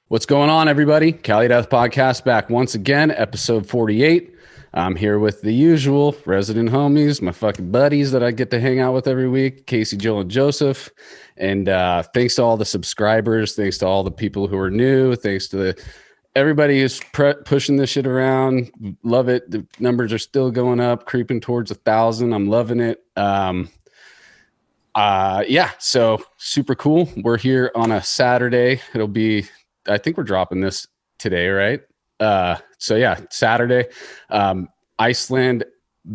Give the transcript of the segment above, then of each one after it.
What's going on, everybody? Cali Death Podcast back once again, episode 48. I'm here with the usual resident homies, my fucking buddies that I get to hang out with every week, Casey, Jill, and Joseph. And thanks to all the subscribers, thanks to all the people who are new, thanks to everybody who's pushing this shit around. Love it. The numbers are still going up, creeping towards 1,000. I'm loving it. So super cool. We're here on a Saturday. It'll be, I think we're dropping this today, right? Saturday. Iceland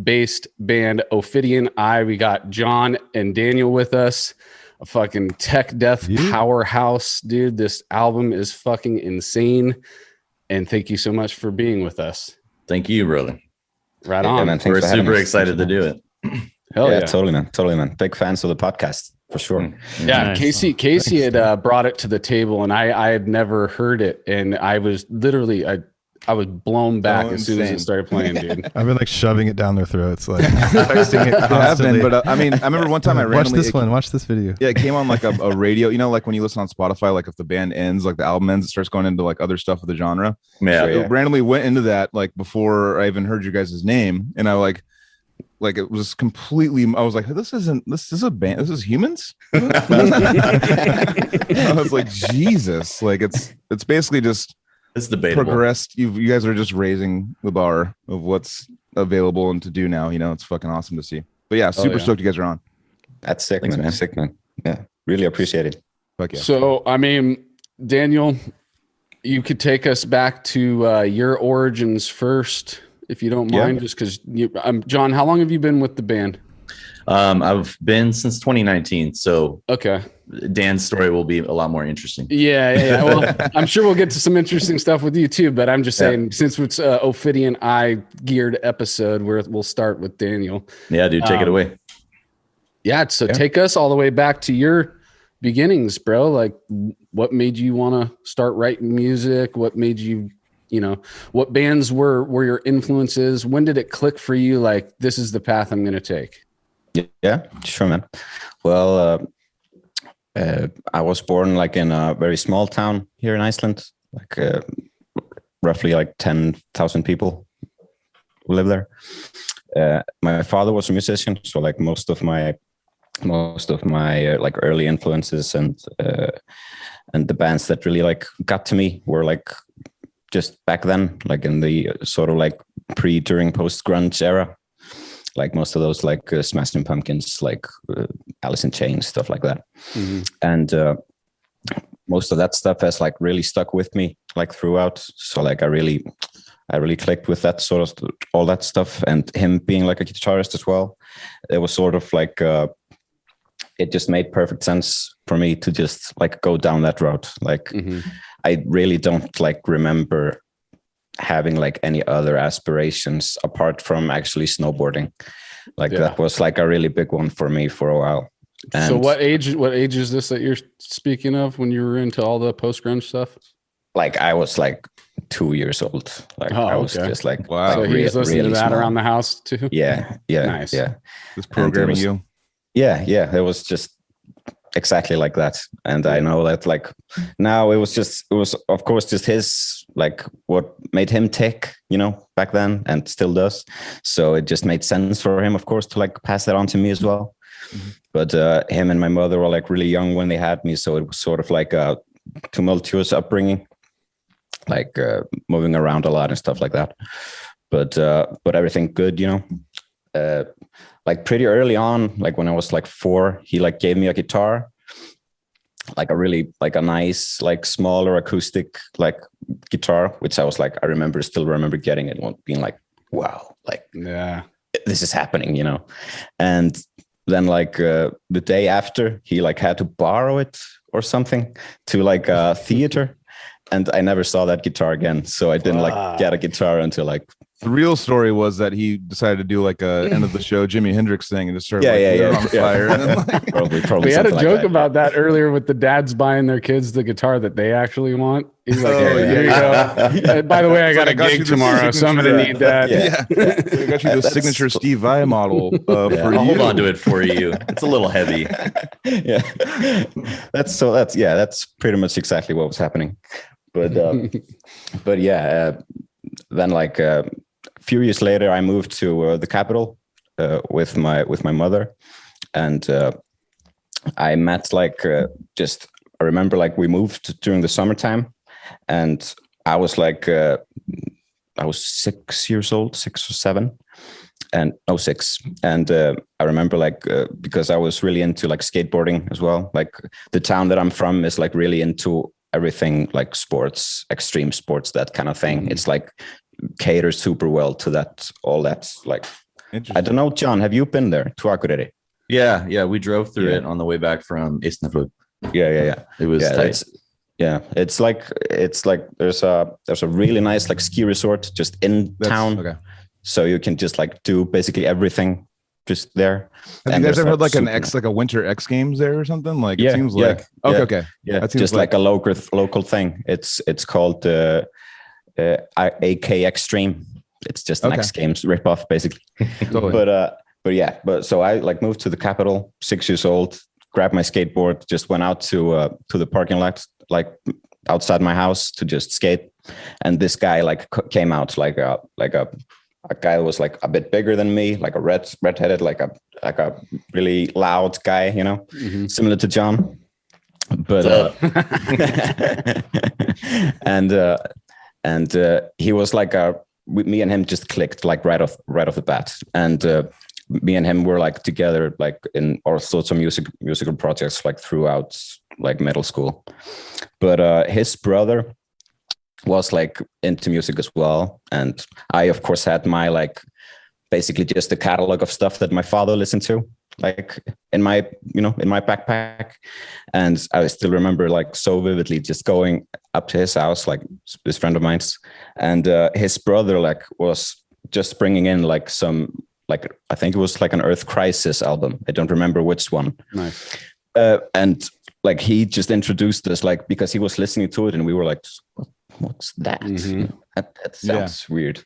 based band Ophidian. We got John and Daniel with us, a fucking tech death powerhouse, dude. This album is fucking insane. And thank you so much for being with us. Thank you, brother. Right on. Man, we're super excited to do it. Hell yeah. Totally, man. Big fans of the podcast for sure. Yeah, nice. Casey had brought it to the table, and I had never heard it, and I was literally I was blown back as soon as it started playing, dude. I've been like shoving it down their throats, like texting it constantly. But I remember one time I randomly watch this video. Yeah, it came on like a radio. You know, like when you listen on Spotify, like if the band ends, like the album ends, it starts going into like other stuff of the genre. Yeah, so it randomly went into that like before I even heard your guys' name, and I like it was completely. I was like, this is a band. This is humans. I was like, Jesus, like it's basically just. It's debatable. Progressed. You guys are just raising the bar of what's available and to do now. You know, it's fucking awesome to see. But yeah, super stoked you guys are on. That's sick, man. Sick, man. Yeah, really appreciate it. Fuck yeah. So, Daniel, you could take us back to your origins first, if you don't mind, just because John, how long have you been with the band? I've been since 2019. So okay. Dan's story will be a lot more interesting. Yeah. Well, I'm sure we'll get to some interesting stuff with you too, but I'm just saying, since it's Ophidian geared episode, we'll start with Daniel. Yeah, dude, take it away. Yeah. So take us all the way back to your beginnings, bro. Like what made you want to start writing music? What made you, what bands were your influences? When did it click for you? Like, this is the path I'm going to take. Yeah, sure, man. Well, I was born like in a very small town here in Iceland, like roughly like 10,000 people live there. My father was a musician, so like most of my like early influences and the bands that really like got to me were like just back then, like in the sort of like during post-grunge era. Like most of those, like Smashing Pumpkins, like Alice in Chains, stuff like that. Mm-hmm. And most of that stuff has like really stuck with me, like throughout. So like I really clicked with that sort of all that stuff, and him being like a guitarist as well. It was sort of like it just made perfect sense for me to just like go down that route. Like I really don't like remember having like any other aspirations apart from actually snowboarding. Like that was like a really big one for me for a while. And so what age is this that you're speaking of when you were into all the post-grunge stuff? Like I was like 2 years old. Like I was just like, wow. So he was listening really to that small. around the house too? Yeah. Nice. Yeah. Just programming you. Yeah. It was just exactly like that. And I know that like now it was of course just his, like what made him tick, back then, and still does. So it just made sense for him, of course, to like pass that on to me as well. Mm-hmm. But him and my mother were like really young when they had me. So it was sort of like a tumultuous upbringing, like moving around a lot and stuff like that. But everything good, like pretty early on, like when I was like 4, he like gave me a guitar, like a really like a nice, like smaller acoustic like guitar, which I was like, still remember getting it and being like, wow, like this is happening, And then like the day after, he like had to borrow it or something to like a theater. And I never saw that guitar again. So I didn't like get a guitar until like. The real story was that he decided to do like a end of the show Jimi Hendrix thing and just started on fire. And then, like, probably we had a joke like about that earlier with the dads buying their kids the guitar that they actually want. He's like, here you go. By the way, I got a gig tomorrow, so I'm going to need that. I got you the signature Steve Vai model for you. I'll hold on to it for you. It's a little heavy. That's pretty much exactly what was happening. but yeah, then like a few years later, I moved to the capital with my mother, and I met like I remember like we moved during the summertime, and I was like I was 6 years old, 6 or 7, and 6. And I remember like because I was really into like skateboarding as well. Like the town that I'm from is like really into everything like sports, extreme sports, that kind of thing. It's like caters super well to that, all that. Like I don't know, John, have you been there to Akureyri? Yeah, we drove through it on the way back from Iceland. Yeah. It was tight. It's like there's a really nice like ski resort just in town. Okay. So you can just like do basically everything just there. Have you guys ever had like like a winter X Games there or something? Like it seems like okay. Yeah, that just like a local thing. It's called AK Extreme. It's just an X Games ripoff basically. Totally. But so I like moved to the capital, 6 years old, grabbed my skateboard, just went out to the parking lot, like outside my house to just skate. And this guy like came out like a guy that was like a bit bigger than me, like a redheaded, like a really loud guy, you know, similar to John. But and he was like me and him just clicked like right off the bat. And me and him were like together like in all sorts of musical projects like throughout like middle school. But his brother was like into music as well, and I of course had my like basically just a catalog of stuff that my father listened to like in my backpack. And I still remember like so vividly just going up to his house, like this friend of mine's, and his brother like was just bringing in like some, like I think it was like an Earth Crisis album, I don't remember which one. Nice. And like he just introduced us, like because he was listening to it and we were like, what's that? That sounds weird.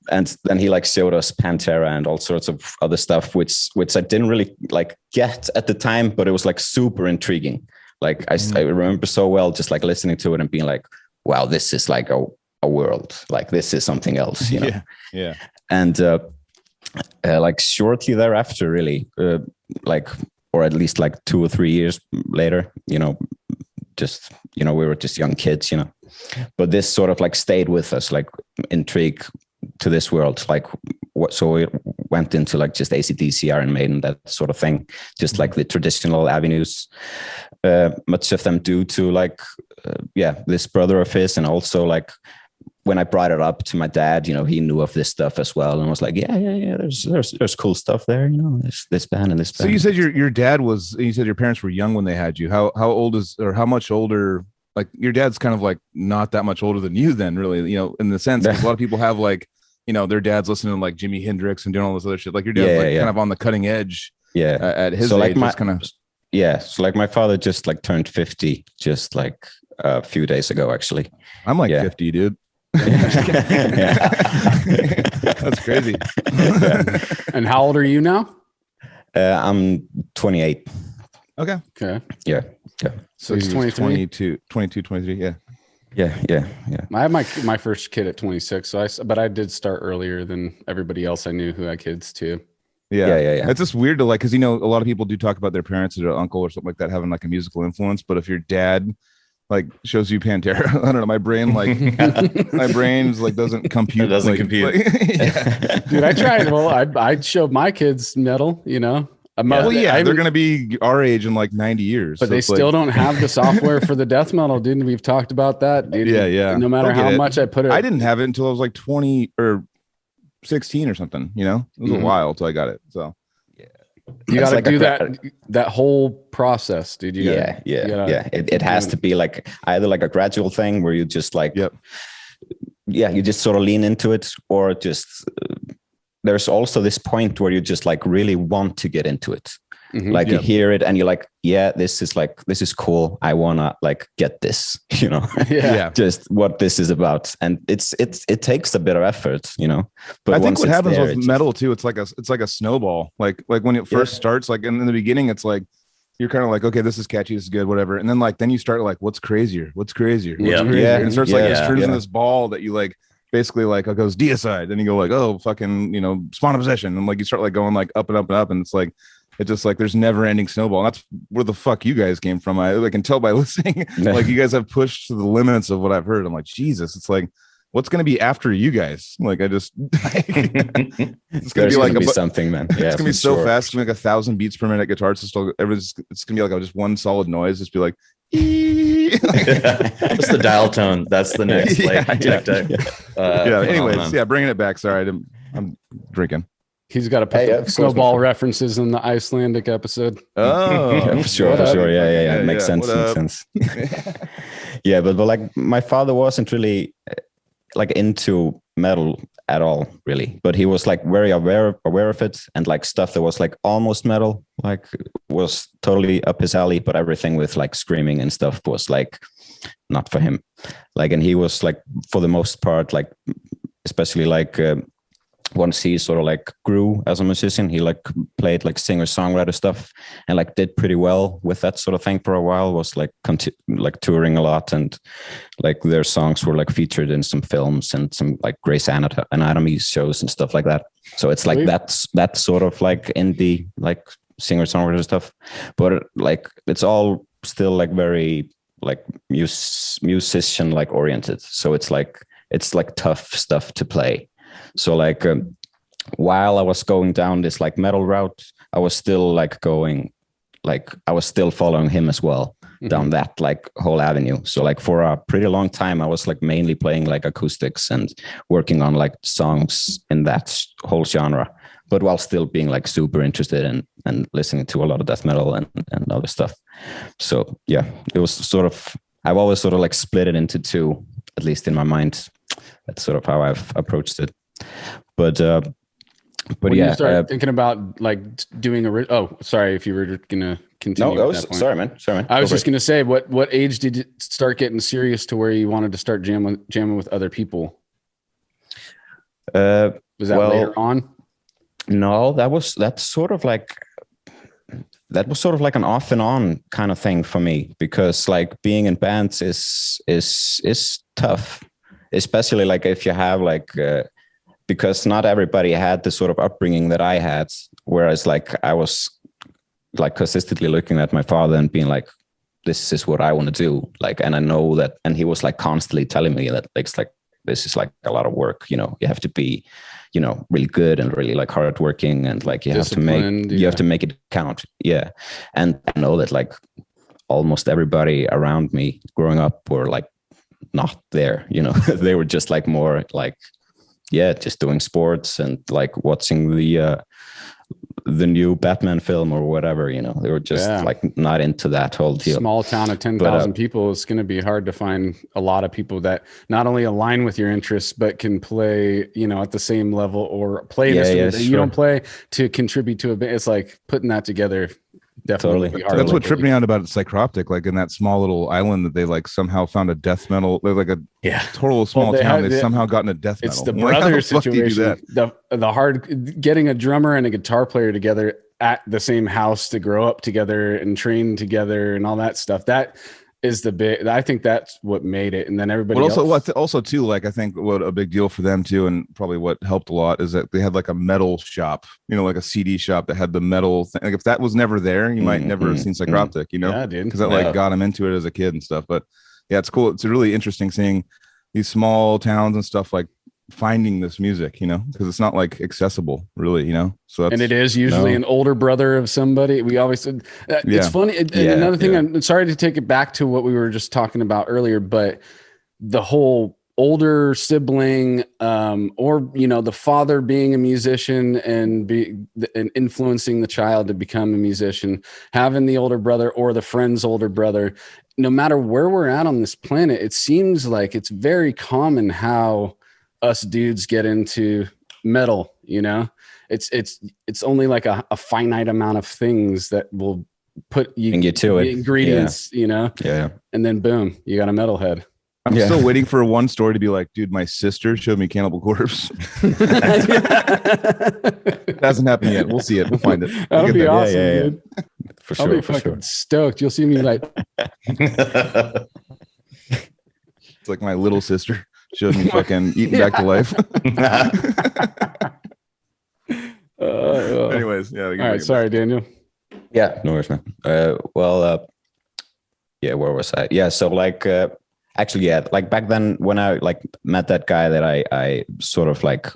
And then he like showed us Pantera and all sorts of other stuff, which I didn't really like get at the time, but it was like super intriguing. Like I remember so well just like listening to it and being like, wow, this is like a world, like this is something else, you know? Yeah. And like shortly thereafter, really, like, or at least like 2 or 3 years later, you know, just, you know, we were just young kids, you know, but this sort of like stayed with us, like intrigue to this world, like what, so we went into like just AC/DC, Iron Maiden, that sort of thing, just like the traditional avenues, much of them due to like, this brother of his. And also like when I brought it up to my dad, you know, he knew of this stuff as well, and was like, yeah, there's cool stuff there, you know, there's this band and this band. So you said your dad was, you said your parents were young when they had you. How old is, or how much older? Like your dad's kind of like not that much older than you then, really, you know, in the sense, because a lot of people have like, you know, their dad's listening to like Jimi Hendrix and doing all this other shit. Like your dad's kind of on the cutting edge. At his age, like kind of. Yeah. So like my father just like turned 50 just like a few days ago, actually. I'm like 50, dude. That's crazy. And how old are you now? I'm 28. Okay. Yeah. So he's 22, 23. Yeah. I had my first kid at 26. But I did start earlier than everybody else I knew who had kids too. Yeah. It's just weird to like, because, you know, a lot of people do talk about their parents or their uncle or something like that having like a musical influence. But if your dad like shows you Pantera, I don't know, my brain my brain's like doesn't compute. It doesn't like, compute. Dude, I tried. Well, I showed my kids metal, you know. They're gonna be our age in like 90 years, but they still don't have the software for the death metal, dude. We've talked about that, dude. Yeah. No matter how much I put it, I didn't have it until I was like 20 or 16 or something. You know, it was a while till I got it. So you got to do that whole process, dude. It has to be like either like a gradual thing where you just like, you just sort of lean into it, or just there's also this point where you just like really want to get into it. Like you hear it and you're like, this is cool. I want to like get this, you know, just what this is about. And it takes a bit of effort, you know, but I think what happens with metal too, it's like a snowball. Like when it first starts, like in the beginning, it's like you're kind of like, okay, this is catchy, this is good, whatever. And then like, then you start like, what's crazier? What's crazier? Yeah. And it starts like, it turns yeah. into this ball that you like, basically like, it goes deicide. Then you go like, oh, fucking, you know, spawn of possession. And like, you start like going like up and up and up. And it's like, it's just like, there's never ending snowball. And that's where the fuck you guys came from. I can tell by listening, like you guys have pushed to the limits of what I've heard. I'm like, Jesus, it's like, what's going to be after you guys? Like, I just, it's going to be like something, man. Yeah, it's going to be so fast. It's going to be like 1,000 beats per minute guitar. It's going to be like just one solid noise. Just be like, what's the dial tone? That's the next anyways, bringing it back. Sorry, I'm drinking. He's got to put snowball references in the Icelandic episode. Oh, for sure. Yeah. Makes sense. Yeah, but like my father wasn't really like into metal at all, really. But he was like very aware of it, and like stuff that was like almost metal, like was totally up his alley. But everything with like screaming and stuff was like not for him. Like, and he was like, for the most part, like especially like. Once he sort of like grew as a musician, he like played like singer-songwriter stuff and like did pretty well with that sort of thing for a while. Was like like touring a lot, and like their songs were like featured in some films and some like Grey's Anatomy shows and stuff like that. So it's like that's sort of like indie like singer-songwriter stuff, but like it's all still like very like musician like oriented. So it's like tough stuff to play. So like while I was going down this like metal route, I was still like going, like I was still following him as well down that like whole avenue. So like for a pretty long time, I was like mainly playing like acoustics and working on like songs in that whole genre, but while still being like super interested in and listening to a lot of death metal and other stuff. So yeah, it was sort of, I've always sort of like split it into two, at least in my mind. That's sort of how I've approached it. But when you start thinking about like doing sorry if you were gonna continue. No, sorry, man. I was just gonna say, what age did you start getting serious to where you wanted to start jamming with other people? Was that later on? No, that was sort of like an off and on kind of thing for me, because like being in bands is tough, especially like if you have like. Because not everybody had the sort of upbringing that I had, whereas like I was like consistently looking at my father and being like, this is what I want to do. Like, and I know that, and he was like constantly telling me that it's like, this is like a lot of work, you know, you have to be, you know, really good and really like hardworking, and like you have to make it count. Yeah. And I know that like almost everybody around me growing up were like not there, you know, they were just like more like, yeah, just doing sports and like watching the new Batman film or whatever, you know, they were just like not into that whole deal. Small town of 10,000 people, it's going to be hard to find a lot of people that not only align with your interests, but can play, you know, at the same level or play that you don't play to contribute to a bit. It's like putting that together. Definitely. That's what tripped me out about Psychroptic, like in that small little island that they like somehow found a death metal, like a total small town. They somehow gotten a death metal. It's the brother situation. The hard getting a drummer and a guitar player together at the same house to grow up together and train together and all that stuff. That is the big. I think that's what made it. And then everybody. But also too, like I think what a big deal for them too, and probably what helped a lot is that they had like a metal shop, you know, like a CD shop that had the metal thing. Like if that was never there, you might never have seen Psychroptic, you know, because that like got him into it as a kid and stuff. But yeah, it's cool. It's really interesting seeing these small towns and stuff like finding this music, you know, because it's not like accessible really, you know. So and it is usually an older brother of somebody. We always said it's funny. And another thing, I'm sorry to take it back to what we were just talking about earlier, but the whole older sibling or you know, the father being a musician and influencing the child to become a musician, having the older brother or the friend's older brother, no matter where we're at on this planet, it seems like it's very common how us dudes get into metal, you know. It's only like a finite amount of things that will put you to it, ingredients, you know. And then boom, you got a metalhead. I'm still waiting for one story to be like, dude, my sister showed me Cannibal Corpse. It hasn't happened yet. We'll see it. We'll find it. That'll be awesome, dude. for I'll sure. be fucking stoked. You'll see me like. It's like my little sister showed me fucking eating back to life. Anyways, yeah. All right, sorry, Daniel. Yeah, no worries, man. Yeah, where was I? Yeah, so like, actually, yeah, like back then when I like met that guy that I sort of like,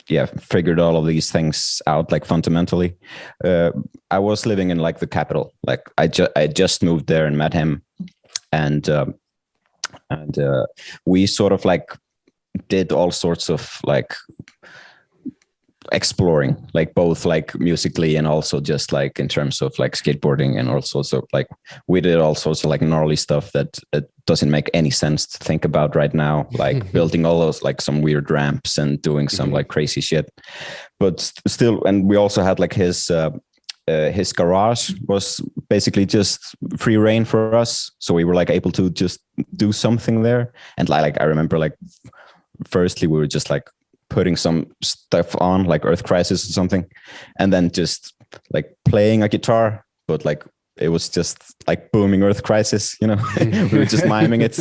yeah, figured all of these things out like fundamentally. I was living in like the capital. Like I just moved there and met him, and we sort of like did all sorts of like exploring, like both like musically and also just like in terms of like skateboarding, and also so like we did all sorts of like gnarly stuff that it doesn't make any sense to think about right now, like building all those like some weird ramps and doing some like crazy shit, but still. And we also had like his garage was basically just free reign for us, so we were like able to just do something there. And like I remember like firstly we were just like putting some stuff on like Earth Crisis or something, and then just like playing a guitar, but like it was just like booming Earth Crisis, you know. We were just miming it.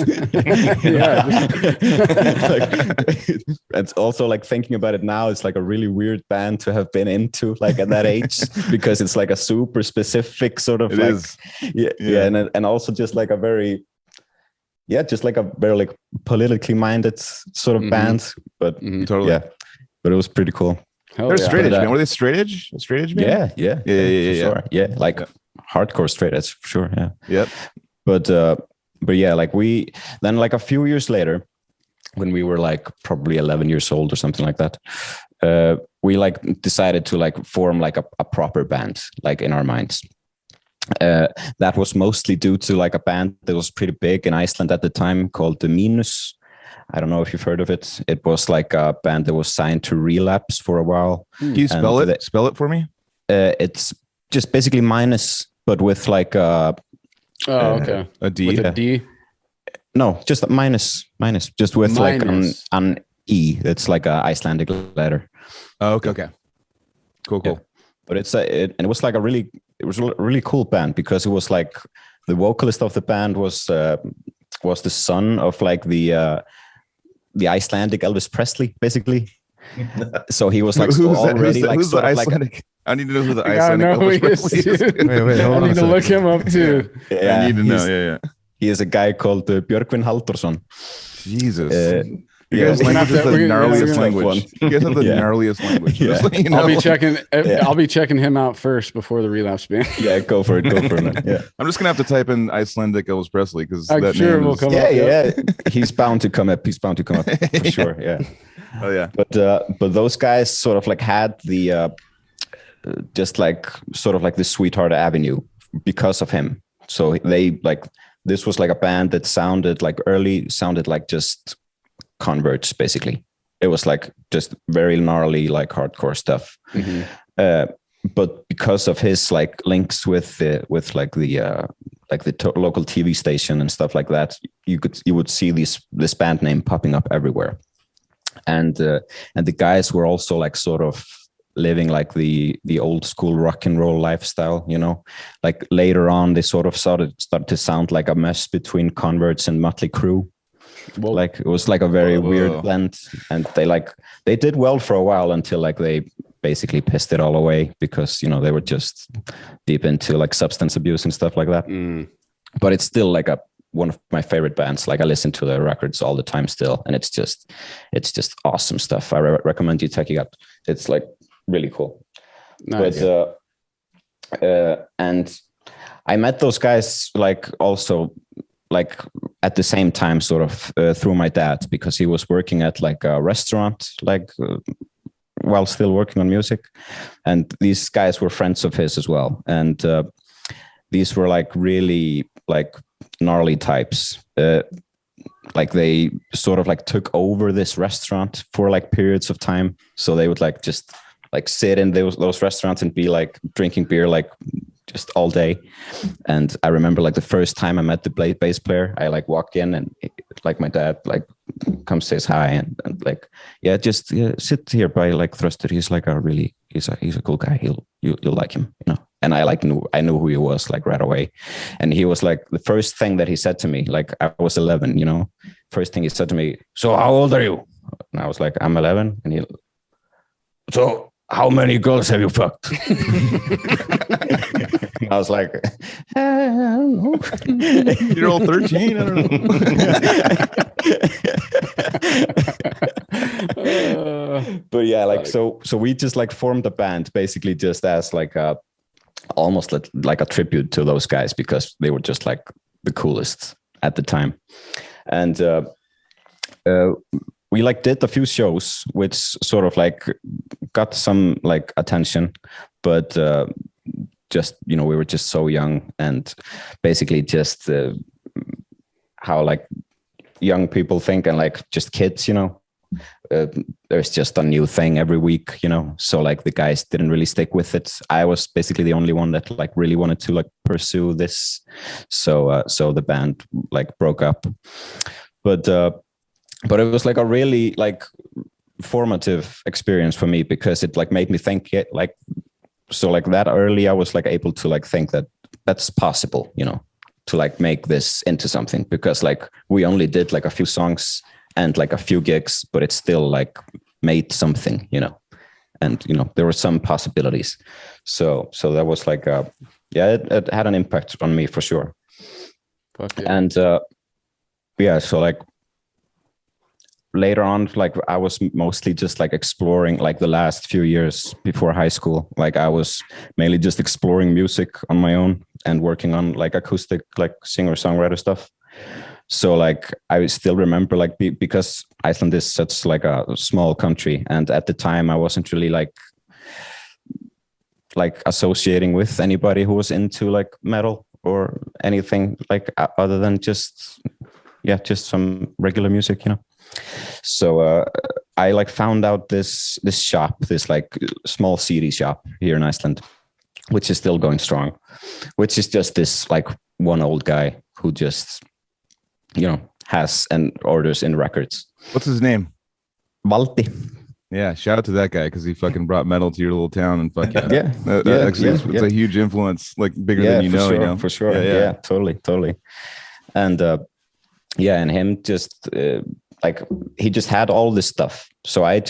Like, it's also like thinking about it now, it's like a really weird band to have been into like at that age, because it's like a super specific sort of and also just like a very just like a very like politically minded sort of band, but totally. Yeah, but it was pretty cool. They're straight edge, man. Were they straight edge? Straight edge, man? Yeah. Sure. Yeah, like hardcore straight edge for sure. Yeah. Yep. But yeah, like we then like a few years later, when we were like probably 11 years old or something like that, we like decided to like form like a proper band, like in our minds. That was mostly due to like a band that was pretty big in Iceland at the time called the Minus. I don't know if you've heard of it. It was like a band that was signed to Relapse for a while. Can you spell it? Spell it for me. It's just basically minus, but with like a D. With a D. No, just minus, just with like an E. It's like a Icelandic letter. Oh, okay. Cool. Yeah. But it was like a really cool band, because it was like the vocalist of the band was the son of like the Icelandic Elvis Presley, basically. So he was like who's the Icelandic? I need to know who the Icelandic Elvis Presley is. Wait, I need to look him up too. Yeah, I need to know. Yeah. He is a guy called Björgvin Halldórsson. Jesus. You guys' language is the gnarliest language. You guys have the gnarliest language. Yeah. So you know. I'll be checking him out first before the Relapse band. Yeah, go for it, man. Yeah. I'm just gonna have to type in Icelandic Elvis Presley, because that sure name will is, come up. Yeah. He's bound to come up. For sure. Yeah. Oh yeah. But those guys sort of like had the just like sort of like the Sweetheart Avenue because of him. So they like, this was like a band that sounded like just converts, basically. It was like just very gnarly like hardcore stuff. But because of his like links with like the local TV station and stuff like that, you would see this band name popping up everywhere. And the guys were also like sort of living like the old school rock and roll lifestyle, you know. Like later on, they sort of started to sound like a mess between Converts and Mötley Crüe. Whoa. Like it was like a very weird blend, and they did well for a while until like they basically pissed it all away, because, you know, they were just deep into like substance abuse and stuff like that. But it's still like one of my favorite bands. Like I listen to their records all the time still, and it's just awesome stuff. I recommend you checking out. It's like really cool. Nice. But and I met those guys like also like at the same time, sort of through my dad, because he was working at like a restaurant, like while still working on music, and these guys were friends of his as well. And these were like really like gnarly types. Like they sort of like took over this restaurant for like periods of time. So they would like just like sit in those restaurants and be like drinking beer like just all day. And I remember like the first time I met the bass player, I like walk in and like my dad like comes, says hi, and like sit here by like Thruster. He's like he's a cool guy. You'll like him, you know. and I knew who he was like right away. And he was like, the first thing that he said to me, like I was 11, you know, first thing he said to me, "So how old are you?" And I was like, "I'm 11." And he, "So how many girls have you fucked?" I was like, I don't know. You're all 13. I don't know. But yeah, like so we just like formed a band basically just as like a almost like a tribute to those guys, because they were just like the coolest at the time. And we like did a few shows which sort of like got some like attention, but just, you know, we were just so young, and basically just how like young people think, and like just kids, you know, there's just a new thing every week, you know, so like the guys didn't really stick with it. I was basically the only one that like really wanted to like pursue this, so the band like broke up. But it was like a really like formative experience for me, because it like made me think it like, so like that early I was like able to like think that that's possible, you know, to like make this into something, because like we only did like a few songs and like a few gigs, but it still like made something, you know, and, you know, there were some possibilities. So that was like, it had an impact on me for sure. Fuck yeah. And yeah, so like later on, like I was mostly just like exploring, like the last few years before high school, like I was mainly just exploring music on my own and working on like acoustic, like singer-songwriter stuff. So like I still remember like because Iceland is such like a small country, and at the time I wasn't really like associating with anybody who was into like metal or anything like other than just some regular music, you know. So I like found out this shop, this like small CD shop here in Iceland, which is still going strong, which is just this like one old guy who just, you know, has and orders in records. What's his name? Valti. Yeah, shout out to that guy, because he fucking brought metal to your little town, and fuck yeah. It's a huge influence, like bigger than you know. Sure, you know, for sure. Yeah, totally. And and him just like he just had all this stuff. So I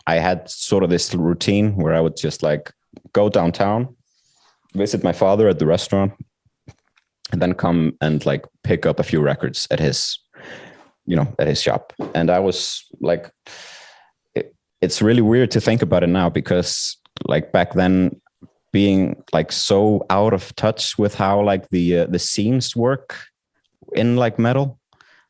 had sort of this routine where I would just like go downtown, visit my father at the restaurant, and then come and like pick up a few records at his shop. And I was like, it's really weird to think about it now, because like back then, being like so out of touch with how like the scenes work in like metal.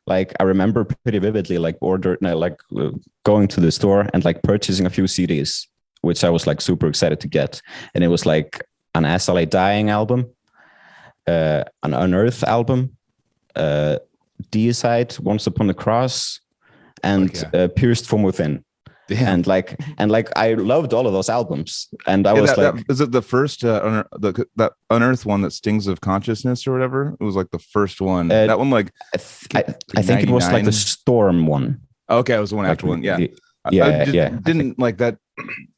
Like I remember pretty vividly, like going to the store and like purchasing a few CDs, which I was like super excited to get. And it was like an SLA Dying album, an Unearth album, Deicide, Once Upon the Cross, and Pierced from Within. Damn. And like I loved all of those albums, and I was like, is it the first that Unearth one, that Stings of Consciousness or whatever? It was like the first one. That one, like I think it was like the Storm one. Okay, it was the one after one. Yeah, Didn't like that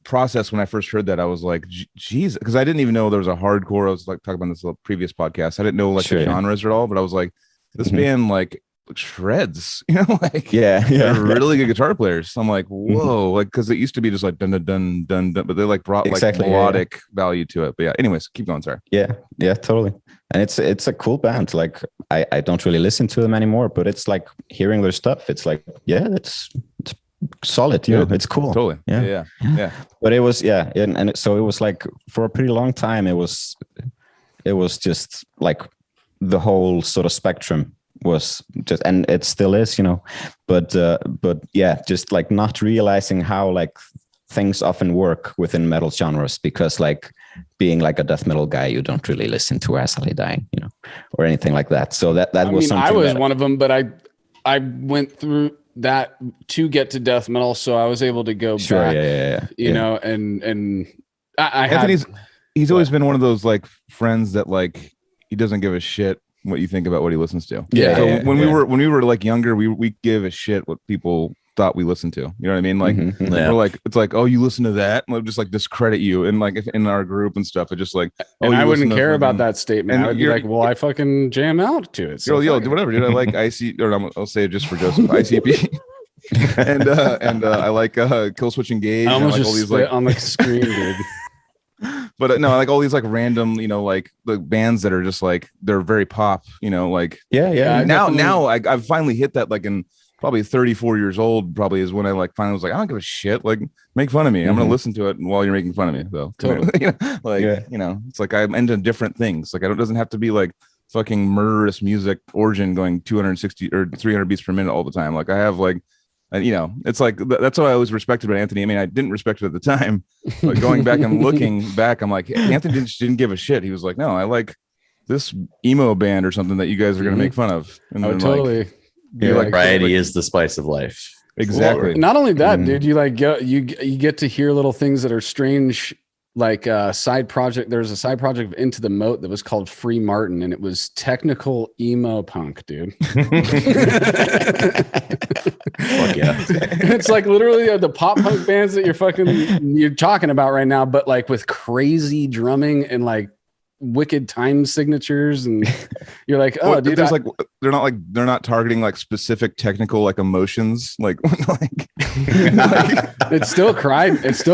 process when I first heard that. I was like, geez, because I didn't even know there was a hardcore. I was like talking about this in the previous podcast. I didn't know like the genres at all, but I was like, this band like shreds, you know, like they're really good guitar players. So I'm like, whoa, like, because it used to be just like dun dun dun dun dun, but they like brought like melodic value to it. But yeah, anyways, keep going. Sorry. Yeah, totally. And it's a cool band. Like I don't really listen to them anymore, but it's like hearing their stuff, it's like, yeah, it's solid, you know, it's cool. Totally. Yeah. But it was and so it was like for a pretty long time it was just like the whole sort of spectrum was just, and it still is, you know, but yeah, just like not realizing how like things often work within metal genres, because like being like a death metal guy, you don't really listen to SLA Dying, you know, or anything like that. So that was something. I was one of them, but I went through that to get to death metal, so I was able to go back. You know, and I Anthony's he's always been one of those like friends that like he doesn't give a shit what you think about what he listens to. So when we were like younger, we give a shit what people thought we listened to. You know what I mean? Like we're like, it's like, oh, you listen to that, and we'll just like discredit you, and like if in our group and stuff, it just like, oh, and I wouldn't care about that statement. And I would be like, well, I fucking jam out to it. So yo, whatever, dude. I like IC, or I'll say it just for Joseph, ICP. and I like Kill Switch Engage. I almost like just all these spit like on the screen, dude. But no, like all these like random, you know, like the bands that are just like they're very pop, you know, like now I've finally hit that, like in probably 34 years old, probably is when I like finally was like, I don't give a shit, like make fun of me. I'm gonna listen to it while you're making fun of me, though. Totally. You know, like you know, it's like I'm into different things. Like it doesn't have to be like fucking murderous music origin going 260 or 300 beats per minute all the time. Like I have like, you know, it's like that's what I always respected about Anthony. I mean, I didn't respect it at the time, but going back and looking back, I'm like, Anthony didn't give a shit. He was like, no, I like this emo band or something that you guys are gonna make fun of. And oh, totally. You're like, variety is the spice of life. Exactly. Well, not only that, dude, you like you get to hear little things that are strange. Like side project, there's a side project of Into the Moat that was called Free Martin, and it was technical emo punk, dude. Fuck yeah. It's like literally the pop punk bands that you're talking about right now, but like with crazy drumming and like wicked time signatures, and you're like, oh, dude, there's like they're not targeting like specific technical like emotions, like it's still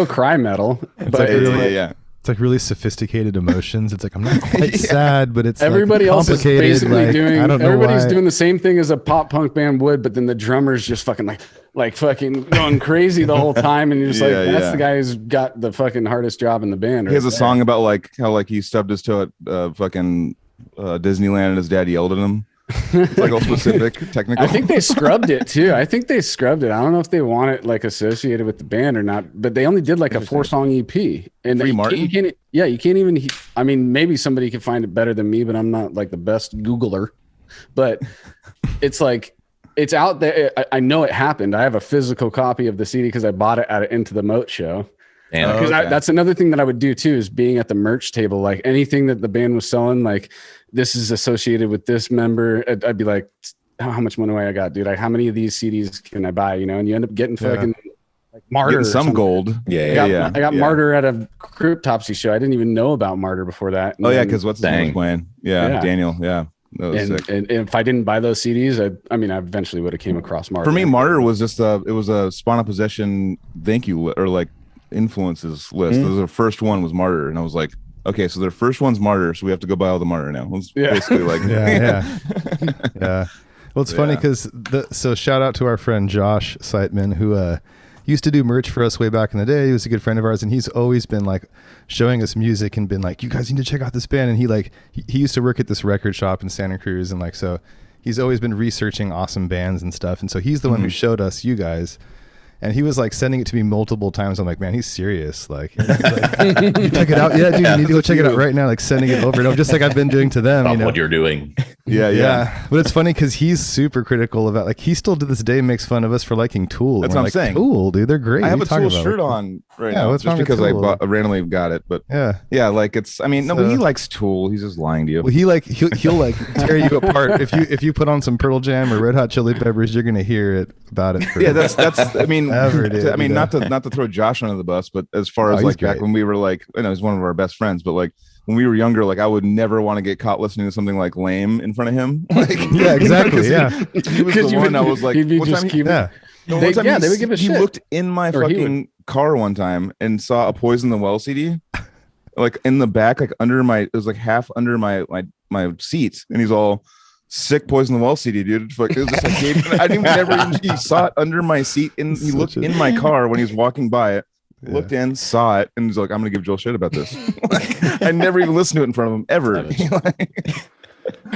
cry metal, but it's like really sophisticated emotions. It's like, I'm not quite sad, but it's everybody like else is basically like, doing. I don't know Everybody's why. doing the same thing as a pop punk band would, but then the drummer's just fucking like fucking going crazy the whole time, and you're just that's the guy who's got the fucking hardest job in the band. He has a song about like how like he stubbed his toe at fucking Disneyland and his dad yelled at him. It's like all specific technical. I think they scrubbed it too. I don't know if they want it like associated with the band or not, but they only did like a 4-song EP. And Free Martin? you can't even. I mean, maybe somebody can find it better than me, but I'm not like the best Googler. But it's like it's out there. I know it happened. I have a physical copy of the CD because I bought it at an Into the Moat show. Because that's another thing that I would do too, is being at the merch table, like anything that the band was selling, like this is associated with this member. I'd be like, how much money I got, dude? Like, how many of these CDs can I buy? You know, and you end up getting fucking like Martyr, some gold. I got Martyr at a Cryptopsy show. I didn't even know about Martyr before that. And because what's his name was playing? Yeah, Daniel. Yeah. And if I didn't buy those CDs, I eventually would have came across Martyr. For me, Martyr was just it was a Spawn of Possession thank you or like influences list. The first one was Martyr, and I was like, okay, so their first one's Martyr, so we have to go buy all the Martyr now. It's basically like yeah. Well, it's funny because so shout out to our friend Josh Seitman, who used to do merch for us way back in the day. He was a good friend of ours, and he's always been like showing us music and been like, you guys need to check out this band. And he used to work at this record shop in Santa Cruz, and like, so he's always been researching awesome bands and stuff. And so he's the one who showed us you guys. And he was like sending it to me multiple times. I'm like, man, he's serious. Like, you check it out. Yeah, dude, you need to go check it out right now. Like sending it over and over, just like I've been doing to them. Stop what you're doing. Yeah. But it's funny because he's super critical about, like, he still to this day makes fun of us for liking Tool. That's what I'm saying. Tool, dude, they're great. I have a Tool shirt on right now just because I randomly got it. But like it's. I mean, no, but he likes Tool. He's just lying to you. Well, he'll like tear you apart if you put on some Pearl Jam or Red Hot Chili Peppers. You're gonna hear it about it. That's. I mean, dude, not to throw Josh under the bus, but as far as like back when we were like, he's one of our best friends, but like when we were younger, like I would never want to get caught listening to something like Lame in front of him. Like, yeah, exactly. He was the one I was like, they would give a shit. He looked in my fucking car one time and saw a Poison the Well CD, like in the back, like under my, it was like half under my seat, and he's all, sick Poison the Well CD, dude. It was just like, I didn't even he saw it under my seat, and he looked in my car when he was walking by it, looked in, saw it, and he's like, I'm gonna give Joel shit about this. Like, I never even listened to it in front of him ever.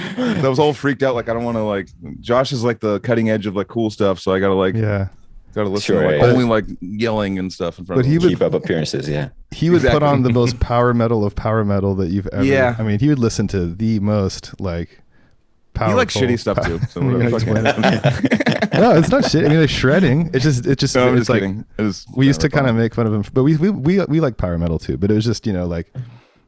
I was all freaked out, like I don't want to, like, Josh is like the cutting edge of like cool stuff, so I gotta like gotta listen to like only like yelling and stuff in front of him. He would keep up appearances. He would put on the most power metal of power metal that you've ever I mean, he would listen to the most like powerful. He likes shitty stuff too. So no, it's not shit. I mean, like shredding. It's just no, it's like we used to kind of make fun of him, but we like power metal too. But it was just, like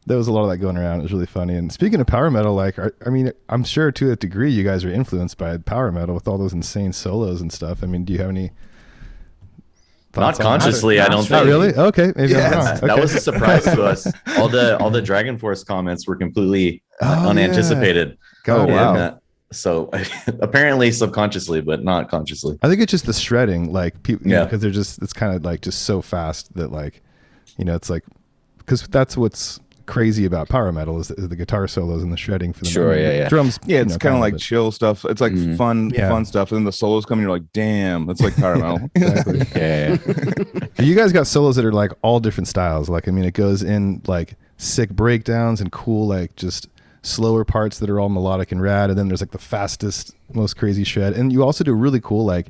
there was a lot of that going around. It was really funny. And speaking of power metal, like I mean, I'm sure to a degree you guys are influenced by power metal with all those insane solos and stuff. I mean, do you have any Not consciously, I don't think. Not really? Okay. Maybe I'm wrong. Okay. That was a surprise to us. All the Dragon Force comments were completely unanticipated. Yeah. Oh, wow. So apparently subconsciously, but not consciously. I think it's just the shredding, like people, because they're just, it's kind of like just so fast that like, it's like, because that's what's crazy about power metal is the guitar solos and the shredding for the drums. Yeah, it's kind of like chill stuff. It's like fun stuff. And then the solos come, and you're like, damn, that's like power metal. Exactly. Yeah. You guys got solos that are like all different styles. Like, I mean, it goes in like sick breakdowns and cool, like just slower parts that are all melodic and rad. And then there's like the fastest, most crazy shred. And you also do really cool, like,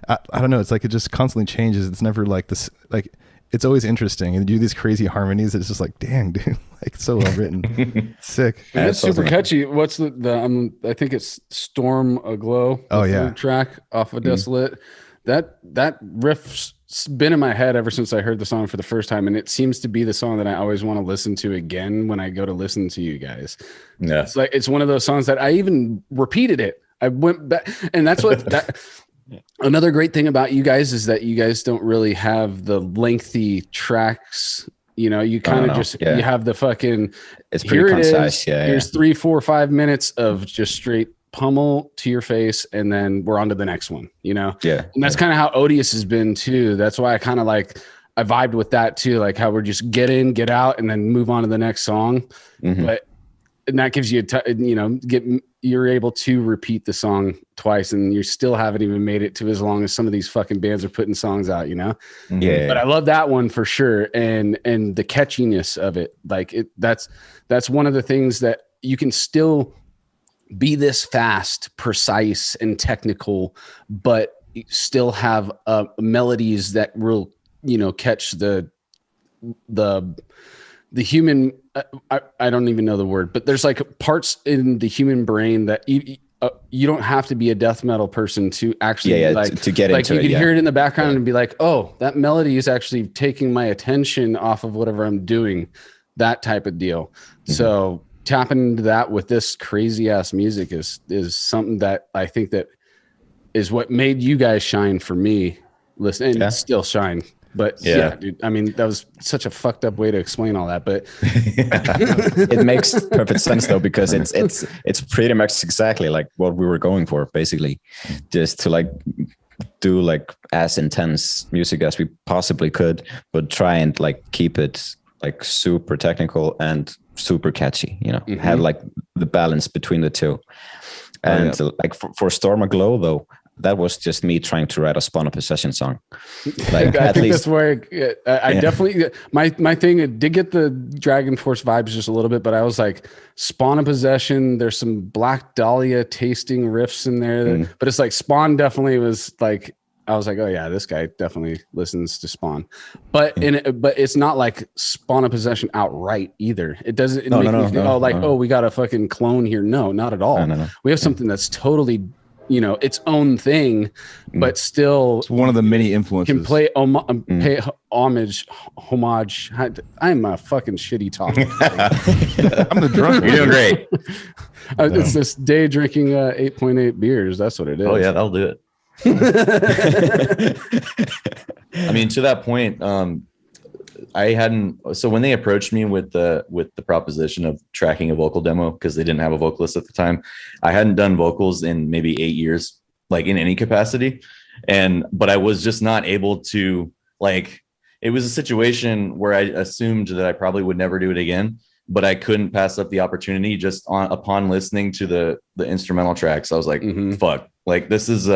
I don't know. It's like, it just constantly changes. It's never like this, like, it's always interesting, and you do these crazy harmonies. It's just like, dang, dude, like so well written, sick. And it's super catchy. What's the I think it's Storm Aglow. Track off of Desolate. That riff's been in my head ever since I heard the song for the first time, and it seems to be the song that I always want to listen to again when I go to listen to you guys. Yeah, it's like it's one of those songs that I even repeated it. I went back, and that's what that. Another great thing about you guys is that you guys don't really have the lengthy tracks. You kind of you have the fucking, it's pretty concise. Here's 3, 4, 5 minutes of just straight pummel to your face. And then we're on to the next one, And that's kind of how Odious has been too. That's why I kind of like, I vibed with that too. Like how we're just get in, get out, and then move on to the next song. And that gives you, you're able to repeat the song twice, and you still haven't even made it to as long as some of these fucking bands are putting songs out, Yeah. But I love that one for sure, and the catchiness of it, like that's one of the things that you can still be this fast, precise, and technical, but still have melodies that will, catch the human. I don't even know the word, but there's like parts in the human brain that you don't have to be a death metal person to actually to get like into you it. can hear it in the background and be like, oh, that melody is actually taking my attention off of whatever I'm doing, that type of deal. So tapping into that with this crazy ass music is something that I think that is what made you guys shine for me. Listen, and still shine. But dude, I mean, that was such a fucked up way to explain all that, but it makes perfect sense though, because it's pretty much exactly like what we were going for, basically, just to like do like as intense music as we possibly could, but try and like keep it like super technical and super catchy, have like the balance between the two. And like for Storm Aglow though, that was just me trying to write a Spawn of Possession song. Like I at think least that's where I definitely my thing. It did get the Dragon Force vibes just a little bit, but I was like Spawn of Possession. There's some Black Dahlia tasting riffs in there, but it's like Spawn definitely was like. I was like, oh yeah, this guy definitely listens to Spawn, but but it's not like Spawn of Possession outright either. It doesn't make me think, oh, we got a fucking clone here. No, not at all. No. We have something that's totally, its own thing, but still it's one of the many influences. Can play pay homage. I'm a fucking shitty talker. I'm the drunk. You're doing great. It's this day drinking 8.8 beers. That's what it is. Oh yeah, that'll do it. I mean, to that point, I hadn't. So when they approached me with the proposition of tracking a vocal demo, because they didn't have a vocalist at the time, I hadn't done vocals in maybe 8 years, like in any capacity, but I was just not able to like. It was a situation where I assumed that I probably would never do it again, but I couldn't pass up the opportunity just upon listening to the instrumental tracks. I was like, fuck. Like this is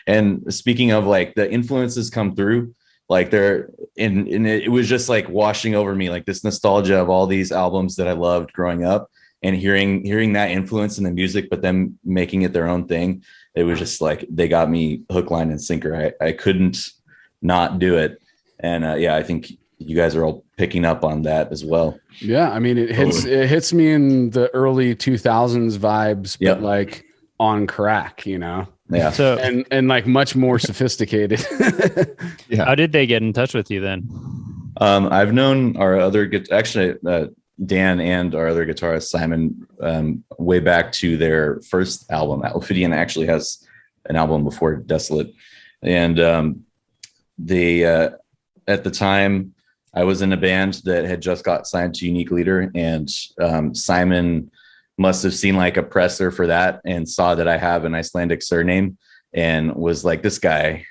and speaking of like the influences come through, like they're it was just like washing over me, like this nostalgia of all these albums that I loved growing up, and hearing that influence in the music, but them making it their own thing. It was just like they got me hook, line, and sinker. I couldn't not do it, and I think you guys are all picking up on that as well. Yeah, I mean it hits me in the early 2000s vibes, but like on crack, Yeah. So and like much more sophisticated. Yeah. How did they get in touch with you then? I've known our other Dan and our other guitarist Simon way back to their first album. Ophidian actually has an album before Desolate, and at the time, I was in a band that had just got signed to Unique Leader, and Simon must have seen like a presser for that and saw that I have an Icelandic surname and was like, this guy,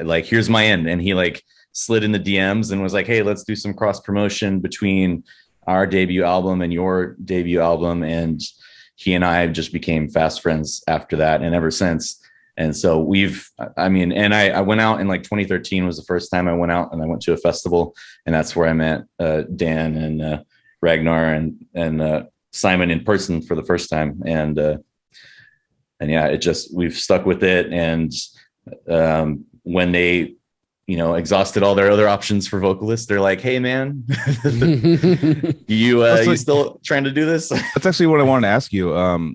like, here's my end. And he like slid in the DMs and was like, hey, let's do some cross promotion between our debut album and your debut album. And he and I just became fast friends after that, and ever since. And so I went out in like 2013 was the first time I went out, and I went to a festival, and that's where I met Dan and Ragnar and Simon in person for the first time. And yeah, we've stuck with it. And when they, exhausted all their other options for vocalists, they're like, hey man, you still trying to do this? That's actually what I wanted to ask you.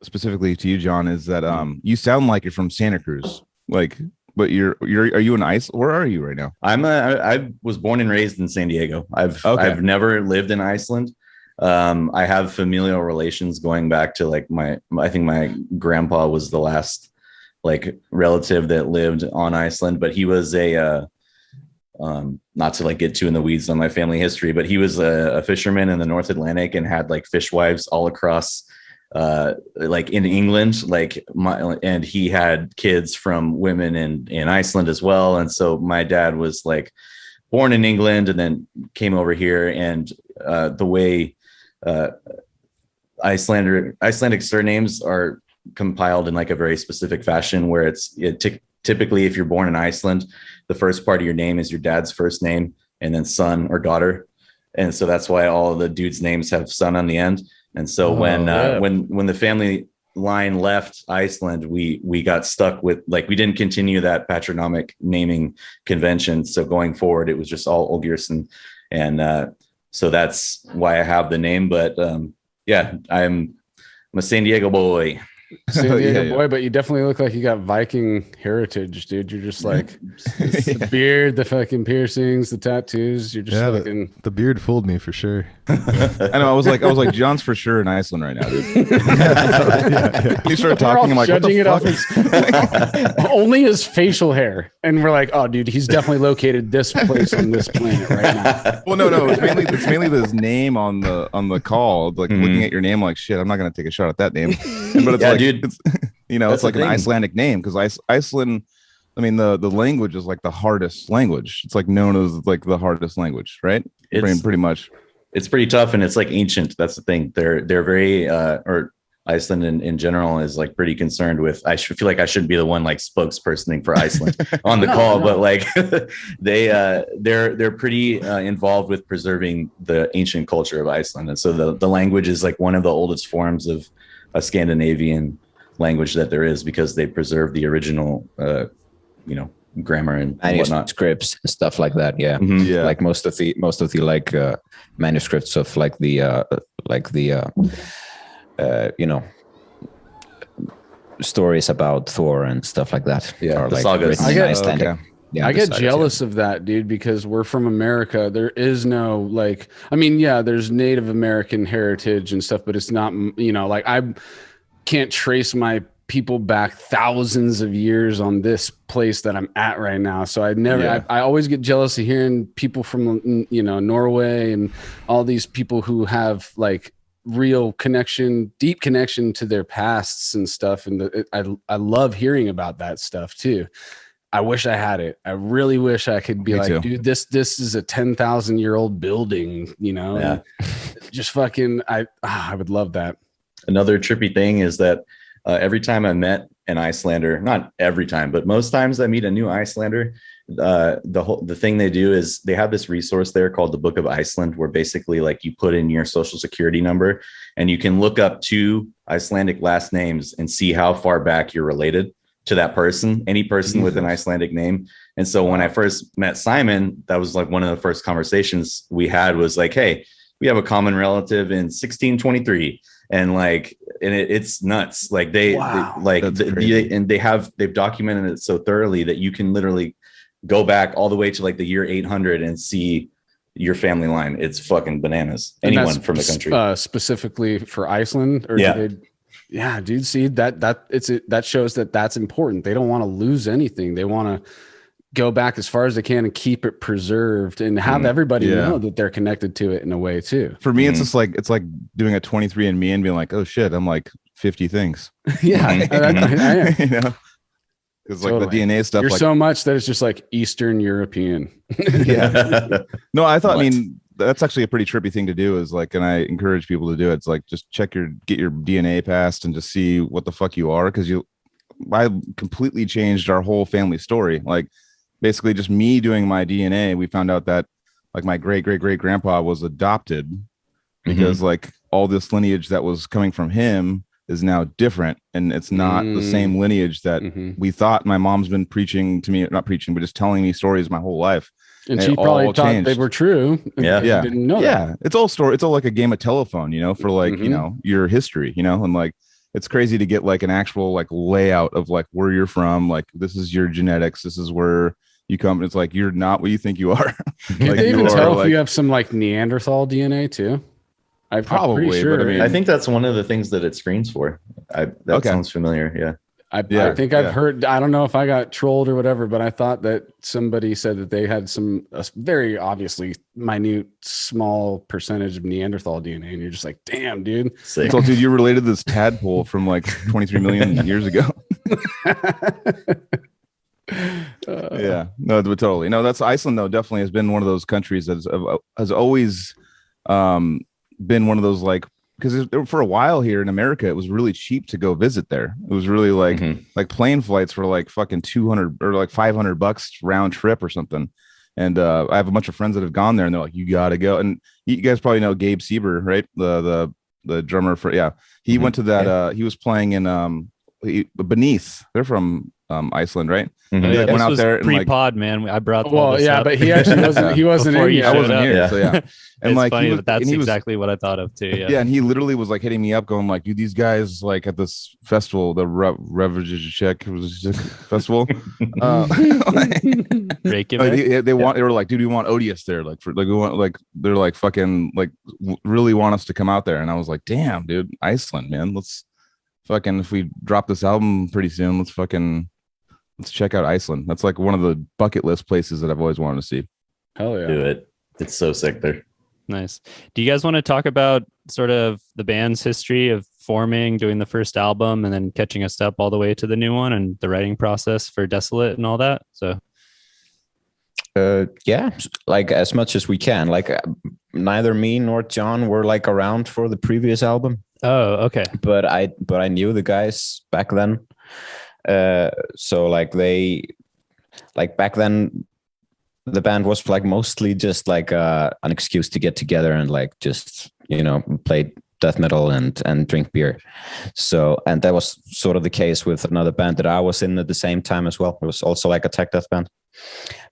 Specifically to you, John, is that you sound like you're from Santa Cruz, like, but are you in Iceland? Where are you right now? I was born and raised in San Diego. I've never lived in Iceland. I have familial relations going back to like I think my grandpa was the last like relative that lived on Iceland, but he was not to like get too in the weeds on my family history, but he was a fisherman in the North Atlantic and had like fishwives all across like in England, and he had kids from women in Iceland as well. And so my dad was like born in England and then came over here. And the way Icelandic surnames are compiled in like a very specific fashion, where typically if you're born in Iceland, the first part of your name is your dad's first name and then son or daughter. And so that's why all of the dudes' names have son on the end. And so when the family line left Iceland, we got stuck with like, we didn't continue that patronymic naming convention. So going forward, it was just all Olgeirsson. And so that's why I have the name. But yeah, I'm a San Diego boy. San Diego boy, but you definitely look like you got Viking heritage, dude. You're just like the beard, the fucking piercings, the tattoos. You're just the beard fooled me for sure. I know. I was like, John's for sure in Iceland right now, dude. He started talking. I'm like, what the fuck? Only his facial hair, and we're like, oh, dude, he's definitely located this place on this planet right now. Well, no, it's mainly his name on the call. Like looking at your name, like shit, I'm not gonna take a shot at that name. But it's like, dude, it's like an Icelandic name, because Iceland, I mean, the language is like the hardest language. It's like known as like the hardest language, right? It's pretty much. It's pretty tough, and it's like ancient. That's the thing. They're very or Iceland in general is like pretty concerned with. I feel like I shouldn't be the one like spokespersoning for Iceland on the call, but like they're pretty involved with preserving the ancient culture of Iceland, and so the language is like one of the oldest forms of a Scandinavian language that there is, because they preserve the original grammar and manuscripts and stuff like that. Yeah. Mm-hmm. Yeah. Like most of the like manuscripts of like the stories about Thor and stuff like that. Yeah, are the like sagas. I get jealous of that, dude, because we're from America. There is no like, I mean, yeah, there's Native American heritage and stuff, but it's not, like I can't trace my people back thousands of years on this place that I'm at right now. So I always get jealous of hearing people from, Norway and all these people who have like real connection, deep connection to their pasts and stuff. And I love hearing about that stuff too. I wish I had it. I really wish I could be Me like, too. Dude, this is a 10,000-year-old building, Yeah. Just fucking, I would love that. Another trippy thing is that every time I met an Icelander, not every time, but most times I meet a new Icelander, the thing they do is they have this resource there called the Book of Iceland, where basically like you put in your social security number and you can look up 2 Icelandic last names and see how far back you're related to that person, any person with an Icelandic name. And so when I first met Simon, that was like one of the first conversations we had was like, hey, we have a common relative in 1623. And like, and it's nuts. Like they've documented it so thoroughly that you can literally go back all the way to like the year 800 and see your family line. It's fucking bananas. Anyone from the country, specifically for Iceland, or yeah, dude. See that shows that that's important. They don't want to lose anything. They want to go back as far as they can and keep it preserved and have everybody know that they're connected to it in a way too. For me, it's just like doing a 23andMe and being like, oh shit, I'm like 50 things. Yeah, I am. You know, because like the DNA stuff, you're like, so much that it's just like Eastern European. Yeah. No, I thought. I mean, that's actually a pretty trippy thing to do. Is like, and I encourage people to do it. It's like just get your DNA passed and just see what the fuck you are, because I completely changed our whole family story. Like, basically, just me doing my DNA, we found out that like my great grandpa was adopted because like all this lineage that was coming from him is now different, and it's not the same lineage that we thought. My mom's been preaching to me, not preaching, but just telling me stories my whole life. And she probably thought they were true. Yeah. You didn't know that. Yeah. It's all story. It's all like a game of telephone, you know, for like, you know, your history, you know, and like, it's crazy to get like an actual like layout of like where you're from. Like, this is your genetics. This is where you come. It's like, you're not what you think you are. Can like, they even tell if you have some like Neanderthal DNA too? I'm probably sure. But I mean, I think that's one of the things that it screens for. That sounds familiar. Yeah. I think I've heard, I don't know if I got trolled or whatever, but I thought that somebody said that they had a very obviously minute, small percentage of Neanderthal DNA. And you're just like, damn, dude. Sick. So, dude, you're related to this tadpole from like 23 million years ago. Yeah, no, but totally. No, that's Iceland, though, definitely has been one of those countries that has always been one of those, like, because for a while here in America, it was really cheap to go visit there. It was really like like plane flights for like fucking 200 or like $500 round trip or something. And I have a bunch of friends that have gone there, and they're like, you got to go. And you guys probably know Gabe Sieber, right? The drummer for he went to that. He was playing in Beneath. They're from Iceland, right? Yeah, went out there pre-pod, man. I brought. But he actually wasn't. He wasn't in yet. I wasn't here, so yeah. And it's like, funny, but that's exactly what I thought of too. Yeah, and he literally was like hitting me up, going like, "Dude, these guys like at this festival, the Revelation festival, they were like, dude, we want Odious there, like we want like they're like fucking like really want us to come out there." And I was like, "Damn, dude, Iceland, man, let's fucking, if we drop this album pretty soon, let's check out Iceland." That's like one of the bucket list places that I've always wanted to see. Hell yeah. Do it. It's so sick there. Nice. Do you guys want to talk about sort of the band's history of forming, doing the first album, and then catching us up all the way to the new one, and the writing process for Desolate and all that? So yeah, like as much as we can. Like neither me nor John were like around for the previous album. Oh, okay. But I knew the guys back then. So like back then the band was like mostly just like an excuse to get together and like just, you know, play death metal and drink beer. So, and that was sort of the case with another band that I was in at the same time as well. It was also like a tech death band.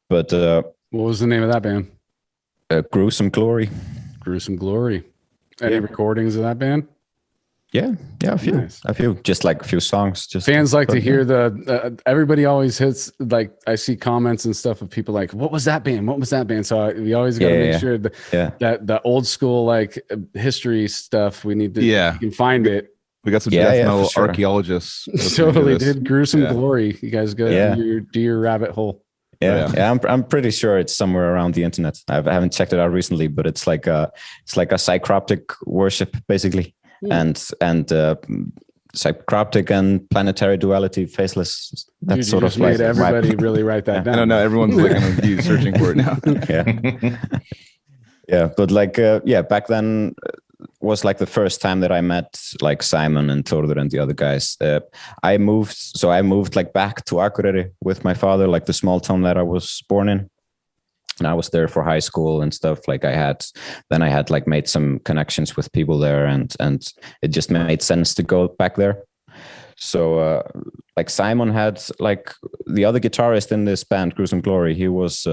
But what was the name of that band? Gruesome Glory. Gruesome Glory. Any recordings of that band? Yeah, a few. Nice. A few, just like a few songs. Just fans like to hear everybody always hits, like I see comments and stuff of people like, what was that band? What was that band? So we always got to make sure that the old school like history stuff, we need to, you can find it. We got some death metal archaeologists. Totally, did Gruesome Glory. You guys go do your rabbit hole. Yeah. I'm pretty sure it's somewhere around the internet. I haven't checked it out recently, but it's like a psychroptic worship basically. And psychroptic and planetary duality, faceless. That's Dude, sort of made everybody really write that down. I don't know. Everyone's like going to be searching for it now. Yeah. But like, back then was like the first time that I met like Simon and Thorður and the other guys. I moved like back to Akureyri with my father, like the small town that I was born in. And I was there for high school and stuff. Like I had like made some connections with people there, and it just made sense to go back there. So like Simon had like the other guitarist in this band, Gruesome Glory. He was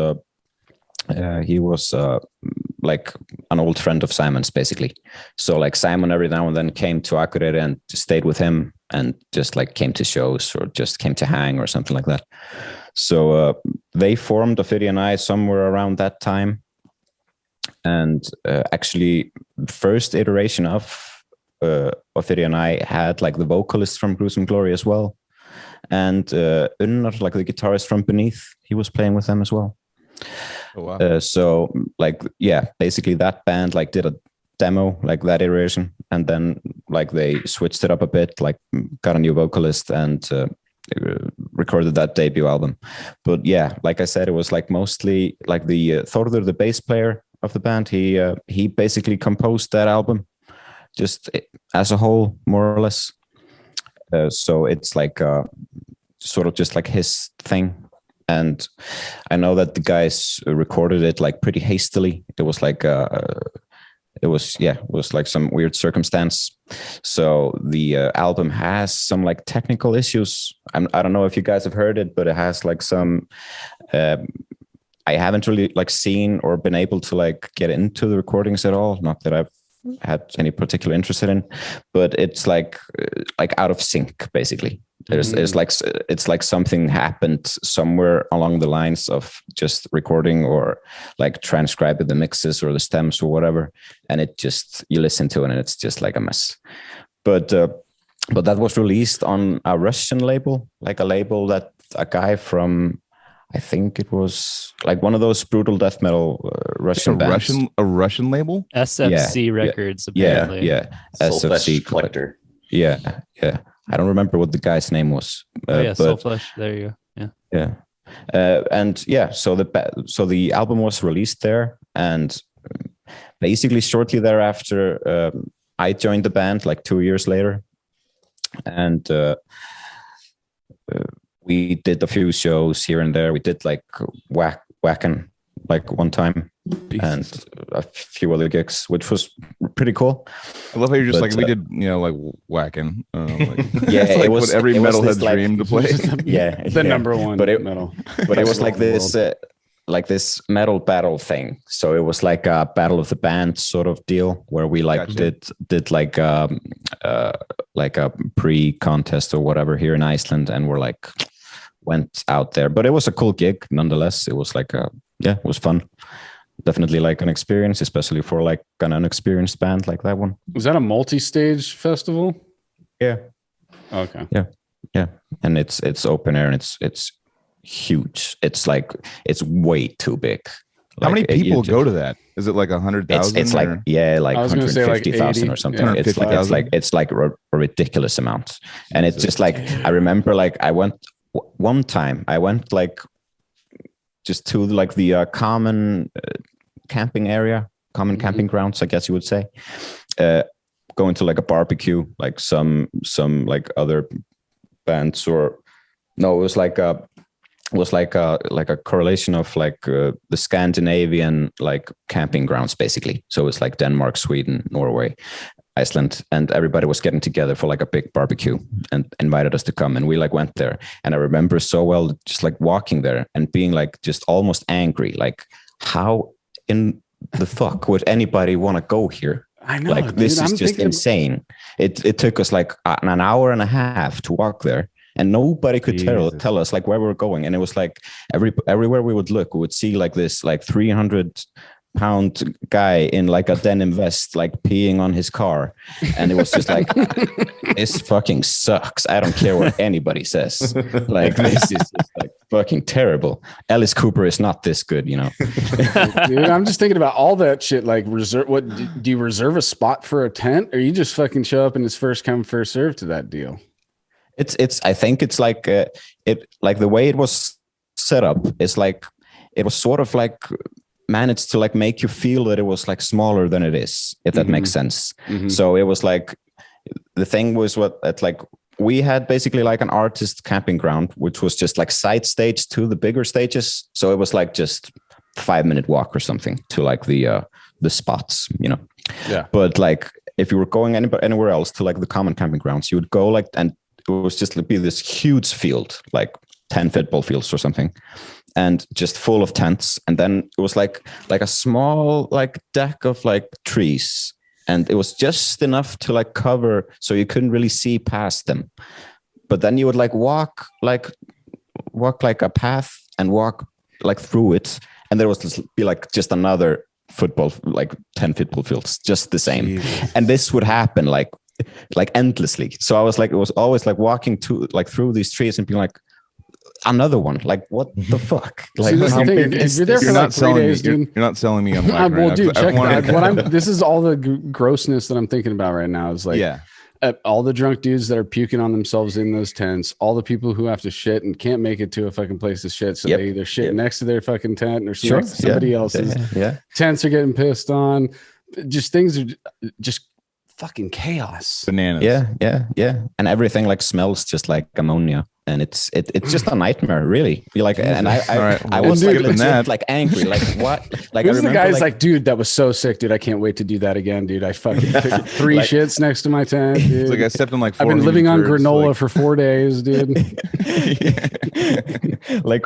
like an old friend of Simon's basically. So like Simon every now and then came to Akureyri and stayed with him and just like came to shows or just came to hang or something like that. So they formed Ophidian somewhere around that time. And actually first iteration of Ophidian had like the vocalist from Gruesome Glory as well. and Unnar, like the guitarist from Beneath, he was playing with them as well. Oh, wow. So like, yeah, basically that band like did a demo, like that iteration, and then like they switched it up a bit, like got a new vocalist and recorded that debut album. But yeah, like I said, it was like mostly like the Þórður, the bass player of the band, he basically composed that album just as a whole, more or less. So it's like sort of just like his thing. And I know that the guys recorded it like pretty hastily. It was like it was like some weird circumstance. So the album has some like technical issues. I don't know if you guys have heard it, but it has like some I haven't really like seen or been able to like get into the recordings at all. Not that I've had any particular interest in, but it's like out of sync basically. It's like something happened somewhere along the lines of just recording or like transcribing the mixes or the stems or whatever, and it just, you listen to it and it's just like a mess. But that was released on a Russian label, like a label that a guy from, I think it was like one of those brutal death metal Russian bands. A Russian label? SFC Records, apparently. Yeah. SFC Collector. Yeah. I don't remember what the guy's name was. Soulflesh. There you go. Yeah. And yeah, so the album was released there, and basically shortly thereafter, I joined the band like 2 years later, and we did a few shows here and there. We did like Wacken like one time, and a few other gigs, which was pretty cool. I love how you're just like, we did, like Wacken. Yeah, like it was what every metalhead's like, dream to play. The number one metal. But it was like this metal battle thing. So it was like a battle of the bands sort of deal where we like did like a pre-contest or whatever here in Iceland, and we're like went out there. But it was a cool gig nonetheless. It was like it was fun. Definitely like an experience, especially for like an unexperienced band like that one. Was that a multi-stage festival? Yeah. Okay. Yeah. And it's open air and it's huge. It's like, it's way too big. How many people go to that? Is it like 100,000? It's like, like 150,000 or something. It's like a ridiculous amount. And it's just like, I remember like one time I went like just to like the common camping area, common camping grounds, I guess you would say, going to like a barbecue, like some like other bands, or no, it was like a correlation of like the Scandinavian like camping grounds basically. So it's like Denmark, Sweden, Norway, Iceland, and everybody was getting together for like a big barbecue and invited us to come, and we like went there. And I remember so well just like walking there and being like just almost angry, like how in the fuck would anybody want to go here? I know, like this is just insane. It took us like an hour and a half to walk there, and nobody could tell us like where we were going. And it was like everywhere we would look, we would see like this like 300-pound guy in like a denim vest, like peeing on his car. And it was just like, this fucking sucks. I don't care what anybody says. Like, this is just like fucking terrible. Alice Cooper is not this good, Dude, I'm just thinking about all that shit. Like, do you reserve a spot for a tent, or you just fucking show up and it's first come, first serve to that deal? I think it's like like the way it was set up is like, it was sort of like managed to like make you feel that it was like smaller than it is, if that makes sense. So it was like, the thing was we had basically like an artist camping ground, which was just like side stage to the bigger stages. So it was like just 5-minute walk or something to like the spots, Yeah. But like if you were going anywhere else to like the common camping grounds, you would go like, and it was just like be this huge field, like 10 football fields or something, and just full of tents. And then it was like a small like deck of like trees, and it was just enough to like cover so you couldn't really see past them. But then you would like walk like a path and walk like through it, and there was be like just another football, like 10 football fields, just the same. Jesus. And this would happen like like endlessly. So I was like, it was always like walking to like through these trees and being like, another one. Like, what the fuck? Like, this is the thing. If you're there for like 3 days, dude. You're not selling me on whack right well, now, dude, 'cause check this is all the grossness that I'm thinking about right now. Is like, all the drunk dudes that are puking on themselves in those tents, all the people who have to shit and can't make it to a fucking place to shit, so they either shit next to their fucking tent or next to somebody else's. Tents are getting pissed on. Just things are just fucking chaos. Bananas. Yeah. And everything like smells just like ammonia. And it's just a nightmare, really. You're like, and I was like legit, like angry, like what? Like this is the guy's like, dude, that was so sick, dude. I can't wait to do that again, dude. I fucking took 3 shits next to my tent, dude. It's like I stepped on like. I've been living on granola for 4 days, dude. Like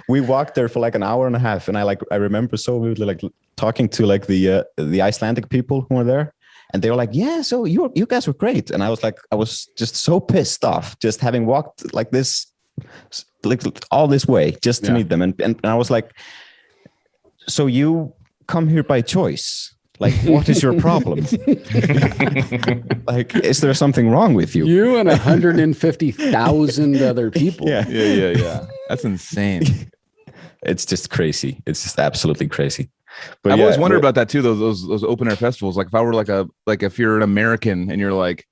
we walked there for like an hour and a half, and I remember so vividly like talking to like the Icelandic people who were there. And they were like, yeah, so you guys were great. And I was like, I was just so pissed off just having walked like this, like all this way just to meet them. And I was like, so you come here by choice. Like, what is your problem? Like, is there something wrong with you? You and 150,000 other people. Yeah. That's insane. It's just crazy. It's just absolutely crazy. But I've always wondered about that too. Those open air festivals. Like if I were like if you're an American and you're like,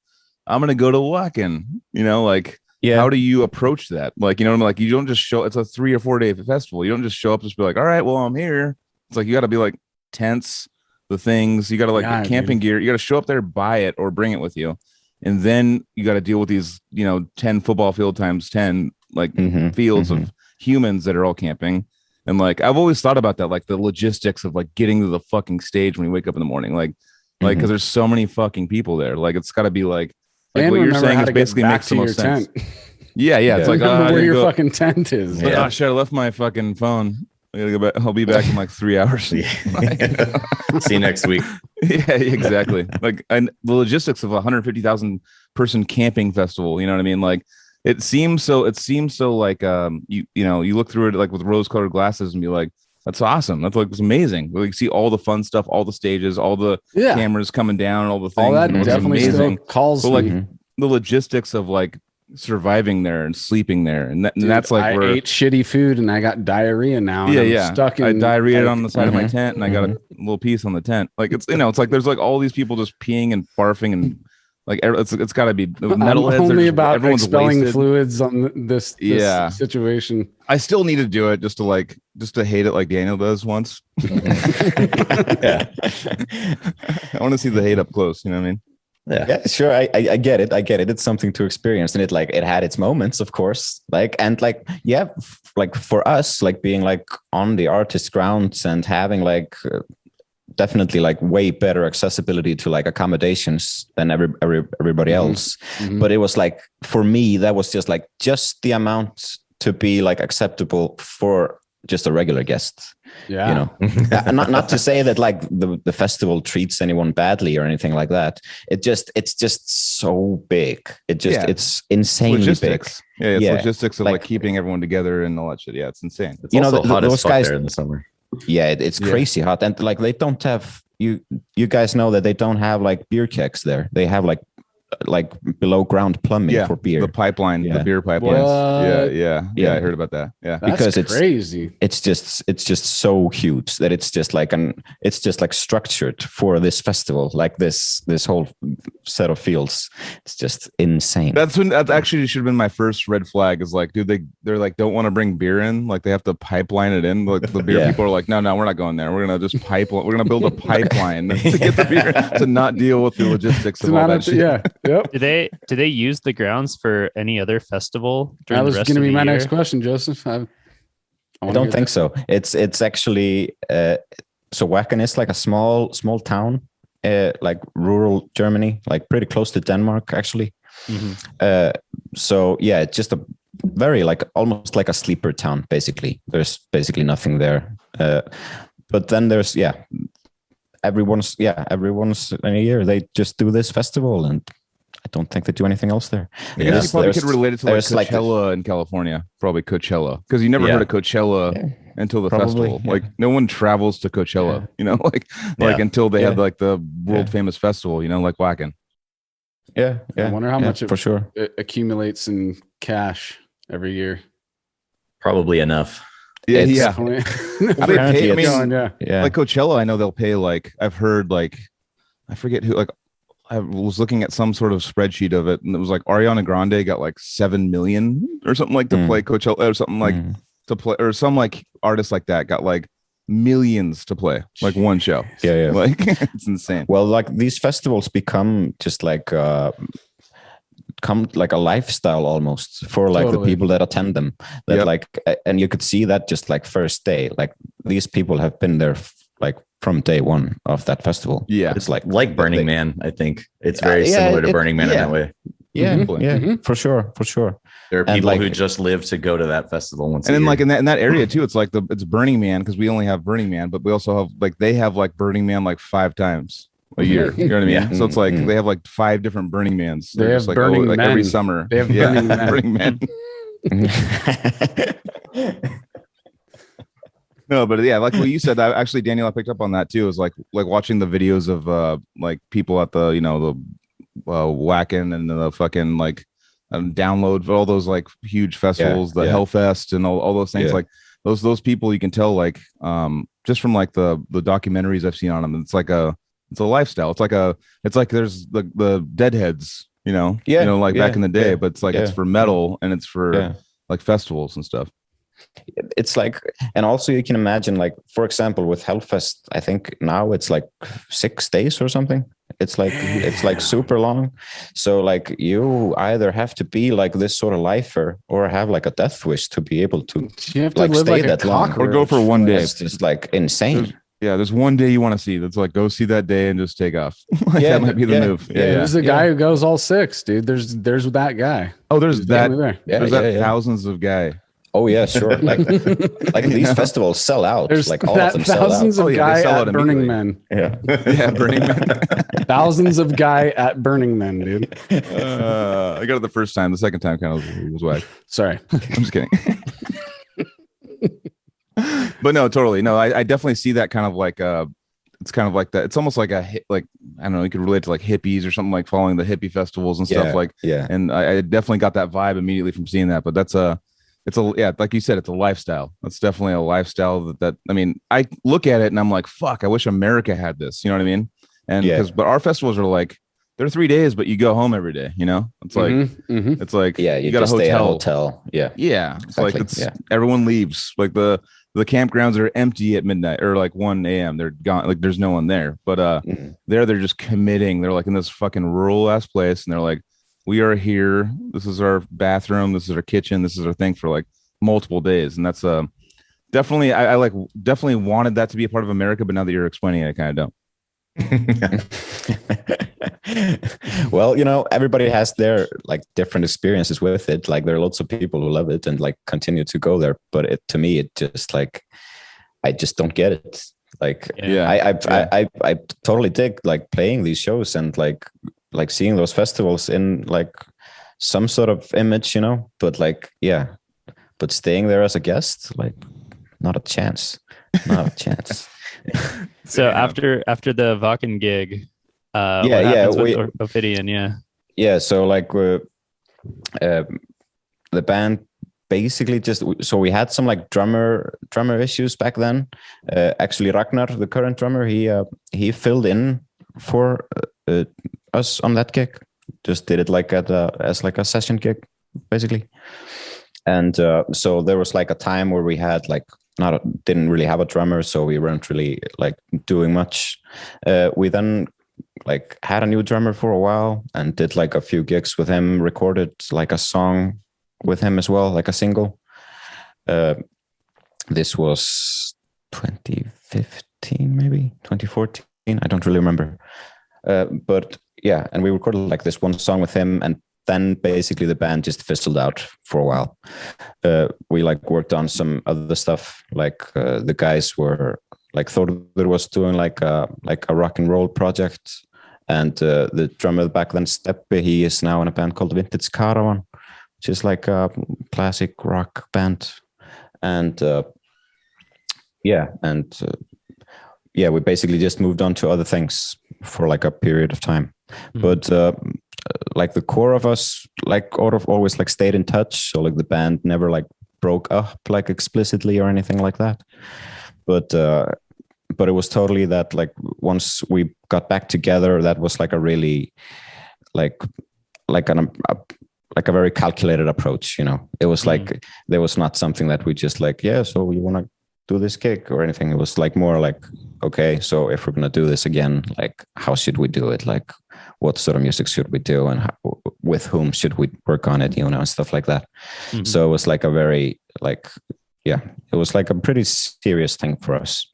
I'm gonna go to Wacken, like how do you approach that? Like, like you don't just show. It's a 3 or 4 day festival. You don't just show up just be like, all right, well I'm here. It's like you got to be like tents, the things you got to like camping gear. You got to show up there, buy it, or bring it with you, and then you got to deal with these 10 football field times 10 like fields of humans that are all camping. And like I've always thought about that, like the logistics of like getting to the fucking stage when you wake up in the morning, like because there's so many fucking people there. Like it's got to be like what you're saying is basically makes the most sense. Yeah. It's like where your fucking tent is. Oh shit! I left my fucking phone. I gotta go back. I'll be back in like 3 hours. See you next week. Yeah, exactly. Like and the logistics of a 150,000 person camping festival. You know what I mean? Like. It seems so like you look through it like with rose-colored glasses and be like, that's awesome. That's like it's amazing. Like you see all the fun stuff, all the stages, all the cameras coming down, all the things. All that definitely still calls like the logistics of like surviving there and sleeping there, and that's like I ate shitty food and I got diarrhea now. And I'm stuck in. I diarrheaed on the side of my tent and I got a little piece on the tent. Like it's it's like there's like all these people just peeing and barfing and. Like it's got to be metalheads. Only about expelling fluids on this situation. I still need to do it just to hate it like Daniel does once. I want to see the hate up close. You know what I mean? Yeah, sure. I get it. It's something to experience, and it had its moments, of course. Like like for us, like being like on the artist grounds and having like. Definitely like way better accessibility to like accommodations than everybody else. But it was like, for me, that was just the amount to be like acceptable for just a regular guest. Not to say that like the festival treats anyone badly or anything like that. It's just so big. It's insanely logistics. big. It's logistics of like keeping everyone together and all that shit. Yeah, it's insane. It's also the hottest spot there in the summer. Yeah, it's crazy hot, and like they don't have you guys know that they don't have like beer kegs there. They have like below ground plumbing for beer. The pipeline, the beer pipelines. Yeah. I heard about that. Yeah, because it's crazy. It's just so huge that it's just like structured for this festival, like this whole set of fields. It's just insane. That actually should have been my first red flag. Is like, dude, they're like don't want to bring beer in. Like they have to pipeline it in. Like the beer people are like, no, we're not going there. We're gonna just we're gonna build a pipeline to get the beer to not deal with the logistics of all that shit. Yeah. Yep. Do they use the grounds for any other festival? That was going to be my next question, Joseph. I don't think so. It's actually so Wacken is like a small town, like rural Germany, like pretty close to Denmark actually. So yeah, it's just a very like almost like a sleeper town basically. There's basically nothing there, but then there's everyone's in a year they just do this festival, and I don't think they do anything else there. I guess you probably could relate it to like Coachella in California, probably Coachella, because you never heard of Coachella until the festival. Like no one travels to Coachella, like until they had like the world famous festival, like Wacken. Yeah, I wonder how much for sure it accumulates in cash every year. Probably enough. Yeah, Definitely. Apparently I mean, yeah. like Coachella, I know they'll pay like I've heard like I forget who like I was looking at some sort of spreadsheet of it, and it was like Ariana Grande got like 7 million or something like to play Coachella or something like to play, or some like artist like that got like millions to play like one show. Yeah. Like it's insane. Well, like these festivals become just like come like a lifestyle almost for like the people that attend them. That like, and you could see that just like first day, like these people have been there like from day one of that festival. Yeah, it's like Burning Man. I think it's very similar to Burning Man in that way. Yeah, for sure. There are people who just live to go to that festival once. And then like in that area too, it's like it's Burning Man because we only have Burning Man, but we also have like they have like Burning Man like 5 times a year. You know what I mean? Yeah. So it's like they have like 5 different Burning Mans. They have like, Burning like Men. every summer. They have Burning Men. Burning Man. No, but yeah, like what you said, actually, Daniel, I picked up on that too. Is like watching the videos of like people at the the whacking and the fucking like download all those like huge festivals, the Hellfest and all those things. Like those people, you can tell like just from like the documentaries I've seen on them, it's a lifestyle. It's like there's the Deadheads, like back in the day, but it's like it's for metal and it's for like festivals and stuff. It's like, and also you can imagine like, for example, with Hellfest, I think now it's like 6 days or something. It's like super long. So like you either have to be like this sort of lifer or have like a death wish to be able to, like live stay like that long or go for one day. It's just like insane. There's one day you want to see. That's like go see that day and just take off. That might be the move. There's the guy who goes all 6, dude. There's that guy. Oh, there's that. There's that thousands of guy. Oh yeah, sure. Like these festivals sell out. There's like all of them sell out. Thousands of guy at Burning Man. Yeah, Burning Man. Thousands of guy at Burning Man, dude. I got it the first time. The second time kind of was whack. Sorry, I'm just kidding. But no, totally. No, I definitely see that kind of like it's kind of like that. It's almost like I don't know, you could relate to like hippies or something, like following the hippie festivals and stuff and I definitely got that vibe immediately from seeing that. But it's like you said, it's a lifestyle. It's definitely a lifestyle that I mean, I look at it and I'm like, fuck, I wish America had this. You know what I mean? And but our festivals are like, they're 3 days, but you go home every day. It's like it's like you got a stay at a hotel. Yeah. It's like everyone leaves. Like the campgrounds are empty at midnight or like 1 a.m. They're gone. Like there's no one there. But they're just committing. They're like in this fucking rural ass place, and they're like, we are here. This is our bathroom. This is our kitchen. This is our thing for like multiple days. And that's definitely I definitely wanted that to be a part of America. But now that you're explaining it, I kind of don't. Well, everybody has their like different experiences with it. Like there are lots of people who love it and like continue to go there, but to me it just like I just don't get it. Like I totally dig like playing these shows and like seeing those festivals in like some sort of image, but like but staying there as a guest, like not a chance. So after the Vakken gig, what happens with Ophidian? So like the band basically so we had some like drummer issues back then. Actually Ragnar, the current drummer, he filled in for us on that gig, just did it like as like a session gig basically. And so there was like a time where we had like didn't really have a drummer, so we weren't really like doing much. We then like had a new drummer for a while and did like a few gigs with him, recorded like a song with him as well, like a single. This was 2015, maybe 2014. I don't really remember. But yeah, and we recorded like this one song with him, and then basically the band just fizzled out for a while. We like worked on some other stuff. Like the guys were like Thorður was doing like a rock and roll project, and the drummer back then Steppi, he is now in a band called Vintage Caravan, which is like a classic rock band. And we basically just moved on to other things for like a period of time. But like the core of us like always like stayed in touch. So like the band never like broke up like explicitly or anything like that. But it was totally that like once we got back together, that was like a really like a very calculated approach. It was like there was not something that we just like, yeah, so we want to do this gig or anything. It was like more like, okay, so if we're gonna do this again, like how should we do it? Like what sort of music should we do, and with whom should we work on it, and stuff like that. So it was like a very like, yeah, it was like a pretty serious thing for us.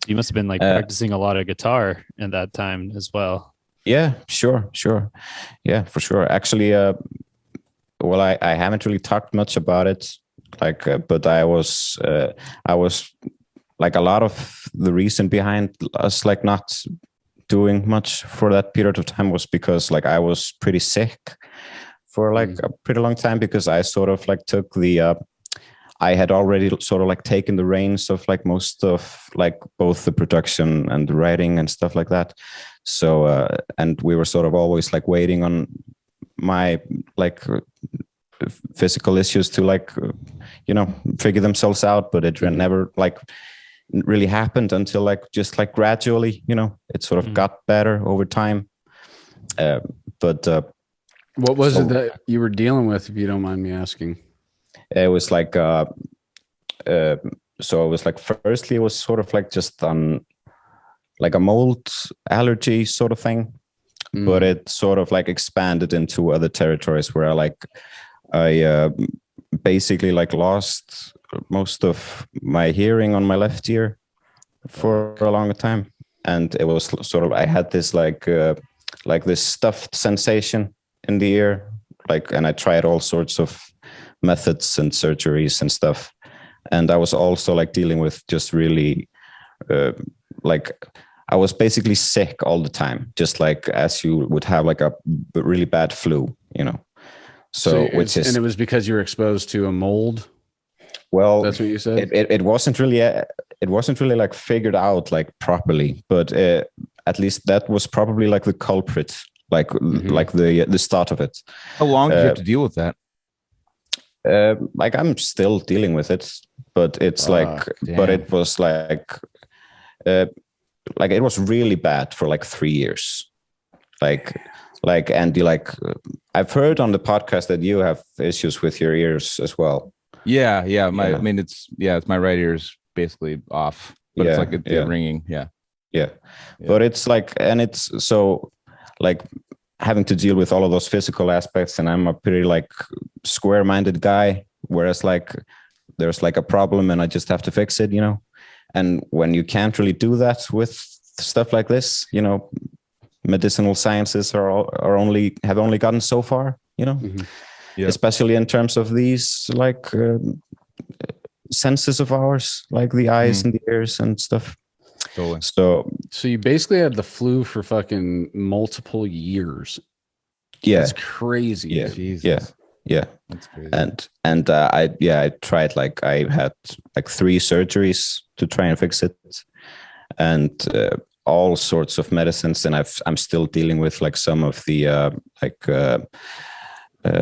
You must have been like practicing a lot of guitar in that time as well. Yeah, sure. Yeah, for sure. Actually, well, I haven't really talked much about it, like, but I was like a lot of the reason behind us like not doing much for that period of time was because like I was pretty sick for like a pretty long time, because I sort of like took the I had already sort of like taken the reins of like most of like both the production and the writing and stuff like that. So and we were sort of always like waiting on my like physical issues to like figure themselves out, but it never like really happened until like just like gradually it sort of got better over time. But what was it that you were dealing with, if you don't mind me asking? It was like so it was like, firstly it was sort of like just on like a mold allergy sort of thing, but it sort of like expanded into other territories where I basically like lost most of my hearing on my left ear for a long time. And it was sort of, I had this like this stuffed sensation in the ear, like, and I tried all sorts of methods and surgeries and stuff. And I was also like dealing with just really like, I was basically sick all the time, just like as you would have like a really bad flu, So and it was because you were exposed to a mold. Well, that's what you said. It wasn't really like figured out like properly, but at least that was probably like the culprit, like the start of it. How long did you have to deal with that? Like I'm still dealing with it, but it's but it was like it was really bad for like 3 years, like Andy, like I've heard on the podcast that you have issues with your ears as well. Yeah. I mean, it's my right ear's basically off, but it's like it's ringing. Yeah. But it's like, and it's so like having to deal with all of those physical aspects, and I'm a pretty like square-minded guy, whereas like there's like a problem and I just have to fix it, and when you can't really do that with stuff like this, medicinal sciences have only gotten so far, especially in terms of these like senses of ours, like the eyes and the ears and stuff. Totally. So you basically had the flu for fucking multiple years. Yeah, that's crazy. Yeah, Jesus. Yeah. That's crazy. And I tried, like I had like 3 surgeries to try and fix it, and all sorts of medicines, and I'm still dealing with like some of the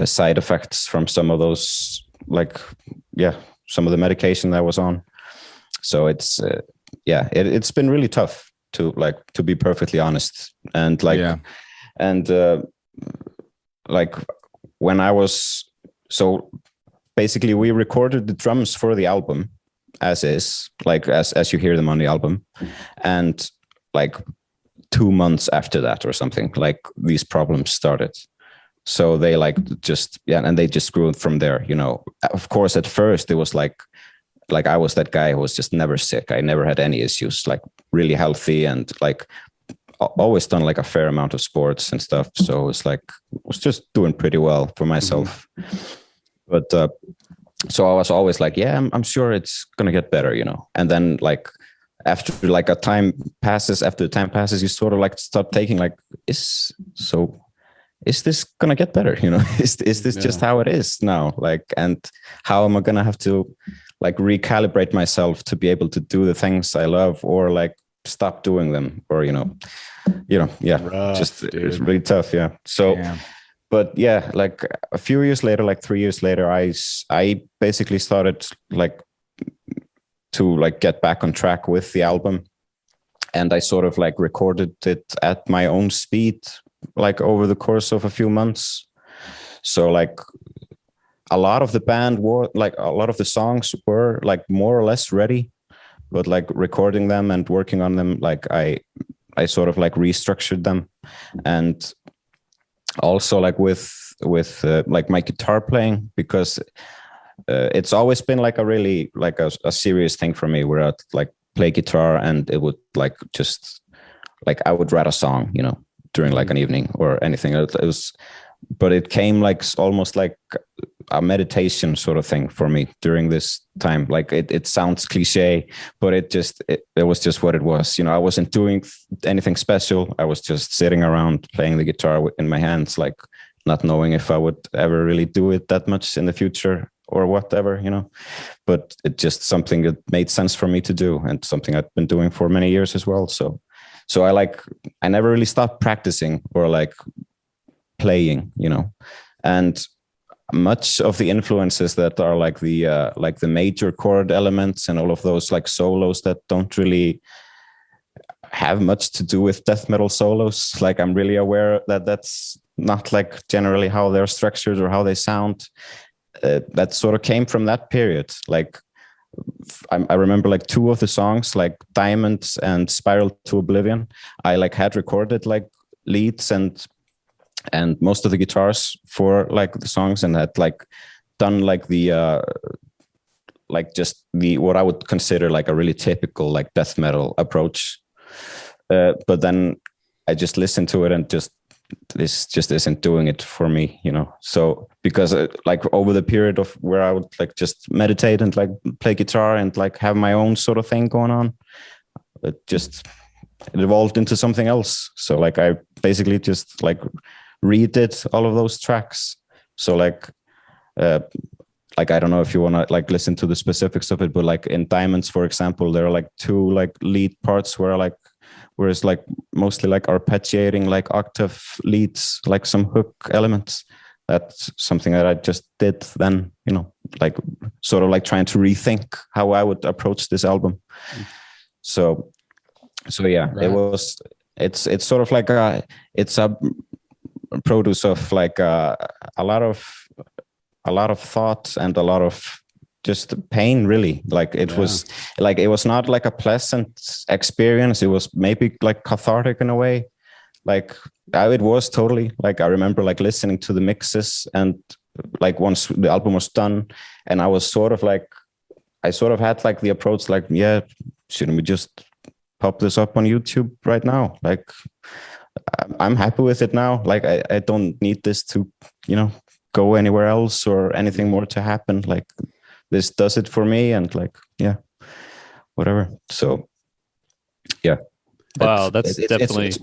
side effects from some of those, like some of the medication that I was on. So it's it's been really tough to be perfectly honest. And like when I was, so basically we recorded the drums for the album as is, like as you hear them on the album, and like 2 months after that or something, like these problems started. So they like just and they just grew from there. Of course, at first it was like I was that guy who was just never sick. I never had any issues, like really healthy, and like always done like a fair amount of sports and stuff. So it's like I was just doing pretty well for myself. But so I was always like, I'm sure it's gonna get better, And then like after like the time passes, you sort of like start taking like, is this gonna get better? Is this just how it is now? Like, and how am I gonna have to like recalibrate myself to be able to do the things I love, or like stop doing them, or Rough, just dude. it's really tough. Yeah. So. Damn. But yeah, like a few years later, like 3 years later, I basically started like to like get back on track with the album, and I sort of like recorded it at my own speed, like over the course of a few months. So like a lot of the band were like, a lot of the songs were like more or less ready, but like recording them and working on them, like I sort of like restructured them. And also like with like my guitar playing, because it's always been like a really like a serious thing for me, where I'd like play guitar and it would like just like I would write a song, during like an evening or anything. It was, but it came like almost like a meditation sort of thing for me during this time. Like it sounds cliche, but it was just what it was. I wasn't doing anything special. I was just sitting around playing the guitar in my hands, like not knowing if I would ever really do it that much in the future or whatever, but it's just something that made sense for me to do, and something I've been doing for many years as well. So I never really stopped practicing or like playing, and much of the influences that are like the major chord elements and all of those like solos that don't really have much to do with death metal solos. Like I'm really aware that that's not like generally how they're structured or how they sound. That sort of came from that period. Like I remember like two of the songs, like Diamonds and Spiral to Oblivion, I like had recorded like leads and most of the guitars for like the songs, and had like done like the like just the what I would consider like a really typical like death metal approach. But then I just listened to it and this just isn't doing it for me, So because like over the period of where I would like just meditate and like play guitar and like have my own sort of thing going on, it evolved into something else. So like I basically just like redid all of those tracks. So like I don't know if you want to like listen to the specifics of it, but like in Diamonds, for example, there are like two like lead parts where it's like mostly like arpeggiating like octave leads, like some hook elements. That's something that I just did then, like sort of like trying to rethink how I would approach this album. So yeah, right. It's sort of like it's a produce of like a lot of thought and a lot of just pain, really. Like it was not like a pleasant experience. It was maybe like cathartic in a way. Like it was totally like, I remember like listening to the mixes, and like once the album was done, and I sort of had like the approach like, yeah, shouldn't we just pop this up on YouTube right now? Like I'm happy with it now. Like I don't need this to, go anywhere else or anything more to happen. Like this does it for me, and like, yeah, whatever. So yeah. Wow, that's definitely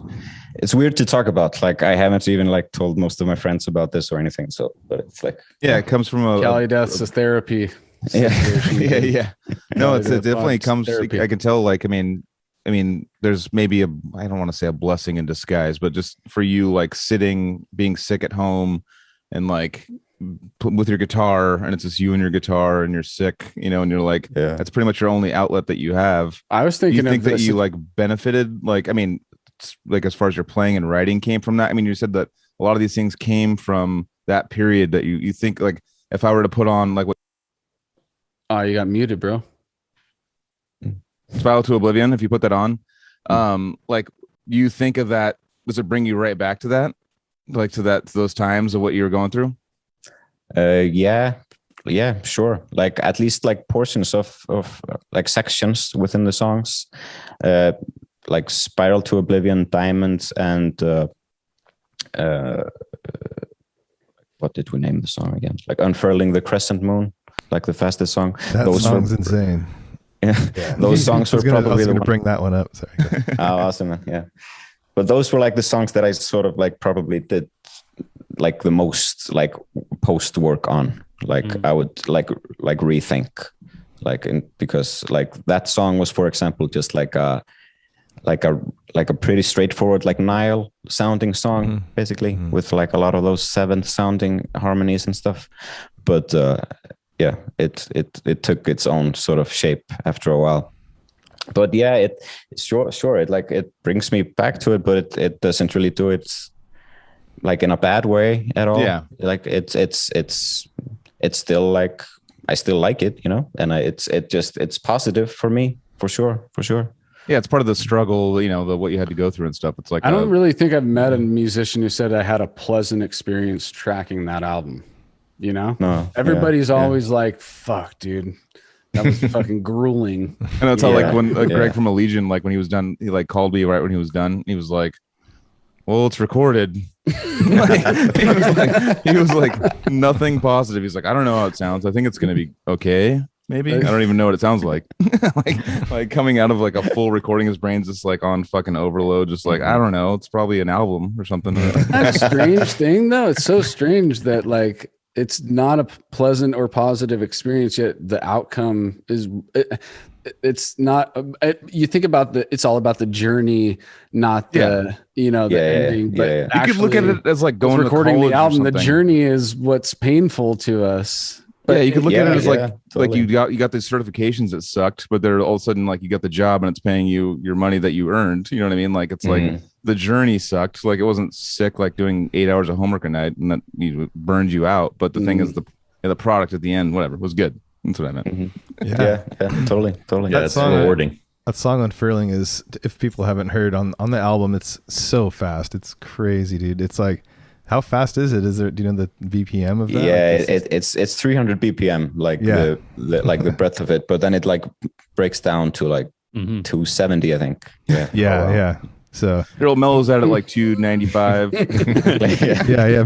it's weird to talk about. Like I haven't even like told most of my friends about this or anything. So, but it's like, yeah, it comes from Cali Death's a therapy. Yeah. Yeah. No, it definitely comes. Therapy. I can tell. Like, I mean, there's maybe I don't want to say a blessing in disguise, but just for you, like being sick at home, and like with your guitar, and it's just you and your guitar, and you're sick, and you're like, yeah, that's pretty much your only outlet that you have. I was thinking, do you think that you like benefited, like, like as far as your playing and writing came from that? You said that a lot of these things came from that period. That you think, like, if I were to put on like what? Oh, you got muted, bro. Spiral to Oblivion. If you put that on, like, you think of that, does it bring you right back to that, like to those times of what you were going through? Yeah, sure. Like at least like portions of like sections within the songs, like Spiral to Oblivion, Diamonds, and what did we name the song again? Like Unfurling the Crescent Moon, like the fastest song. That song's insane. Yeah. Those songs were probably I was going to bring that one up. Sorry. Oh, awesome, man. Yeah. But those were like the songs that I sort of like probably did like the most like post work on. Like I would like rethink, like because like that song was, for example, just like like a pretty straightforward like Nile sounding song, basically, with like a lot of those seventh sounding harmonies and stuff. But yeah, it took its own sort of shape after a while. But yeah, it brings me back to it, but it doesn't really do it like in a bad way at all. Yeah, like it's still like I still like it, you know, and it's positive for me for sure. Yeah, it's part of the struggle, you know, what you had to go through and stuff. It's like I don't really think I've met a musician who said I had a pleasant experience tracking that album. You know, no, everybody's always like, "Fuck, dude, that was fucking grueling." And that's how like when Greg from Allegiant, like when he was done, he like called me right when he was done. He was like, "Well, it's recorded." he was like nothing positive. He's like, "I don't know how it sounds. I think it's gonna be okay. Maybe I don't even know what it sounds like." like coming out of like a full recording, his brain's just like on fucking overload. Just like, I don't know. It's probably an album or something. That's a strange thing, though. It's so strange that like it's not a pleasant or positive experience, yet the outcome is. It's not. You think about it's all about the journey, not the the ending. But you could look at it as like going recording to the album. The something. journey is what's painful to us. But you could look at it as totally. like you got these certifications that sucked, but they're all of a sudden like you got the job and it's paying you your money that you earned. You know what I mean? Like it's like the journey sucked. Like it wasn't sick like doing 8 hours of homework a night and that burned you out. But the thing is the product at the end, whatever, was good. That's what I meant. Yeah, totally. Yeah, it's rewarding. That song Unfurling is, if people haven't heard on the album, it's so fast. It's crazy, dude. It's like, how fast is it? Is there, do you know the BPM of that? Yeah, like it's 300 BPM, like the breadth of it, but then it like breaks down to like 270, I think. Yeah. So Earl mellows out at like 295.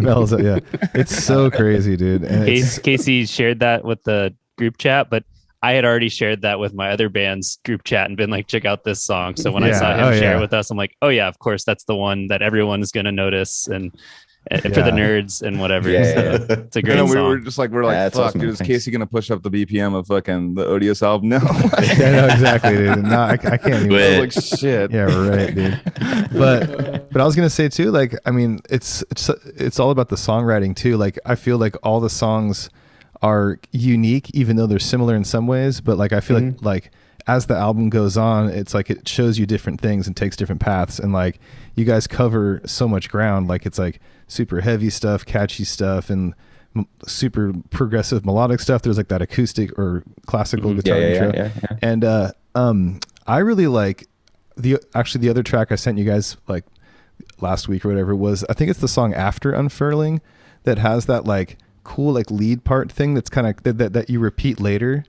mellows out. Yeah, it's so crazy, dude. And Casey shared that with the group chat, but I had already shared that with my other band's group chat and been like, check out this song. So when I saw him share it with us, I'm like, oh yeah, of course, that's the one that everyone is going to notice and for the nerds and whatever. It's a great song. We're like, fuck, awesome. dude, is Casey going to push up the BPM of fucking the Odious album? No. Yeah, no, exactly, dude. No, I can't even. I was like, shit. Yeah, right, dude. But I was gonna say too, like, I mean, it's all about the songwriting too. Like, I feel like all the songs are unique, even though they're similar in some ways. But like, I feel like as the album goes on, it's like it shows you different things and takes different paths. And like, you guys cover so much ground. Like, it's like super heavy stuff, catchy stuff, and super progressive melodic stuff. There's like that acoustic or classical guitar intro. And I really like the other track I sent you guys like last week or whatever was, I think it's the song After Unfurling that has that like cool like lead part thing that's kind of that you repeat later,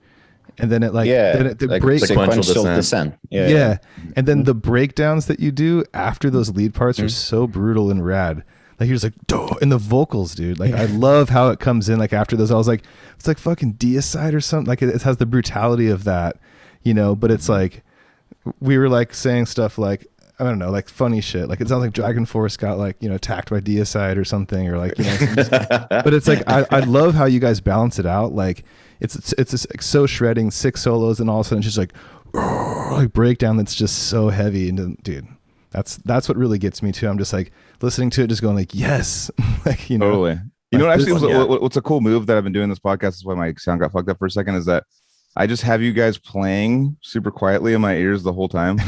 and then it like then it like breaks sequential descent. And then the breakdowns that you do after those lead parts are so brutal and rad. Like you're just like, duh, and the vocals, dude. Like I love how it comes in. Like after those, I was like, it's like fucking Deicide or something. Like it has the brutality of that, you know. But it's like we were like saying stuff like, I don't know, like funny shit. Like it sounds like Dragon Force got like, you know, attacked by Deicide or something, or like, you know. But it's like I love how you guys balance it out. Like it's just like so shredding, 6 solos, and all of a sudden it's just like breakdown that's just so heavy. And dude, that's what really gets me too. I'm just like listening to it, just going like, yes, like, you know. Totally. You know, actually, what's a cool move that I've been doing this podcast is why my sound got fucked up for a second is that I just have you guys playing super quietly in my ears the whole time.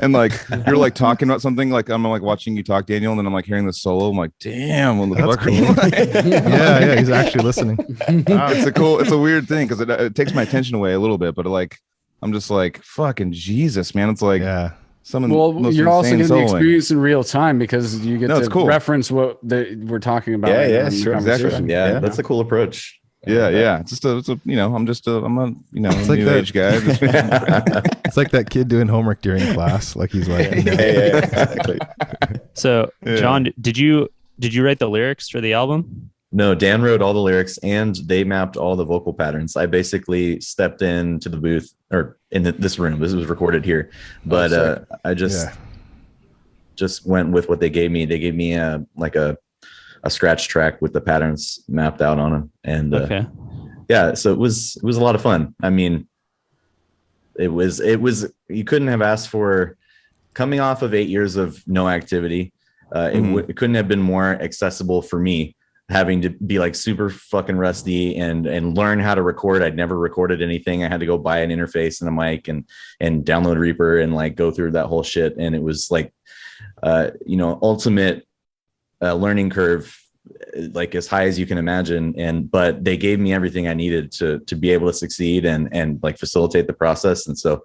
And like, you're like talking about something, like I'm like watching you talk, Daniel, and then I'm like hearing the solo. I'm like, damn, what the fuck are you like? Yeah, he's actually listening. It's a weird thing because it takes my attention away a little bit, but like, I'm just like, fucking Jesus, man. It's like, you're also getting the experience in real time because you get to reference what we're talking about. Sure, exactly. Yeah, that's a cool approach. Yeah. It's a I'm a new age guy. It's like that kid doing homework during class. Like he's like, exactly. So, John, did you write the lyrics for the album? No, Dan wrote all the lyrics and they mapped all the vocal patterns. I basically stepped into the booth or in this room. This was recorded here, but I just went with what they gave me. They gave me a scratch track with the patterns mapped out on them, and so it was a lot of fun. I mean, it was you couldn't have asked for coming off of 8 years of no activity, it couldn't have been more accessible for me, having to be like super fucking rusty and learn how to record. I'd never recorded anything. I had to go buy an interface and a mic and download Reaper and like go through that whole shit. And it was like, ultimate learning curve, like as high as you can imagine. But they gave me everything I needed to be able to succeed and like facilitate the process. And so,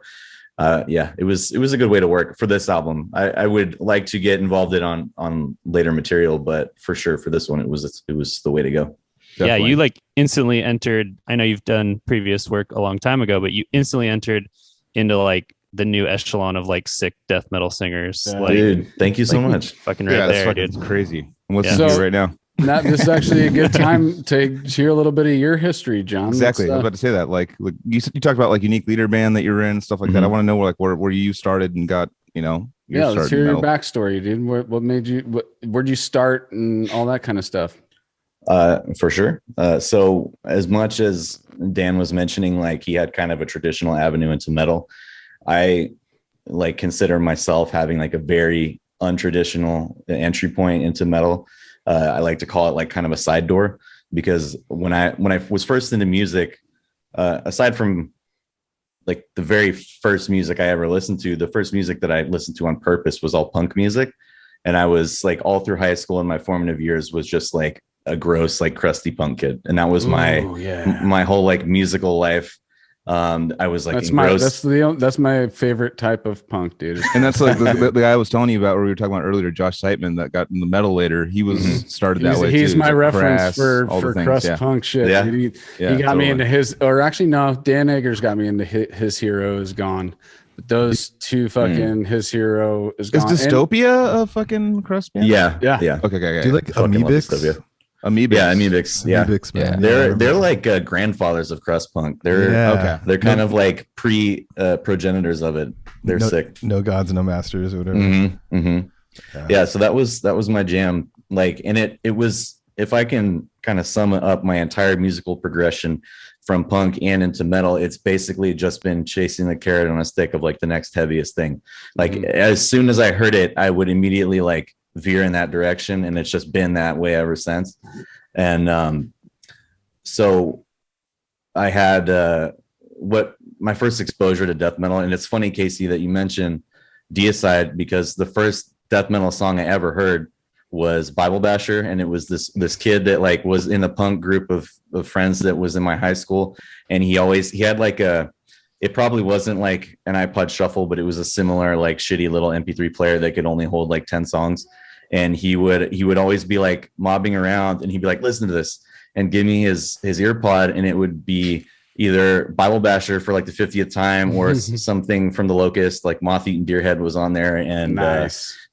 it was a good way to work for this album. I would like to get involved on later material, but for sure for this one, it was the way to go. Definitely. Yeah. You like instantly entered. I know you've done previous work a long time ago, but you instantly entered into like the new echelon of like sick death metal singers. Like, dude, thank you so much. Fucking right there, dude. It's crazy. I'm listening to you right now. Matt, this is actually a good time to hear a little bit of your history, John. Exactly. I was about to say that. Like you talked about like Unique Leader Band that you're in, stuff like that. I want to know like where you started and got, let's hear your backstory, dude. What made you, where'd you start and all that kind of stuff? For sure. So as much as Dan was mentioning, like he had kind of a traditional avenue into metal, I like consider myself having like a very untraditional entry point into metal. I like to call it like kind of a side door, because when I was first into music, aside from like the very first music I ever listened to, the first music that I listened to on purpose was all punk music. And I was like all through high school and my formative years was just like a gross, like crusty punk kid. And that was my whole like musical life. I was like, that's my favorite type of punk, dude. And that's like the guy I was telling you about, where we were talking about earlier, Josh Seitman, that got in the metal later. He was started that way. He's too. my reference Crass, for crust punk shit. Yeah. He got me into his, or actually no, Dan Eggers got me into his Hero Is Gone. But those two fucking His Hero Is Gone. Is Dystopia a fucking crust band? Yeah. Okay. Do you like Amoebics? Amoebics. Yeah, Amoebics. Yeah, Amoebics, man. They're like grandfathers of crust punk. They're They're kind of like progenitors of it. They're sick. No gods, no masters, or whatever. Yeah. So that was my jam. Like, and it was, if I can kind of sum up my entire musical progression from punk and into metal, it's basically just been chasing the carrot on a stick of like the next heaviest thing. Like as soon as I heard it, I would immediately like veer in that direction, and it's just been that way ever since. And so I had what my first exposure to death metal, and it's funny, Casey, that you mentioned Deicide, because the first death metal song I ever heard was Bible Basher, and it was this kid that like was in a punk group of friends that was in my high school, and he had like it probably wasn't like an iPod Shuffle, but it was a similar like shitty little MP3 player that could only hold like 10 songs. And he would always be like mobbing around, and he'd be like, listen to this, and give me his ear pod, and it would be either Bible Basher for like the 50th time or something from the Locust, like Moth Eaten Deerhead was on there, and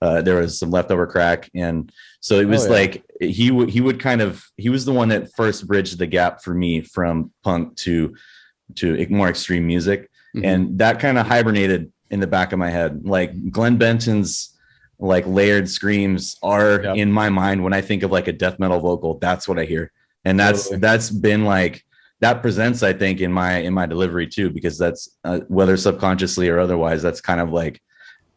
there was some leftover crack. And so it was like he was the one that first bridged the gap for me from punk to more extreme music. And that kind of hibernated in the back of my head. Like Glenn Benton's like layered screams are in my mind when I think of like a death metal vocal. That's what I hear, and that's been like that presents, I think, in my delivery too, because that's whether subconsciously or otherwise, that's kind of like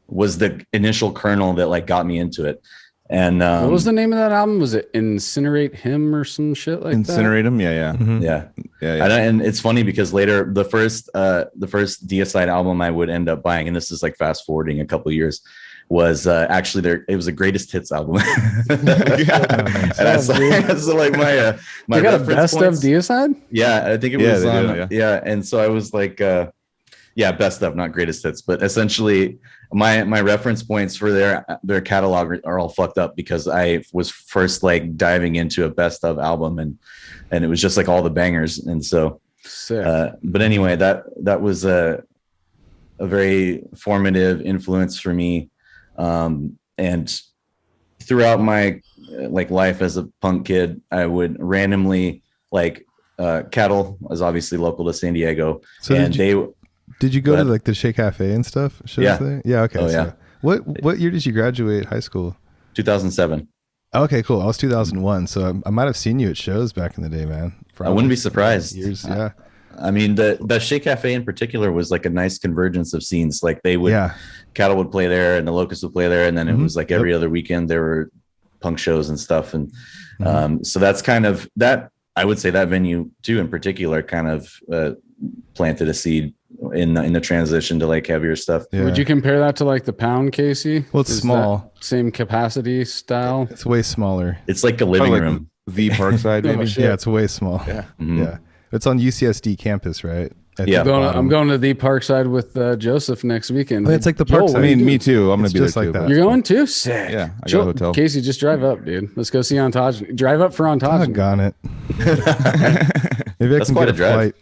was the initial kernel that like got me into it. And what was the name of that album? Was it Incinerate Him or some shit like Incinerate Him? Yeah. And it's funny because later the first Deicide album I would end up buying, and this is like fast forwarding a couple of years, was actually it was a greatest hits album. And that's like my got a best of Deicide. Yeah, I think it was and so I was like best of, not greatest hits, but essentially my reference points for their catalog are all fucked up because I was first like diving into a best of album, and it was just like all the bangers. And so but anyway, that was a very formative influence for me. And throughout my like life as a punk kid, I would randomly like Cattle is obviously local to San Diego. So did you go to like the Shea Cafe and stuff? Yeah. Okay. Oh, yeah. What year did you graduate high school? 2007. Okay, cool. I was 2001, so I might have seen you at shows back in the day, man. I wouldn't be surprised. Years, yeah. I mean, the Shea Cafe in particular was like a nice convergence of scenes. Like they would, Cattle would play there, and the Locust would play there, and then it was like every other weekend there were punk shows and stuff. And so that's kind of that. I would say that venue too, in particular, kind of planted a seed in the transition to like heavier stuff. Yeah. Would you compare that to like the Pound, Casey? Well, it's small, same capacity style. It's way smaller. It's like a living room. The Parkside, maybe. Yeah, it's way small. Yeah, yeah. It's on UCSD campus, right? I'm going to the Parkside with Joseph next weekend. Oh, it's like the Parkside. I mean, me too. I'm going to be just there like too. that. You're going too? Sick. Yeah, I got a hotel. Casey, just drive up, dude. Let's go see Ontogeny. Drive up for Ontogeny. Doggone it. Maybe I can get a flight.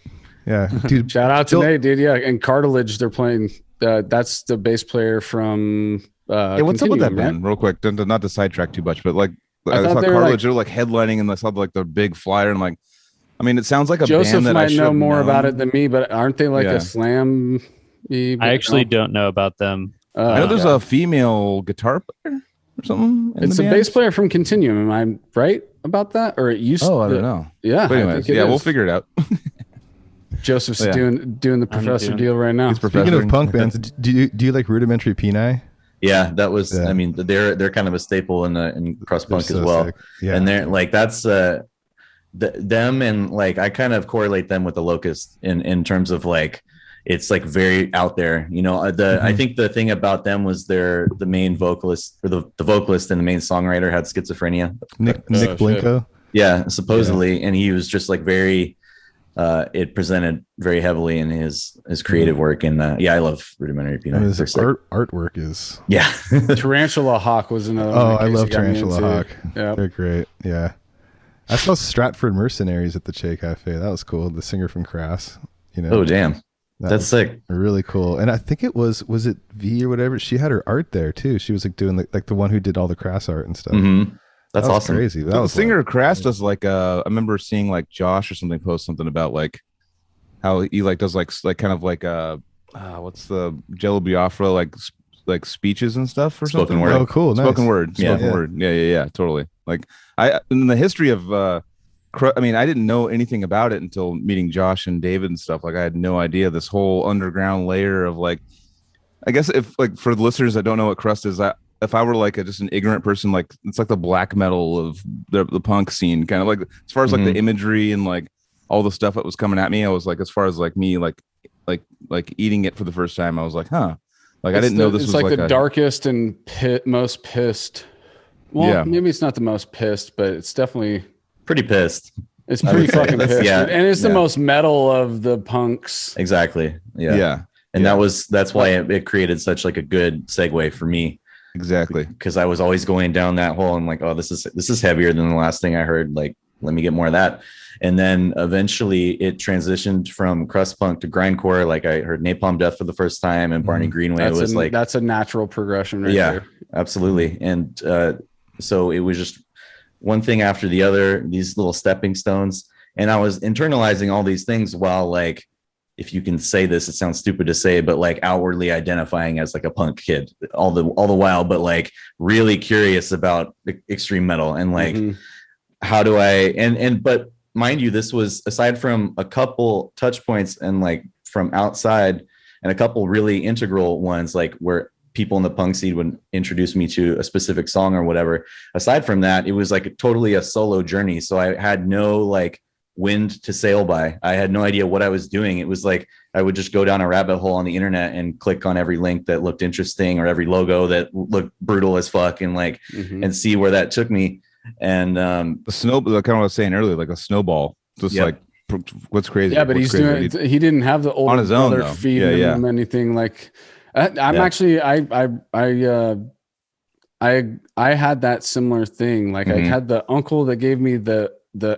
Yeah, dude. Shout out to Nate, dude. Yeah, and Cartilage, they're playing. That's the bass player from. What's up with that band? Real quick, not to sidetrack too much, but like I saw Cartilage, they're like headlining, and I saw like the big flyer, and I'm like, I mean, it sounds like a Joseph band that might know more about it than me, but aren't they like a slam? I actually don't know about them. I know there's a female guitar player or something. It's a bass player from Continuum. Am I right about that? Or it used? I don't know. Yeah. But anyways, we'll figure it out. Joseph's doing the professor deal right now. Speaking of punk bands, do you like Rudimentary Peni? Yeah, that was. I mean, they're kind of a staple in crust punk as well. Sick. Yeah, and they're like that's them, and like I kind of correlate them with the Locust in terms of like it's like very out there. You know, I think the thing about them was the main vocalist or the vocalist and the main songwriter had schizophrenia. Nick Blinko. Yeah, supposedly, and he was just like very. It presented very heavily in his creative work, and I love Rudimentary Peni. His artwork is Tarantula Hawk was another one. Oh, I love Tarantula Hawk. Yeah, they're great. Yeah, I saw Stratford Mercenaries at the Che Cafe. That was cool. The singer from Crass. You know. Oh damn, that's sick. Really cool. And I think it was it V or whatever. She had her art there too. She was like doing like the one who did all the Crass art and stuff. Mm-hmm. That's awesome. Crazy. The singer of Crass does like I remember seeing like Josh or something post something about like how he like does like kind of like what's the Jello Biafra like speeches and stuff or spoken something. Word. Oh, cool. Spoken Nice. word. Yeah. Totally. Like in the history of I mean, I didn't know anything about it until meeting Josh and David and stuff. Like I had no idea this whole underground layer of like, I guess if like for the listeners that don't know what crust is, if I were like just an ignorant person, like it's like the black metal of the punk scene, kind of like as far as like the imagery and like all the stuff that was coming at me, I was like, as far as like me, like eating it for the first time, I was like, huh, like I didn't know this was like the darkest and most pissed. Well, maybe it's not the most pissed, but it's definitely pretty pissed. It's pretty fucking pissed. Yeah, and it's the most metal of the punks. Exactly. Yeah. And that's why it created such like a good segue for me. Exactly, because I was always going down that hole and like, oh, this is heavier than the last thing I heard. Like, let me get more of that. And then eventually it transitioned from crust punk to grindcore. Like I heard Napalm Death for the first time, and Barney Greenway that's a natural progression, right? Yeah, there. Absolutely. And so it was just one thing after the other, these little stepping stones, and I was internalizing all these things while like, if you can say this, it sounds stupid to say, but like outwardly identifying as like a punk kid all the while, but like really curious about extreme metal and like, how do I, but mind you, this was aside from a couple touch points and like from outside and a couple really integral ones, like where people in the punk scene would introduce me to a specific song or whatever. Aside from that, it was like totally a solo journey. So I had no like wind to sail by. I had no idea what I was doing. It was like I would just go down a rabbit hole on the internet and click on every link that looked interesting or every logo that looked brutal as fuck and like and see where that took me. And the snow, like kind of what I was saying earlier, like a snowball, just like what's crazy. Yeah, but he didn't have the old on his own brother feeding him anything. Like actually I had that similar thing. Like I had the uncle that gave me the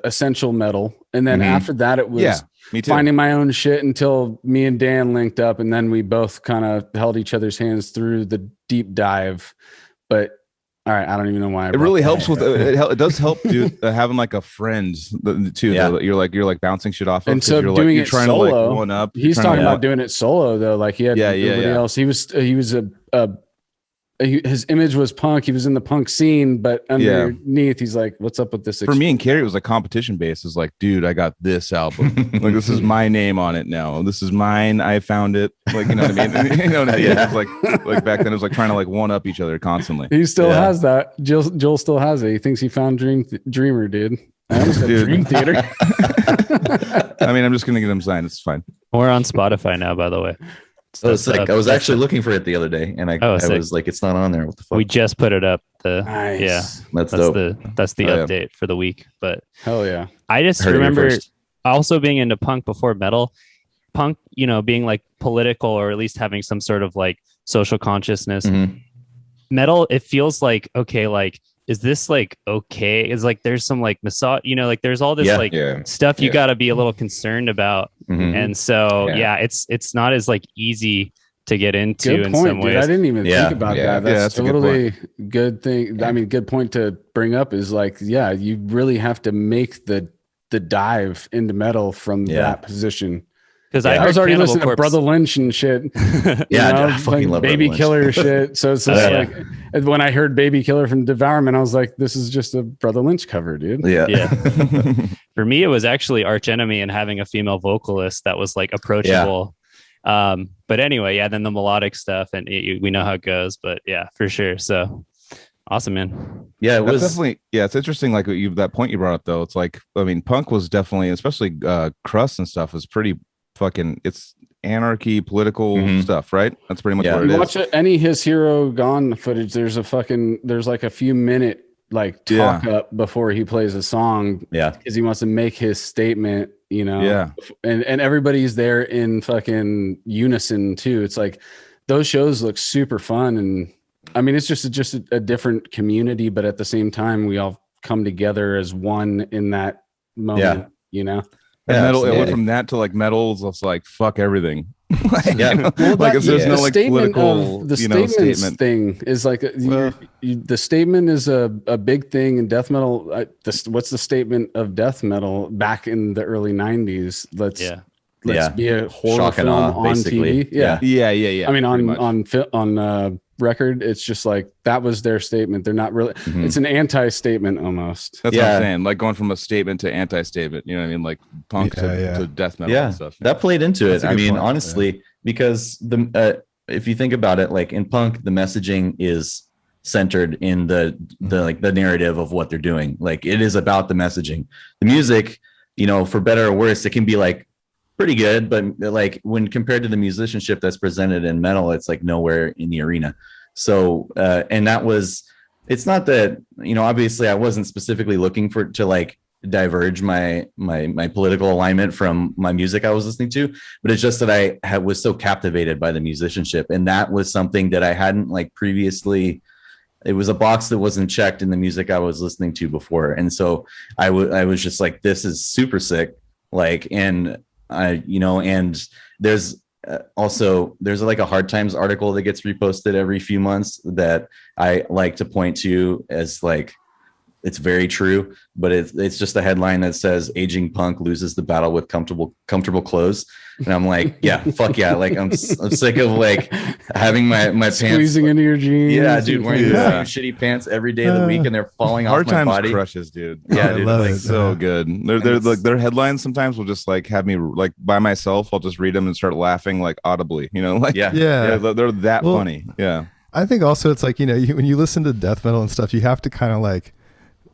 essential metal, and then after that it was finding my own shit until me and Dan linked up, and then we both kind of held each other's hands through the deep dive. But all right, I don't even know why. It really helps with it does help, dude, having like a friend too. Yeah. That you're like bouncing shit off of. And so you're doing you're it trying solo, to like one up. He's talking about doing it solo though. Like he had everybody else. He was a his image was punk. He was in the punk scene, but underneath he's like, what's up with this? For me and Carrie, it was like competition based. It's like, dude, I got this album. Like, this is my name on it now. This is mine. I found it. Like, you know what I mean? You know what I mean? It was like back then it was like trying to like one up each other constantly. He still has that. Joel still has it. He thinks he found Dreamer, dude. I almost said Dream Theater. I mean, I'm just gonna get him signed. It's fine. We're on Spotify now, by the way. Oh, sick. I was actually looking for it the other day, and I was like, it's not on there. What the fuck? We just put it up. Nice. Yeah, that's dope. That's the update for the week. But hell yeah, I just remember also being into punk before metal. Punk, you know, being like political or at least having some sort of like social consciousness. Mm-hmm. Metal, it feels like, okay, like, is this like okay? It's like there's some like you know, like there's all this stuff you got to be a little concerned about, and so it's not as like easy to get into in some ways. Dude. I didn't even think about that. That's totally good thing. I mean, good point to bring up is like, you really have to make the dive into metal from that position. Because I was already listening to Brother Lynch and shit. I fucking love Baby Killer shit. So it's just like when I heard Baby Killer from Devourment, I was like, this is just a Brother Lynch cover, dude. Yeah. For me, it was actually Arch Enemy and having a female vocalist that was like approachable. But anyway, then the melodic stuff, and we know how it goes. But yeah, for sure. So awesome, man. Yeah, it was definitely. Yeah, it's interesting. Like that point you brought up, though. It's like, I mean, punk was definitely, especially Crust and stuff, was pretty fucking. It's anarchy, political stuff, right? That's pretty much what it is. Watch any His Hero Gone footage. There's like a few minute like talk up before he plays a song. Yeah, because he wants to make his statement. You know. Yeah. And everybody's there in fucking unison too. It's like those shows look super fun, and I mean it's just a different community, but at the same time we all come together as one in that moment. You know. And metal, it went from that to like metals. It's like fuck everything. Like, there's no like political, statement thing is like the statement is a big thing in death metal. What's the statement of death metal back in the early 90s? Let's be a horror film on TV. Yeah. I mean on record, it's just like that was their statement. They're not really it's an anti-statement almost. That's what I'm saying, like going from a statement to anti-statement, you know what I mean, like punk to death metal and stuff. That played into it. I mean, honestly, because if you think about it, like in punk, the messaging is centered in the narrative of what they're doing. Like it is about the messaging. The music, you know, for better or worse, it can be like pretty good, but like when compared to the musicianship that's presented in metal, it's like nowhere in the arena. So and that was, it's not that, you know, obviously I wasn't specifically looking to like diverge my political alignment from my music I was listening to, but it's just that I was so captivated by the musicianship, and that was something that I hadn't like previously. It was a box that wasn't checked in the music I was listening to before, and so I was just like, this is super sick. Like, and and there's there's like a Hard Times article that gets reposted every few months that I like to point to as like, it's very true, but it's just a headline that says aging punk loses the battle with comfortable clothes. And I'm like, yeah, fuck yeah. Like I'm sick of like having my pants squeezing into your jeans. Yeah, dude, wearing shitty pants every day of the week, and they're falling off my body. Hard Times crushes, dude. Yeah, dude, like so good. They're like, their headlines sometimes will just like have me like by myself. I'll just read them and start laughing like audibly. You know, like they're that funny. Yeah, I think also it's like, you know, when you listen to death metal and stuff, you have to kind of like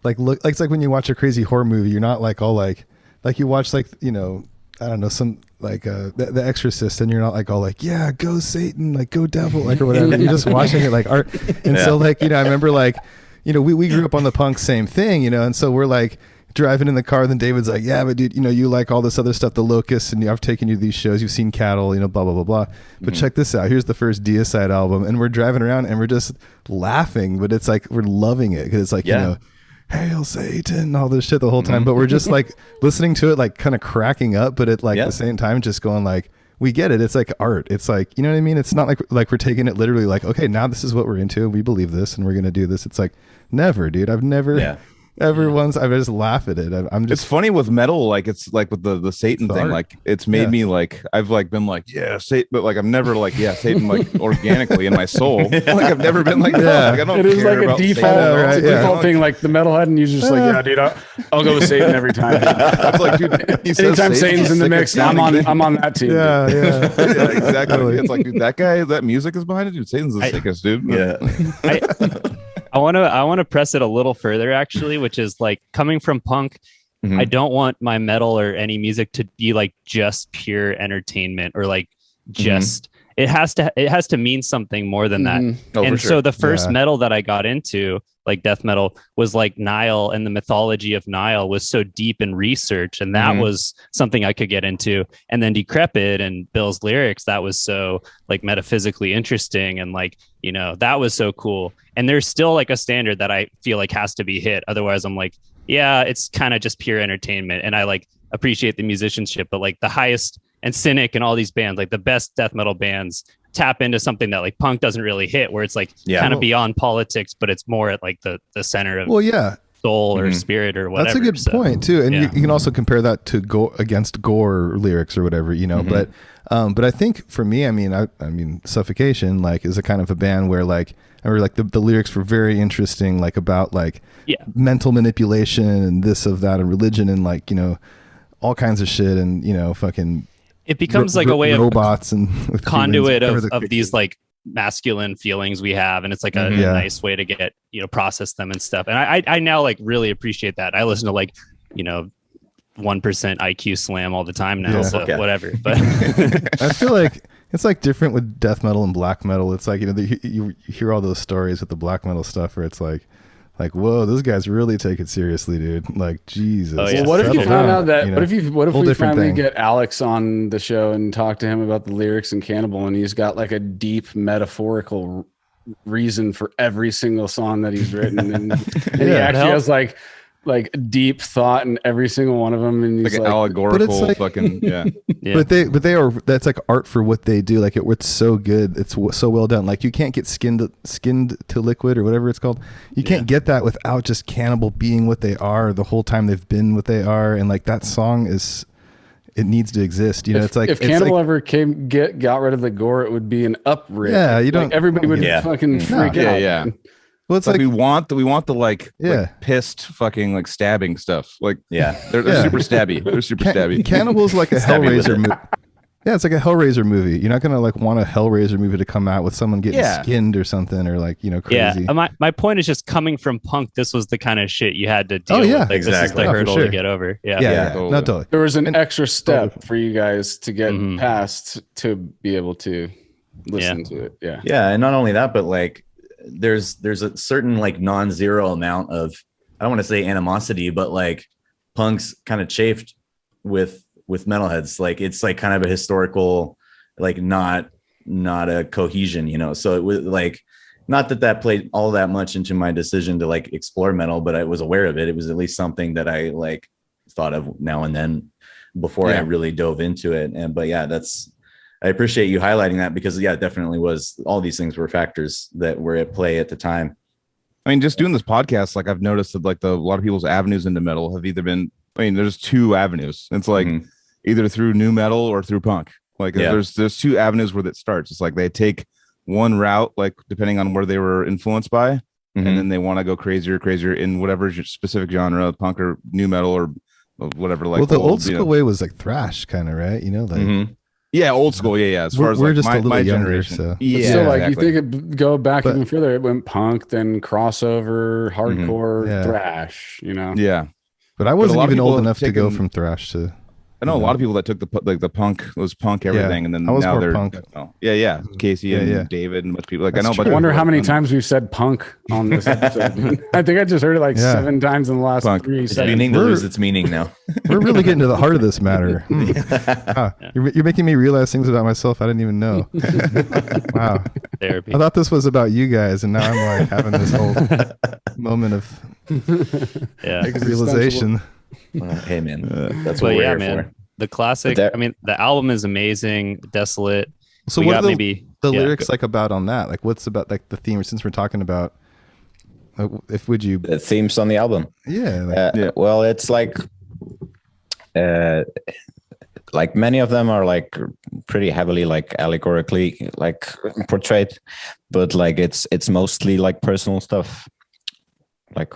look, like it's like when you watch a crazy horror movie, you're not like all like you watch like, you know, I don't know, some like the Exorcist, and you're not like all like, yeah, go Satan, like go devil, like or whatever. You're just watching it like art. And so like, you know, I remember like, you know, we grew up on the punk same thing, you know, and so we're like driving in the car, then David's like, yeah, but dude, you know, you like all this other stuff, the Locusts, and I've taken you to these shows, you've seen Cattle, you know, blah blah blah blah. But check this out, here's the first Deicide album, and we're driving around and we're just laughing, but it's like we're loving it because it's like, you know, Hail Satan, all this shit the whole time, but we're just like listening to it, like kind of cracking up, but at like the same time just going like, we get it, it's like art, it's like, you know what I mean, it's not like we're taking it literally like, okay, now this is what we're into, we believe this and we're gonna do this. It's like, never, dude, I've never everyone's. I just laugh at it. I'm just. It's funny with metal, like it's like with the Satan thing. art. Like it's made me like I've like been like Satan, but like I'm never like Satan like organically in my soul. Like I've never been like that. Like, I don't it is care like a about default, Satan. right? It's a default thing. Like the metalhead, and you're just like, yeah, dude, I'll go with Satan every time. It's like, dude, anytime Satan's in the mix, I'm on that team. Yeah, yeah, exactly. It's like, dude, that guy, that music is behind it, dude. Satan's the sickest, dude. Yeah. I want to press it a little further, actually, which is like coming from punk. I don't want my metal or any music to be like just pure entertainment or like just it has to mean something more than that. And so the first metal that I got into, like death metal, was like Nile, and the mythology of Nile was so deep in research, and that was something I could get into. And then Decrepit and Bill's lyrics, that was so like metaphysically interesting, and like, you know, that was so cool. And there's still like a standard that I feel like has to be hit, otherwise I'm like, yeah, it's kind of just pure entertainment. And I like appreciate the musicianship, but like the highest, and Cynic and all these bands, like the best death metal bands, tap into something that like punk doesn't really hit, where it's like kind of beyond politics, but it's more at like the center of soul or spirit or whatever. That's a good point too. And you can also compare that to against gore lyrics or whatever, you know. But I think for me, I mean Suffocation like is a kind of a band where like I remember like the lyrics were very interesting, like about like mental manipulation and this of that and religion and like, you know, all kinds of shit, and you know, fucking it becomes like a way robots of and conduit of these like masculine feelings we have, and it's like a nice way to get, you know, process them and stuff. And I now like really appreciate that. I listen to like, you know, 1% IQ Slam all the time now, so whatever. But I feel like it's like different with death metal and black metal. It's like, you know, you hear all those stories with the black metal stuff where it's like, whoa, those guys really take it seriously, dude. Like, Jesus. Well, what if you found out that? You know, what if we finally get Alex on the show and talk to him about the lyrics in Cannibal, and he's got like a deep metaphorical reason for every single song that he's written, and he actually has like deep thought in every single one of them, and he's like allegorical, like, fucking But they are, that's like art for what they do. Like it's so good, it's so well done. Like you can't get skinned to liquid or whatever it's called. You can't get that without just Cannibal being what they are the whole time they've been what they are. And like that song it needs to exist. You know, it's like if Cannibal ever got rid of the gore, it would be an upright. Yeah, you don't. Like everybody would fucking freak out. Yeah. Well, it's like we want the like pissed fucking like stabbing stuff. Like they're super stabby. They're super stabby. Cannibal's like a Hellraiser movie. Yeah, it's like a Hellraiser movie. You're not gonna like want a Hellraiser movie to come out with someone getting skinned or something, or like, you know, crazy. Yeah, my point is just coming from punk. This was the kind of shit you had to deal with. Like, exactly. This is the hurdle to get over. Yeah. Totally. Not totally. There was an extra step for you guys to get past to be able to listen to it. Yeah. Yeah, and not only that, but like there's a certain like non-zero amount of, I don't want to say animosity, but like punk's kind of chafed with metalheads. Like it's like kind of a historical, like not a cohesion, you know. So it was like, not that played all that much into my decision to like explore metal, but I was aware of it. It was at least something that I like thought of now and then before I really dove into it. But I appreciate you highlighting that, because it definitely was, all these things were factors that were at play at the time. I mean, just doing this podcast, like I've noticed that like a lot of people's avenues into metal have either been, there's two avenues. It's like either through new metal or through punk. Like there's two avenues where that starts. It's like they take one route, like depending on where they were influenced by, and then they want to go crazier in whatever specific genre, punk or new metal or whatever. Like, well, the old school way was like thrash, kind of, right? You know, like old school, As far as we're like just my a little younger, generation, so still, like you think it go back even further. It went punk, then crossover, hardcore, thrash. You know, But I wasn't even old enough to go from thrash to. I know a lot of people that took the punk, was punk everything, and then I was now more they're punk. Casey and David and a bunch of people. Like, I know, I wonder how many times we've said punk on this episode. I think I just heard it like 7 times in the last 3 It's seconds. beginning to lose its meaning now. We're really getting to the heart of this matter. You're making me realize things about myself I didn't even know. Wow. Therapy. I thought this was about you guys, and now I'm like having this whole moment of realization. Hey man, that's what we're here for. The classic. I mean, the album is amazing. Desolate. So what are the lyrics like about on that? Like, what's about like the theme? Since we're talking about If would you the themes on the album? Yeah. Well, it's like many of them are like pretty heavily like allegorically like portrayed, but like it's mostly like personal stuff. Like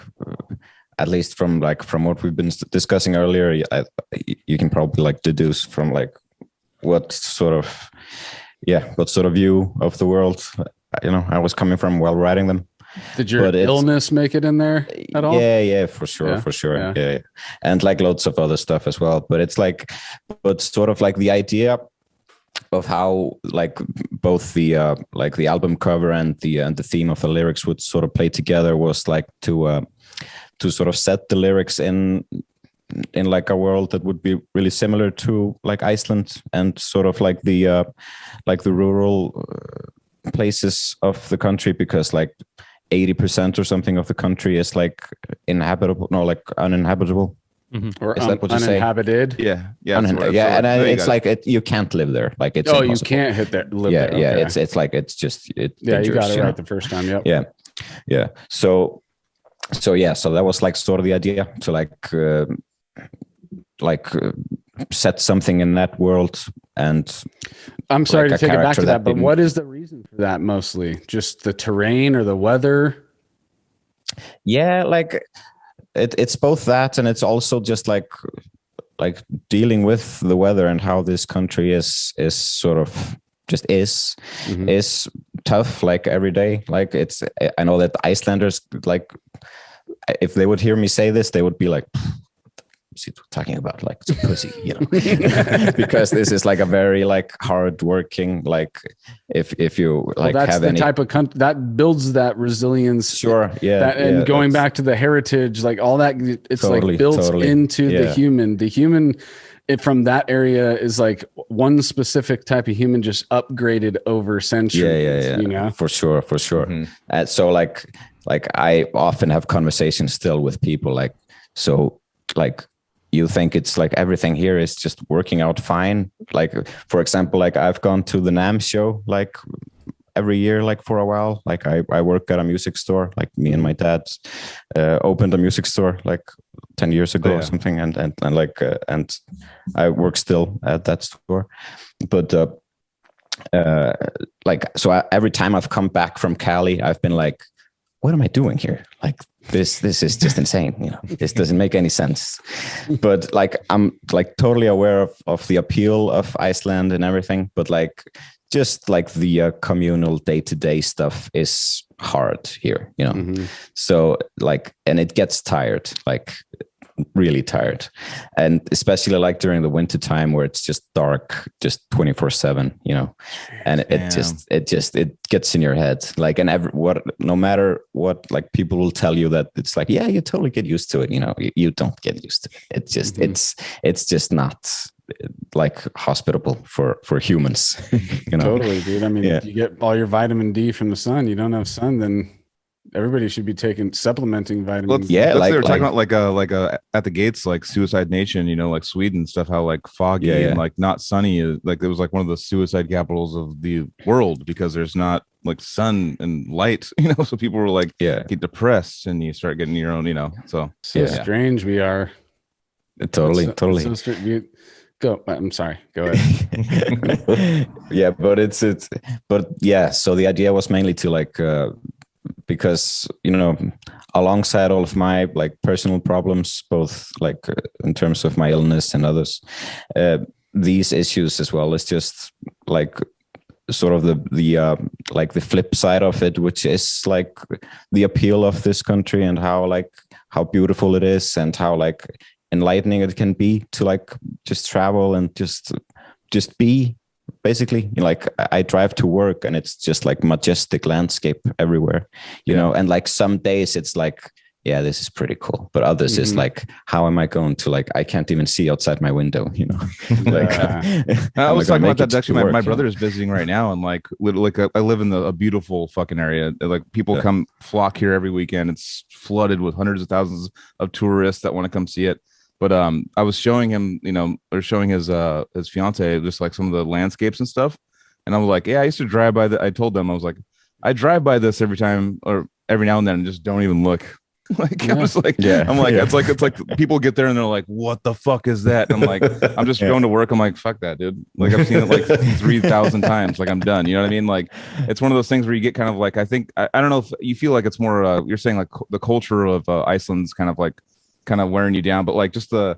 at least from what we've been discussing earlier, you can probably like deduce from like what sort of view of the world I was coming from while writing them. Did your illness make it in there at all? Yeah, for sure. Yeah. And like loads of other stuff as well. But it's like, but sort of like the idea of how like both the like the album cover and the theme of the lyrics would sort of play together was like to sort of set the lyrics in like a world that would be really similar to like Iceland and sort of like the rural places of the country, because like 80% or something of the country is like uninhabitable. Mm-hmm. Or is that what you uninhabited? Say? Yeah. It's like you can't live there. Like it's impossible. You can't live there. Okay. Yeah. It's like it's just Yeah, you got it right the first time. Yep. Yeah. So that was like sort of the idea to set something in that world. And I'm sorry to take it back to that, but what is the reason for that? Mostly just the terrain or the weather? Yeah, like it's both that, and it's also just like dealing with the weather and how this country is sort of just is tough, like every day. Like I know that Icelanders, like if they would hear me say this, they would be like, talking about like some pussy, because this is like a very like hard working, like if you like that's have the any type of country that builds that resilience. Sure. And going back to the heritage, like all that, it's totally, like built into the human from that area is like one specific type of human just upgraded over centuries. For sure. Mm-hmm. So like I often have conversations still with people like you think it's like everything here is just working out fine. Like, for example, like I've gone to the NAMM show like every year, like for a while. Like I work at a music store, like me and my dad opened a music store like 10 years ago or something. And I work still at that store. But every time I've come back from Cali, I've been like, what am I doing here? Like this is just insane. This doesn't make any sense. But like, I'm like totally aware of the appeal of Iceland and everything. But like, just like the communal day-to-day stuff is hard here, Mm-hmm. So like, and it gets tired, like really tired. And especially like during the winter time where it's just dark, just 24/7, and it gets in your head. Like, and no matter what, like people will tell you that it's like, yeah, you totally get used to it. You don't get used to it. It's just, it's just not like hospitable for humans. Totally, dude. I mean, you get all your vitamin D from the sun. You don't have sun, then everybody should be supplementing vitamins. They were talking about like a at the gates, like Suicide Nation, like Sweden stuff, how like foggy and like not sunny is like, it was like one of the suicide capitals of the world because there's not like sun and light, so people were like get depressed and you start getting your own, so strange we are. Totally. Go. I'm sorry. Go ahead. So the idea was mainly to like, because alongside all of my like personal problems, both like in terms of my illness and others, these issues as well is just like sort of the like the flip side of it, which is like the appeal of this country and how beautiful it is and how like enlightening it can be to like just travel and just be. Basically, like I drive to work and it's just like majestic landscape everywhere, and like some days it's like, yeah, this is pretty cool. But others is like, how am I going to like, I can't even see outside my window, like, I was talking about that. Actually, my brother is visiting right now. And like I live in a beautiful fucking area. Like people come flock here every weekend. It's flooded with hundreds of thousands of tourists that want to come see it. But I was showing him, or showing his fiance just like some of the landscapes and stuff. And I was like, yeah, I used to drive by I told them, I was like, I drive by this every time or every now and then and just don't even look. Like I'm just like I'm like it's like people get there and they're like, what the fuck is that? And I'm like, I'm just going to work. I'm like, fuck that, dude. Like I've seen it like 3,000 times. Like I'm done. You know what I mean? Like it's one of those things where you get kind of like, I think I don't know if you feel like it's more you're saying like the culture of Iceland's kind of wearing you down, but like just I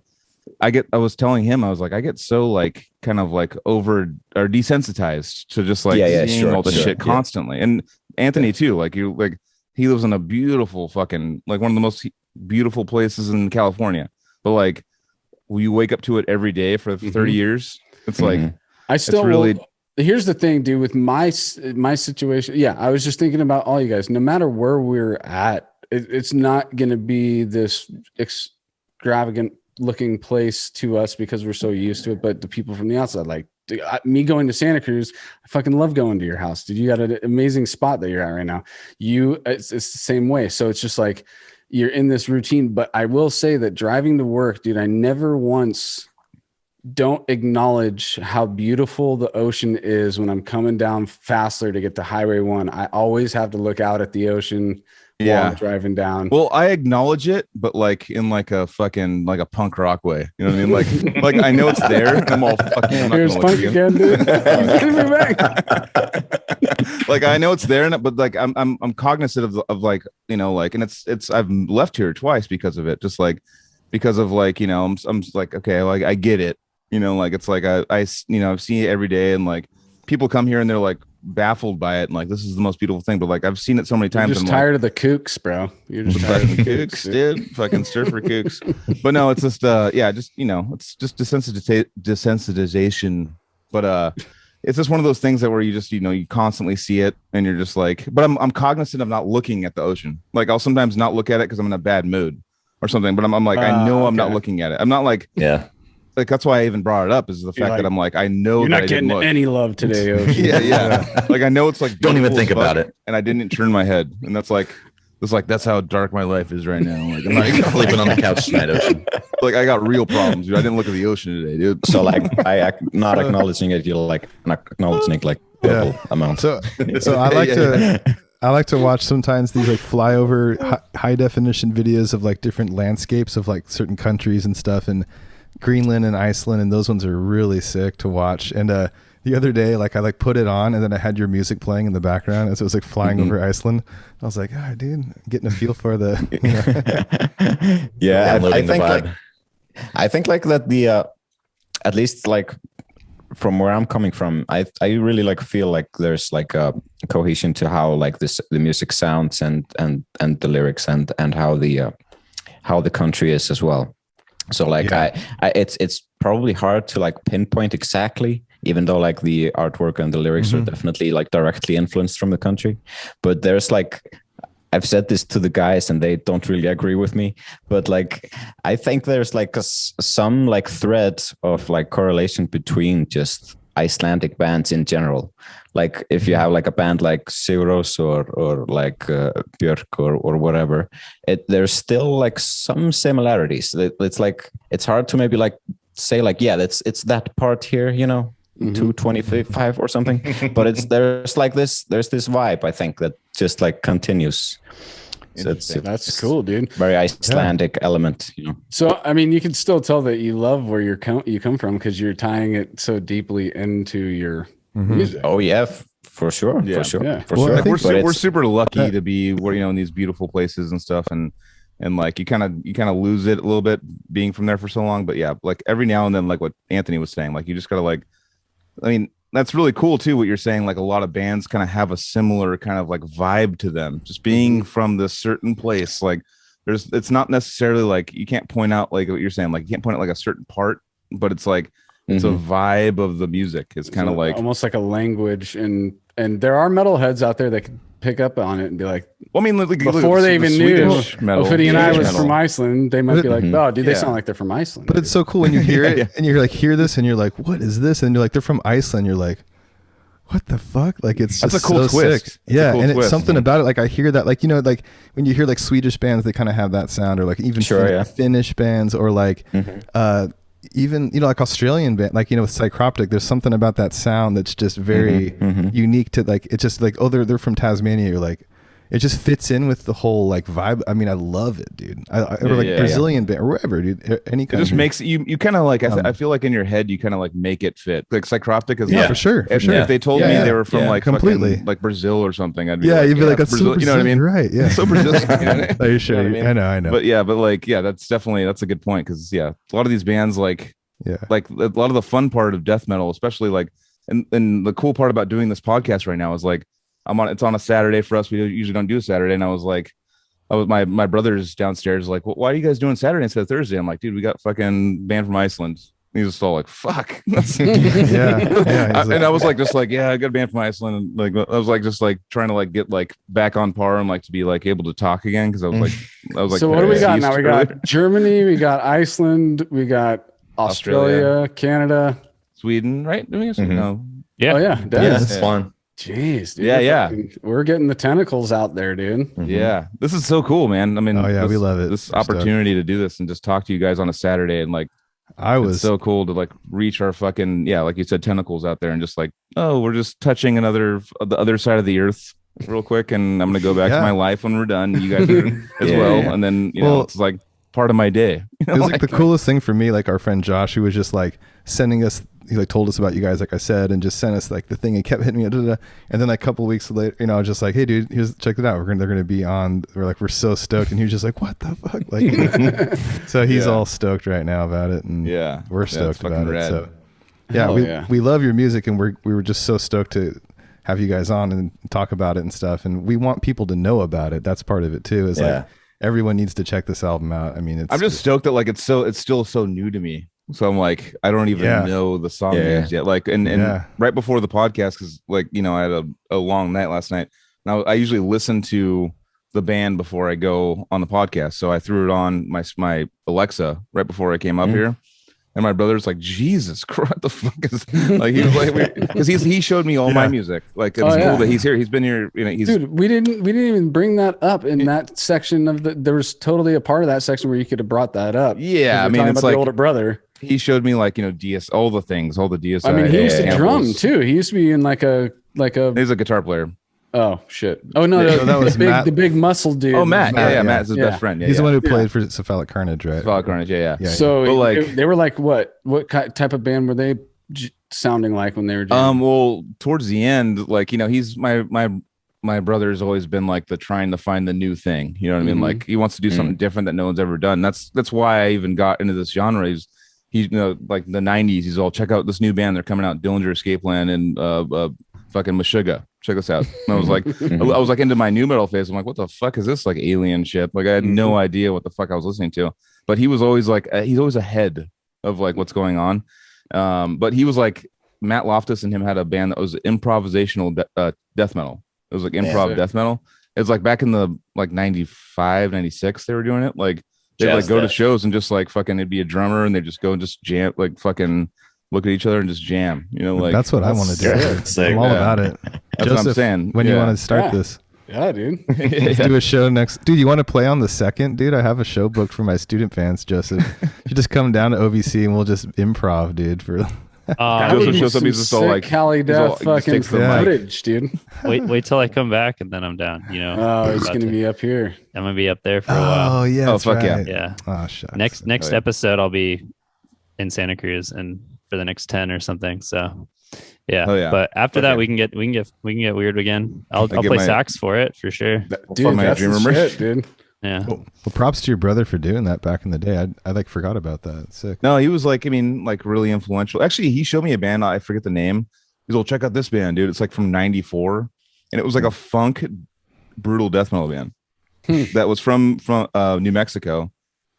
was telling him, I was like, I get so like kind of like over or desensitized to just like seeing all the shit constantly. And Anthony too, like you like he lives in a beautiful fucking like one of the most beautiful places in California. But like you wake up to it every day for 30 years. It's like I still really here's the thing, dude, with my situation. Yeah, I was just thinking about all you guys, no matter where we're at, it's not gonna be this extravagant looking place to us because we're so used to it, but the people from the outside, like me going to Santa Cruz, I fucking love going to your house, dude. You got an amazing spot that you're at right now. It's the same way. So it's just like you're in this routine. But I will say that driving to work, dude, I never once don't acknowledge how beautiful the ocean is when I'm coming down Fassler to get to Highway 1. I always have to look out at the ocean while I'm driving down. Well, I acknowledge it, but like in like a fucking like a punk rock way. You know what I mean? Like I know it's there. I'm all fucking. Here's punk again, dude. Like I know it's there, but like I'm cognizant of like, you know, like, and it's I've left here twice because of it. Just like because of like, you know, I'm like, okay, like I get it. You know, like it's like I you know, I've seen it every day, and like people come here and they're like baffled by it, and like this is the most beautiful thing. But like I've seen it so many times. You're just tired of the kooks, bro. You're just tired of the kooks, dude. Fucking surfer kooks. But no, it's just just you know, it's just desensitization. But it's just one of those things that where you just, you know, you constantly see it, and you're just like, but I'm cognizant of not looking at the ocean. Like I'll sometimes not look at it because I'm in a bad mood or something. But I'm like, I know I'm not looking at it. I'm not like like that's why I even brought it up, is the fact that I'm like, I know you're that not getting any love today, Ocean. yeah. Like I know it's like don't even think about it, and I didn't turn my head, and that's like that's how dark my life is right now. Like I'm not sleeping on the couch tonight, Ocean. Like I got real problems, dude. I didn't look at the ocean today, dude. So like I not acknowledging it, you're like not acknowledging like double amount. So I like I like to watch sometimes these like flyover high definition videos of like different landscapes of like certain countries and stuff, and Greenland and Iceland, and those ones are really sick to watch. And the other day, like I like put it on, and then I had your music playing in the background as it was like flying over Iceland. I was like, oh, dude, getting a feel for the I think like that the at least like from where I'm coming from, I really like feel like there's like a cohesion to how like the music sounds and the lyrics and how the country is as well. So like it's probably hard to like pinpoint exactly, even though like the artwork and the lyrics are definitely like directly influenced from the country. But there's like, I've said this to the guys and they don't really agree with me, but like I think there's like some like thread of like correlation between just Icelandic bands in general. Like if you have like a band like Sigurós or like Björk or whatever, there's still like some similarities. It's like it's hard to maybe like say like, yeah, it's that part here, you know, 225 or something. But there's this vibe, I think, that just like continues. So that's cool, dude. Very Icelandic element, you know. So I mean, you can still tell that you love where you come from because you're tying it so deeply into your music. Oh yeah, for sure, for sure. Like, we're super lucky to be where, you know, in these beautiful places and stuff, and like you kind of lose it a little bit being from there for so long. But yeah, like every now and then, like what Anthony was saying, like you just gotta like, I mean, that's really cool too, what you're saying. Like a lot of bands kind of have a similar kind of like vibe to them, just being from this certain place. Like it's not necessarily like, you can't point out like what you're saying, like you can't point out like a certain part, but it's like it's a vibe of the music. It's kind of like almost like a language, and there are metalheads out there that can pick up on it and be like, well, I mean, like, before they even knew Ophidian and I was from Iceland, they might be like, oh, dude, they sound like they're from Iceland. But it's so cool when you hear it and you're like, hear this and you're like, what is this? And you're like, they're from Iceland. You're like, what the fuck? Like it's that's just a cool so twist. Sick. Yeah, and it's something about it. Like I hear that, like, you know, like when you hear like Swedish bands, they kind of have that sound, or like even Finnish bands, or like even, you know, like Australian band, like, you know, with Psychroptic, there's something about that sound that's just very unique to, like, it's just like, oh, they're from Tasmania. You're like, it just fits in with the whole like vibe. I mean, I love it, dude. Brazilian band or wherever, dude. Any kind. It just makes you kind of like. I feel like in your head you kind of like make it fit. Like Psychroptic is for sure. If they told me they were from like completely fucking, like Brazil or something, I'd be you'd be like, that's Brazil. So you know what I mean? Right? Yeah. So Brazilian. Are you sure? You know what I know. But that's definitely a good point because a lot of these bands like a lot of the fun part of death metal, especially like, and the cool part about doing this podcast right now is like. It's on a Saturday for us. We usually don't do a Saturday. And I was my brother's downstairs like, well, why are you guys doing Saturday instead of Thursday? I'm like, dude, we got fucking band from Iceland. And he's just all like, fuck. And I was like, I got a band from Iceland. And like, I was like, just like trying to like get like back on par and like to be like able to talk again. Cause I was like, so what do we got now? We got Germany, we got Iceland, we got Australia, Canada, Sweden, right? No. Yeah. Oh yeah. That's fun. Jeez, dude. We're getting the tentacles out there, dude. Yeah, this is so cool, man. I mean, we love it. This opportunity to do this and just talk to you guys on a Saturday and like, it's so cool to like reach our fucking like you said, tentacles out there and just like, oh, we're just touching the other side of the earth real quick, and I'm gonna go back to my life when we're done. You guys are as well, and then it's like part of my day. It was like the coolest thing for me. Like our friend Josh, who was just like sending us. He like told us about you guys, like I said, and just sent us like the thing and kept hitting me. And then like a couple of weeks later, you know, I was just like, hey dude, check it out. They're going to be on. We're so stoked. And he was just like, what the fuck? Like, so he's all stoked right now about it. And we're stoked about it. So we love your music, and we were just so stoked to have you guys on and talk about it and stuff. And we want people to know about it. That's part of it too. Is like everyone needs to check this album out. I mean, I'm just stoked that like it's still so new to me. So I'm like, I don't even know the song names yet. Like, and right before the podcast, because like, you know, I had a long night last night. Now I usually listen to the band before I go on the podcast. So I threw it on my Alexa right before I came up here. And my brother's like, Jesus Christ, what the fuck is like? He was like, because he showed me all my music. Like, it's cool that he's here. He's been here. You know, dude, we didn't even bring that up in that section of there was totally a part of that section where you could have brought that up. Yeah, I mean, it's like the older brother. He showed me like, you know, all the things, all the DSI. I mean, he used to drum too. He used to be in like a. He's a guitar player. Oh shit! Oh no, that was the big muscle dude. Oh, Matt. Matt's his best friend. He's the one who played for Cephalic Carnage, right? Cephalic Carnage, yeah. So like, they were like, what type of band were they sounding like when they were jamming? Well, towards the end, like, you know, he's my brother's always been like trying to find the new thing. You know what I mean? Like, he wants to do something different that no one's ever done. That's why I even got into this genre. He's you know, like the 90s, he's all, check out this new band, they're coming out, Dillinger Escape Plan and fucking Meshuggah, check this out. And I was like, I was like into my new metal phase. I'm like, what the fuck is this, like alien shit? Like, I had no idea what the fuck I was listening to. But he was always like, he's always ahead of like what's going on. But he was like, Matt Loftus and him had a band that was improvisational death metal. It was like improv death metal. It's like back in the like 95, 96 they were doing it. Like they'd like go to shows and just like fucking, it'd be a drummer and they just go and just jam, like fucking look at each other and just jam, you know, like that's what I want to do. I'm all about it. That's what I'm saying. When you want to start this. Yeah, dude. Let's do a show next. Dude, you want to play on the 2nd? Dude, I have a show booked for my student fans, Joseph. You just come down to OVC and we'll just improv, dude, for Joseph shows up, he's just all like Cali death fucking footage, dude. Wait till I come back and then I'm down, you know. Oh, he's gonna be up here. I'm gonna be up there for a while. Oh yeah. Oh fuck right. Yeah. Oh shit. Next episode I'll be in Santa Cruz and for the next 10 or something. So yeah. But after that we can get weird again. I'll play sax for it for sure. Dude, that's the shit, dude. Yeah. Well, props to your brother for doing that back in the day. I like forgot about that. It's sick. No, he was like, I mean, like really influential. Actually, he showed me a band. I forget the name. He's like, check out this band, dude. It's like from '94, and it was like a funk, brutal death metal band that was from New Mexico.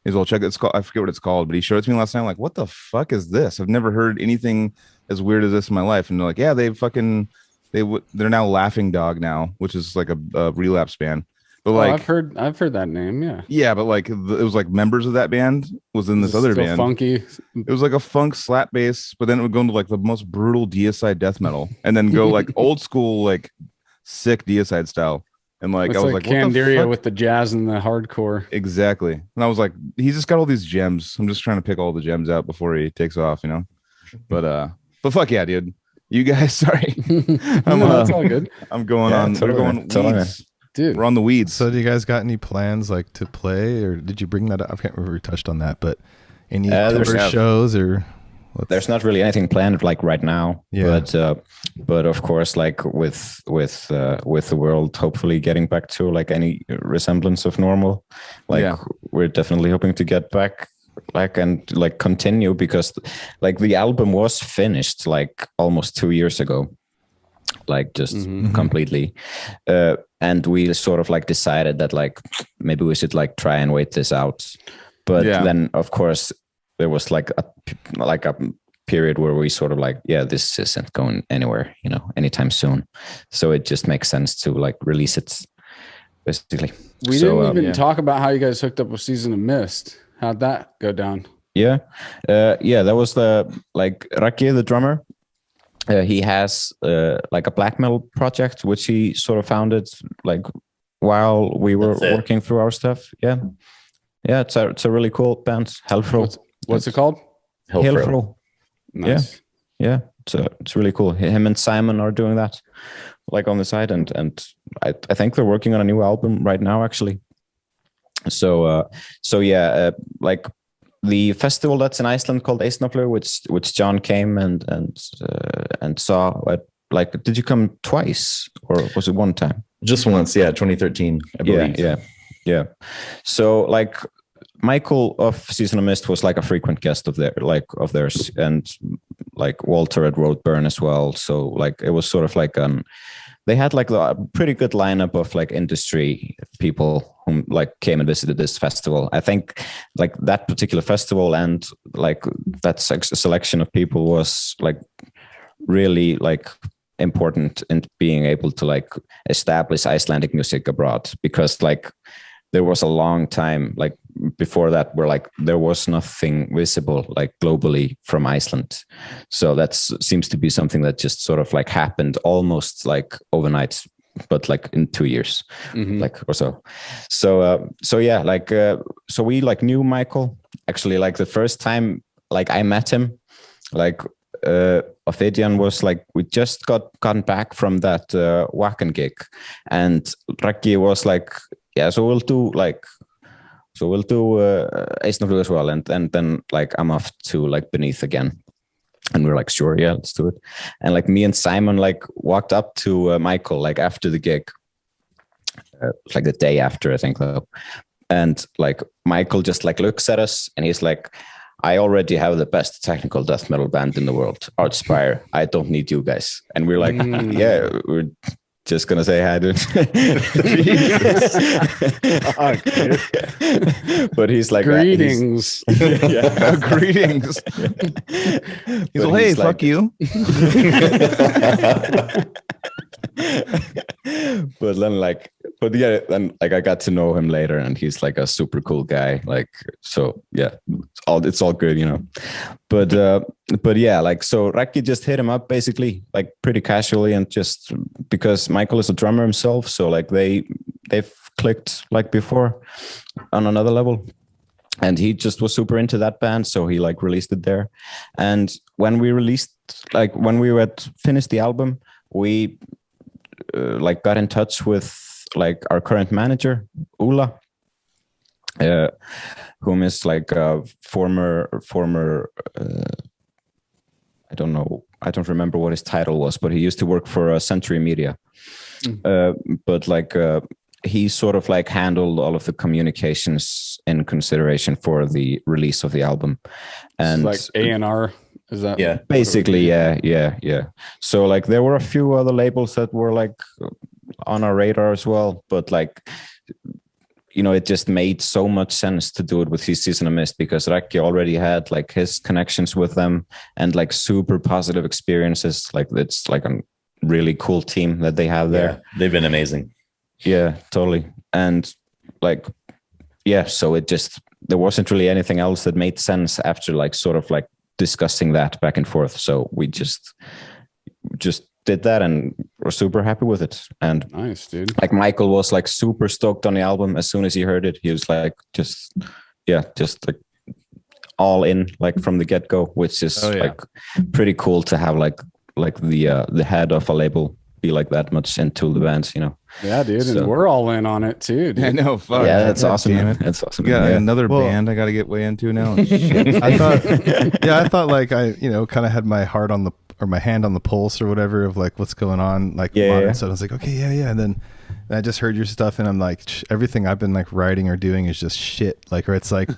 He's like, check it. It's called. I forget what it's called, but he showed it to me last night. I'm like, what the fuck is this? I've never heard anything as weird as this in my life. And they're like, yeah, they're now Laughing Dog now, which is like a relapse band. But like, I've heard that name, yeah, but like it was like members of that band was in this other band. Funky. It was like a funk slap bass, but then it would go into like the most brutal deicide death metal, and then go like old school like sick deicide style. And like, it's I was like like, what the Candiria fuck? with the jazz and the hardcore. Exactly. And I was like, he's just got all these gems. I'm just trying to pick all the gems out before he takes off, you know? But fuck yeah, dude. You guys, sorry. That's all good. I'm going Yeah, on. totally. We're going Totally. weeds. Dude. We're on the weeds. So do you guys got any plans like to play, or did you bring that up? I can't remember if we touched on that, but any tour shows or there's not really anything planned like right now. Yeah. But of course, like with the world hopefully getting back to like any resemblance of normal, like we're definitely hoping to get back and continue, because like the album was finished like almost 2 years ago, like just completely. And we sort of like decided that like maybe we should like try and wait this out. But then of course there was like a period where we sort of like, this isn't going anywhere, you know, anytime soon. So it just makes sense to like release it basically. We didn't even talk about how you guys hooked up with Season of Mist. How'd that go down? That was the like Raki, the drummer. He has like a black metal project which he sort of founded like while we were working through our stuff. It's a really cool band. Hellfro. What's it called? Hellfro. Nice. Yeah. It's really cool. Him and Simon are doing that like on the side, and I think they're working on a new album right now actually. Like the festival that's in Iceland called Eistnaflug, which John came and saw. Like, did you come twice or was it one time? Just once, 2013, I believe. Yeah. So like Michael of Season of Mist was like a frequent guest of theirs, and like Walter at Roadburn as well. So like it was sort of like they had like a pretty good lineup of like industry people who like came and visited this festival. I think like that particular festival and like that selection of people was like really like important in being able to like establish Icelandic music abroad, because like there was a long time like before that where like there was nothing visible like globally from Iceland. So that seems to be something that just sort of like happened almost like overnight, but like in 2 years, like or so. So we like knew Michael actually. Like the first time like I met him, like Ophidian was like, we just gotten back from that Wacken gig, and Raki was like, so we'll do Eistnaflug as well, and then like I'm off to like Beneath again. And we were like, sure, let's do it. And like me and Simon like walked up to Michael like after the gig, like the day after I think though, and like Michael just like looks at us and he's like, I already have the best technical death metal band in the world, Archspire. I don't need you guys. And we're like, we're just gonna say hi, dude. But he's like, greetings. Greetings. He's like, hey, fuck you. Then I got to know him later, and he's like a super cool guy. Like, so it's all good, you know. But like, so Raki just hit him up basically, like pretty casually, and just because Michael is a drummer himself, so like they've clicked like before on another level. And he just was super into that band, so he like released it there. And when we had finished the album, we like got in touch with like our current manager, Ula, whom is like a former I don't remember what his title was, but he used to work for Century Media. But like he sort of like handled all of the communications in consideration for the release of the album. And like A&R, is that? Basically, yeah. So like there were a few other labels that were like on our radar as well, but like, you know, it just made so much sense to do it with his Season of Mist, because Raki already had like his connections with them and like super positive experiences. Like it's like a really cool team that they have there. Yeah, they've been amazing. Yeah, totally. And like, so it just, there wasn't really anything else that made sense after like sort of like discussing that back and forth. So we just did that, and were super happy with it. And nice, dude. Like Michael was like super stoked on the album as soon as he heard it. He was like just like all in, like from the get-go, which is like pretty cool to have like the head of a label be like that much into the bands, you know. Yeah, dude, and we're all in on it too, dude. I know. Fuck. Yeah, that's awesome. That's awesome. Yeah, another band I got to get way into now. I thought like I, kind of had my heart on my hand on the pulse or whatever of like what's going on, like modern stuff. I was like, okay, yeah, and then I just heard your stuff, and I'm like, everything I've been like writing or doing is just shit. Like, or it's like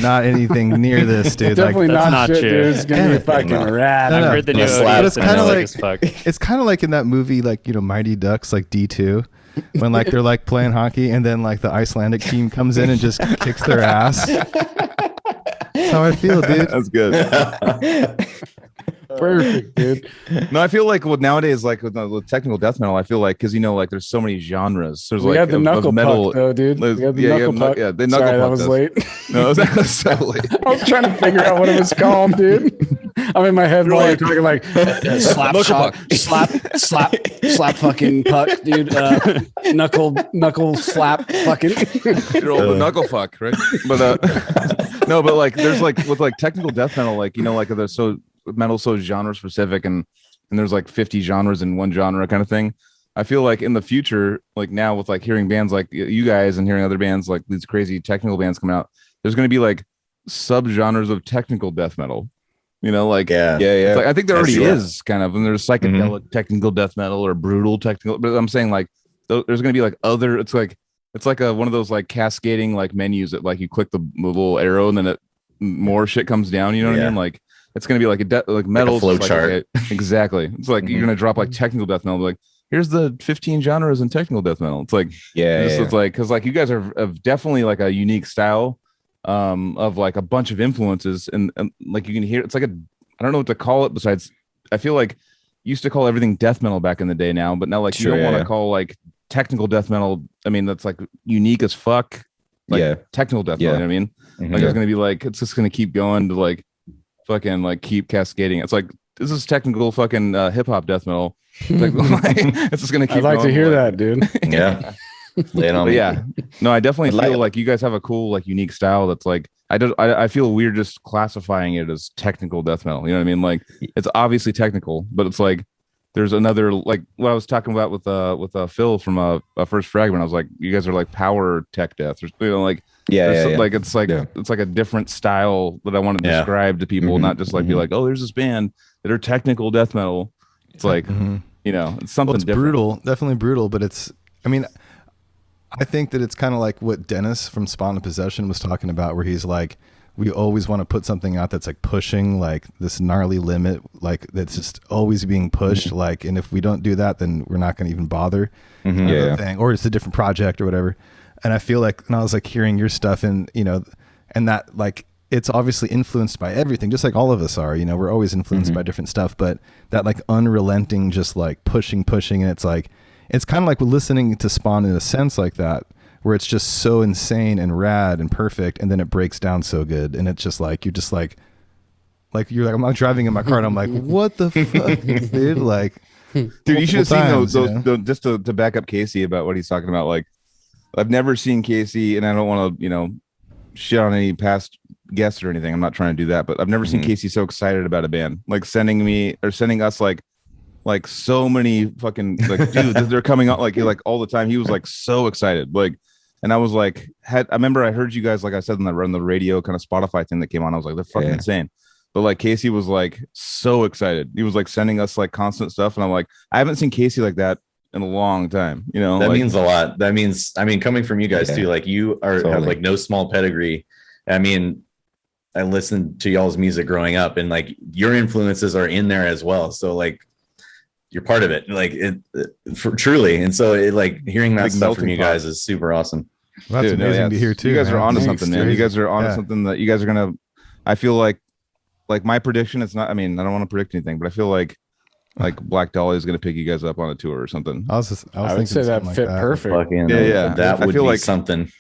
not anything near this, dude. Definitely like, not shit, dude. It's gonna be fucking rad. I've heard the new but it's kind of like it's kind of like in that movie, like Mighty Ducks, like D2, when like they're like playing hockey, and then like the Icelandic team comes in and just kicks their ass. That's how I feel, dude. That's good. Perfect, dude. No, I feel like nowadays, like with technical death metal, I feel like because like there's so many genres. There's we like had the knuckle metal, puck, though, dude. We had the knuckle puck. Yeah, the knuckle Sorry, puck. that was late. No, that was so late. I was trying to figure out what it was called, dude. I'm in my head while you're talking like slap shot, slap fucking puck, dude. Knuckle slap fucking. You're knuckle fuck, right? But no, but like there's like with like technical death metal, like like there's metal so genre specific, and there's like 50 genres in one genre kind of thing. I feel like in the future, like now with like hearing bands like you guys and hearing other bands like these crazy technical bands coming out, there's going to be like subgenres of technical death metal. Like it's like I think there already is kind of, and there's psychedelic technical death metal or brutal technical. But I'm saying like there's going to be like other. It's like one of those like cascading like menus that like you click the little arrow and then more shit comes down. You know what I mean? Like it's going to be like like metal like flow chart. Exactly. It's like you're going to drop like technical death metal. Like here's the 15 genres in technical death metal. It's like it's like because like you guys are definitely like a unique style. Of like a bunch of influences and like you can hear it's like I don't know what to call it besides I feel like used to call everything death metal back in the day now, but now like you don't want to call like technical death metal. I mean that's like unique as fuck. Like technical death metal, you know what I mean? Like it's gonna be like it's just gonna keep going to like fucking like keep cascading. It's like this is technical fucking hip hop death metal. Like, it's just gonna keep. I'd like going, to hear that, dude. Yeah. Lay it on But me. yeah, no, I definitely feel like you guys have a cool, like, unique style. That's like I feel weird just classifying it as technical death metal. You know what I mean? Like, it's obviously technical, but it's like there's another, like what I was talking about with Phil from a First Fragment. I was like, you guys are like power tech death, or like like it's like it's like a different style that I want to describe to people, not just like be like, oh, there's this band that are technical death metal. It's like you know, it's something it's different. Brutal, definitely brutal, but it's. I mean, I think that it's kind of like what Dennis from Spawn and Possession was talking about, where he's like, we always want to put something out that's like pushing like this gnarly limit, like that's just always being pushed. Like, and if we don't do that, then we're not going to even bother. Thing, or it's a different project or whatever. And I feel like, and I was like hearing your stuff, and you know, and that like it's obviously influenced by everything, just like all of us are. You know, we're always influenced by different stuff, but that like unrelenting, just like pushing, and it's like. It's kind of like listening to Spawn in a sense like that, where it's just so insane and rad and perfect, and then it breaks down so good, and it's just like you're like I'm not driving in my car, and I'm like, what the fuck, dude? Like, dude, you should have seen those just to back up Casey about what he's talking about. Like, I've never seen Casey, and I don't want to shit on any past guests or anything. I'm not trying to do that, but I've never seen Casey so excited about a band, like sending us like so many fucking like dude they're coming out like all the time. He was like so excited, like, and I was like I remember I heard you guys, like I said, on the radio kind of Spotify thing that came on. I was like, they're fucking insane. But like Casey was like so excited. He was like sending us like constant stuff, and I'm like, I haven't seen Casey like that in a long time. You know, that means a lot. That means, I mean, coming from you guys too, like you have like no small pedigree. I mean, I listened to y'all's music growing up, and like your influences are in there as well. So like you're part of it, like for truly. And so it, like hearing that stuff from you guys is super awesome. Well, that's amazing to hear too. You guys are onto something, man. You guys are onto something that you guys are gonna. I feel like my prediction. It's not. I mean, I don't want to predict anything, but I feel like Black Dahlia is gonna pick you guys up on a tour or something. I would say that fit perfect. That would be like something.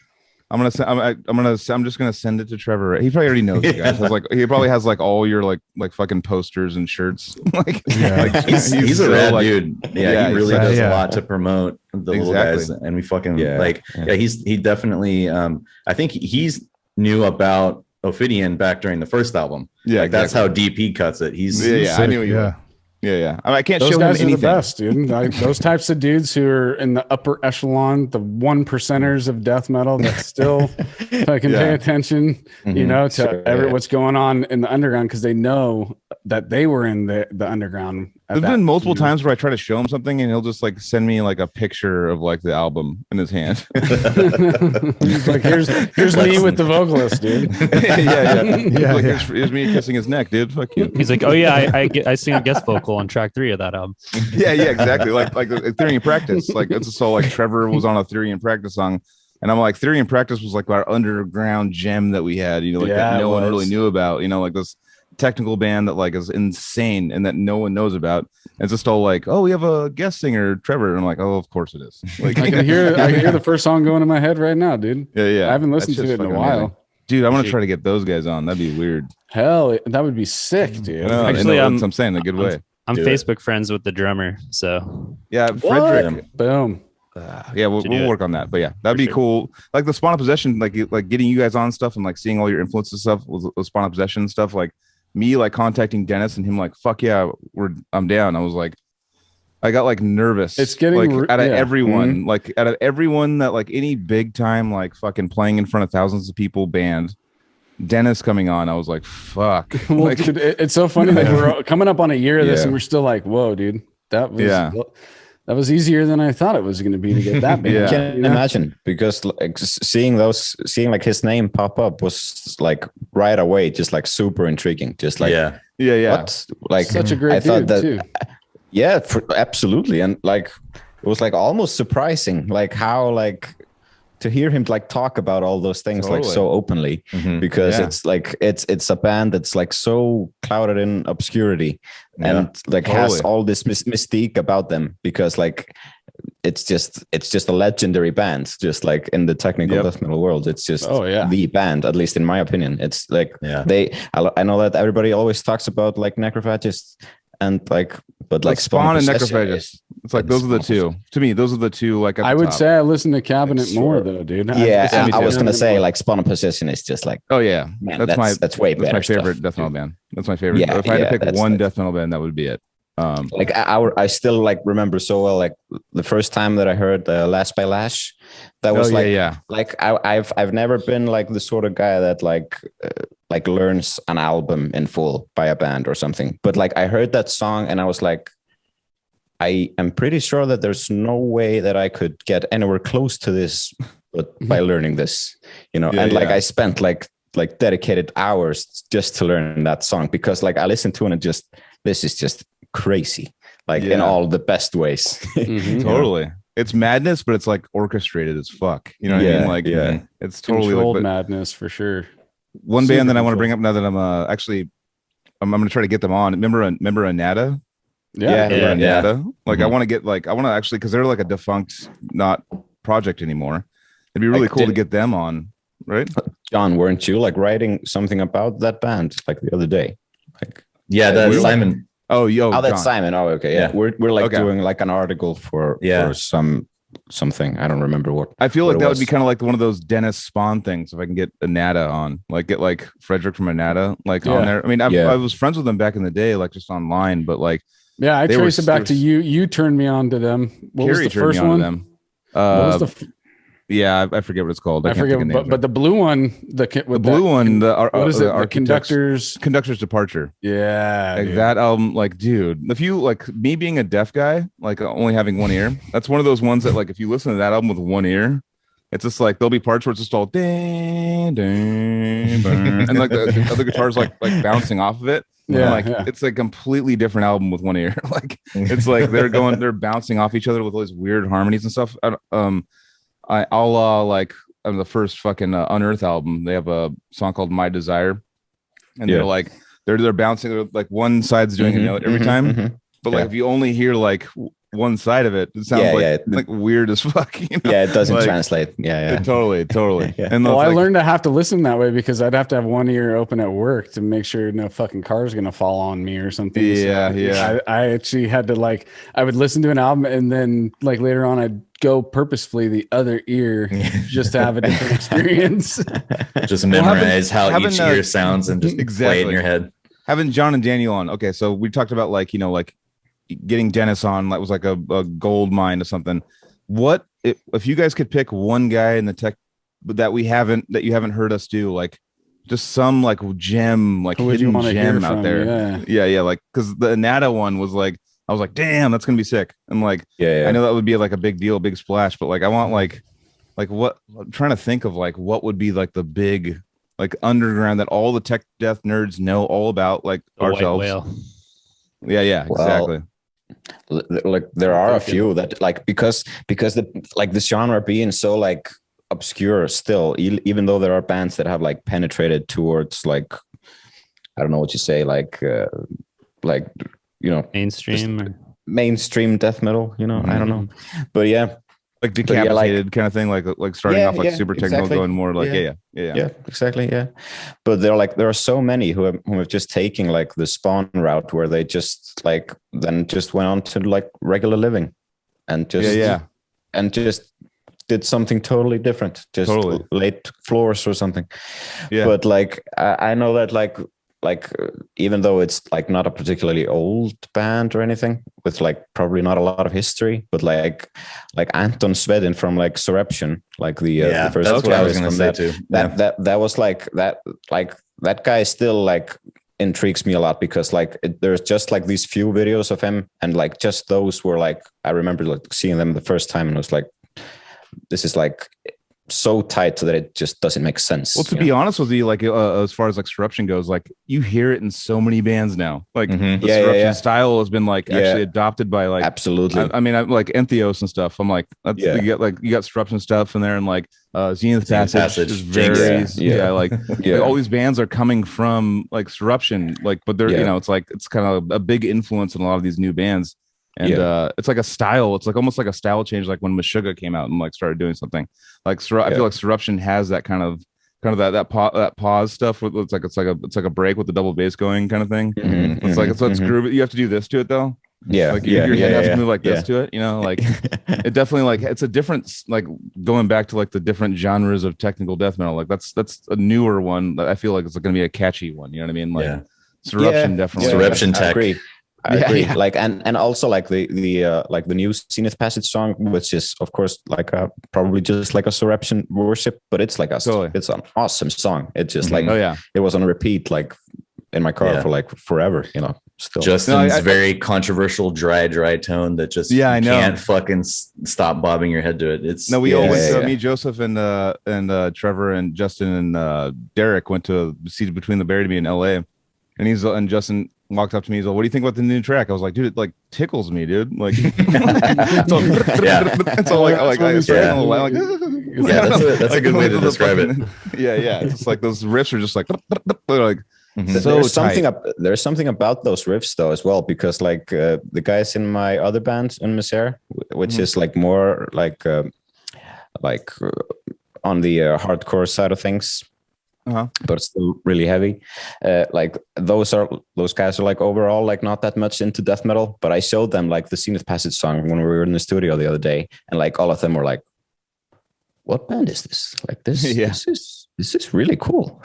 I'm just gonna send it to Trevor. He probably already knows you guys. He probably has like all your like fucking posters and shirts. Like, he's a rad dude. Yeah, he really does a lot to promote the little guys, and we fucking he definitely. I think he's knew about Ophidian back during the first album. Yeah, like that's how deep he cuts it. He's I knew you. Yeah. I mean, I can't show him anything. Those guys are the best, dude. Like, those types of dudes who are in the upper echelon, the 1%ers of death metal that still fucking pay attention, to what's going on in the underground because they know that they were in the underground. There's been multiple times where I try to show him something and he'll just like send me like a picture of like the album in his hand. He's like, here's me with the vocalist, dude. Here's me kissing his neck, dude. Fuck you. He's like, oh yeah, I sing a guest vocal on track 3 of that album. Yeah, exactly. Like Theory and Practice. Like it's so like Trevor was on a Theory and Practice song. And I'm like, Theory and Practice was like our underground gem that we had, that no one really knew about, like this technical band that like is insane and that no one knows about. And it's just all like, oh, we have a guest singer, Trevor. And I'm like, oh, of course it is. Like I can hear the first song going in my head right now, dude. Yeah. I haven't listened to it in a while. Amazing. Dude, I want to try to get those guys on. That'd be weird. Hell, that would be sick, dude. Actually, I'm saying in a good way. I'm Facebook friends with the drummer, so Frederick. Boom. We'll work on that. But yeah, that'd be cool. Like the Spawn of Possession, like getting you guys on stuff and like seeing all your influences stuff with Spawn of Possession stuff. Like me, like contacting Dennis and him, like fuck yeah, I'm down. I was like, I got like nervous. It's getting like out of everyone, like out of everyone that like any big time like fucking playing in front of thousands of people band. Dennis coming on, I was like, fuck. Well, like, dude, it's so funny that we're coming up on a year of this and we're still like, whoa, dude, that was easier than I thought it was going to be to get that band. I can't imagine, because like seeing like his name pop up was like right away, just like super intriguing. Just like what? Like such a great dude too. Yeah, absolutely, and like it was like almost surprising, like how like to hear him like talk about all those things like so openly, because it's like it's a band that's like so clouded in obscurity and like has all this mystique about them, because like it's just a legendary band, just like in the technical death metal world. It's just the band, at least in my opinion. It's like I know that everybody always talks about like Necrophagists and like, but like Spawn and Necrophagists. It's like those are the two. To me, those are the two. Like I would say I listen to Cabinet more though, dude. Yeah, I was gonna say like Spawn and Possession is just like, oh yeah, man, that's way better. That's my favorite death metal band. That's my favorite. If I had to pick one death metal band, that would be it. Like I still like remember so well like the first time that I heard Lash by Lash. That was like I've never been like the sort of guy that like learns an album in full by a band or something, but like I heard that song and I was like, I am pretty sure that there's no way that I could get anywhere close to this, but by learning this, I spent like dedicated hours just to learn that song, because like I listened to it and this is just crazy, like in all the best ways. Totally. It's madness, but it's like orchestrated as fuck. You know what I mean? Like, it's totally controlled madness for sure. One band that I want to bring up now that I'm I'm going to try to get them on. Remember Anata? Anata. Like I want to actually, because they're like a defunct, not project anymore. It'd be really cool to get them on, right? John, weren't you like writing something about that band like the other day? Like, that's Simon. That's Simon. Oh, okay. Yeah. We're like doing like an article for something. I don't remember what. I feel like that would be kind of like one of those Dennis Spawn things. If I can get Anata on, like get like Frederick from Anata on there. I mean, I was friends with them back in the day, like just online, but like. Yeah, I trace it back to you. You turned me on to them. What was the first one? What was I forget what it's called. I forget, but the blue one, what is it? The Conductor's Departure. Yeah, like that album. Like, dude, if you like me being a deaf guy, like only having one ear, that's one of those ones that like if you listen to that album with one ear, it's just like there'll be parts where it's just all ding, ding, and like the other guitars like bouncing off of it. It's a completely different album with one ear. Like it's like they're bouncing off each other with all these weird harmonies and stuff. I'll like on the first fucking Unearth album, they have a song called My Desire, and they're like they're bouncing. They're like one side's doing a note every time, but like if you only hear like one side of it. It sounds like weird as fuck. You know? Yeah, it doesn't like, translate. Yeah. Totally. Yeah. And well, I learned to have to listen that way because I'd have to have one ear open at work to make sure no fucking car is gonna fall on me or something. Yeah. I actually had to like, I would listen to an album and then like later on I'd go purposefully the other ear just to have a different experience. Just memorize how each ear sounds and just play it in your head. Having John and Daniel on. Okay, so we talked about like, you know, like getting Dennis on, that was like a gold mine or something. What if you guys could pick one guy in the tech that you haven't heard us do, like just some like gem, like hidden gem out there? Yeah. Like because the Anata one was like, I was like, damn, that's gonna be sick. And like, I know that would be like a big deal, big splash, but like I want like what I'm trying to think of, like what would be like the big like underground that all the tech death nerds know all about, like ourselves. Yeah, exactly. Like there are a few that like because the genre being so like obscure still, even though there are bands that have like penetrated towards like, I don't know what you say, like you know, mainstream death metal, you know. I don't know, but yeah, like Decapitated kind of thing, like starting off like super technical, going more like yeah, exactly, yeah. But there are so many who have just taken like the Spawn route, where they just like then just went on to like regular living and just and just did something totally different, just laid floors or something. But like I know that like even though it's like not a particularly old band or anything with like probably not a lot of history, but like Anton Svedin from like Surreption, like the first, that's what I was going to say too. That was like that guy still like intrigues me a lot, because like there's just like these few videos of him, and like just those were like, I remember like seeing them the first time and I was like, this is like so tight that it just doesn't make sense. Well, to be honest with you, like as far as like Surreption goes, like you hear it in so many bands now. Like the Surreption style has been like actually adopted by like absolutely. I mean, I'm like Entheos and stuff. I'm like, that's you got Surreption stuff in there, and like Zenith Passage is very like all these bands are coming from like Surreption, like, but they're you know, it's like it's kind of a big influence in a lot of these new bands. And it's like a style. It's like almost like a style change, like when Meshuggah came out and like started doing something. Like I feel like Surreption has that kind of that pause stuff. It's like a break with the double bass going kind of thing. It's like it's groovy. You have to do this to it though. Like your head has to move like this to it. You know, like it definitely like it's a different, like going back to like the different genres of technical death metal. Like that's a newer one that I feel like it's going to be a catchy one. You know what I mean? Like Surreption definitely. Surreption tech. I agree. Like and also like the new Zenith Passage song, which is of course like probably just like a Surreption worship, but it's like it's an awesome song. It's just like it was on repeat like in my car for like forever, you know. Still, Justin's very controversial dry tone that just I know. Can't fucking stop bobbing your head to it. It's we all went to me, Joseph, and Trevor and Justin and Derek went to see Between the Buried and Me in LA, and Justin walked up to me. He's like, "What do you think about the new track?" I was like, "Dude, it like tickles me, dude." Like, it's all like that's a good way to describe it. It's just like those riffs are just like there's something about those riffs though as well, because like the guys in my other band in Misère, which is like more like on the hardcore side of things. But still really heavy. Like those guys are like overall like not that much into death metal, but I showed them like the Zenith Passage song when we were in the studio the other day, and like all of them were like, "What band is this? Like this is really cool."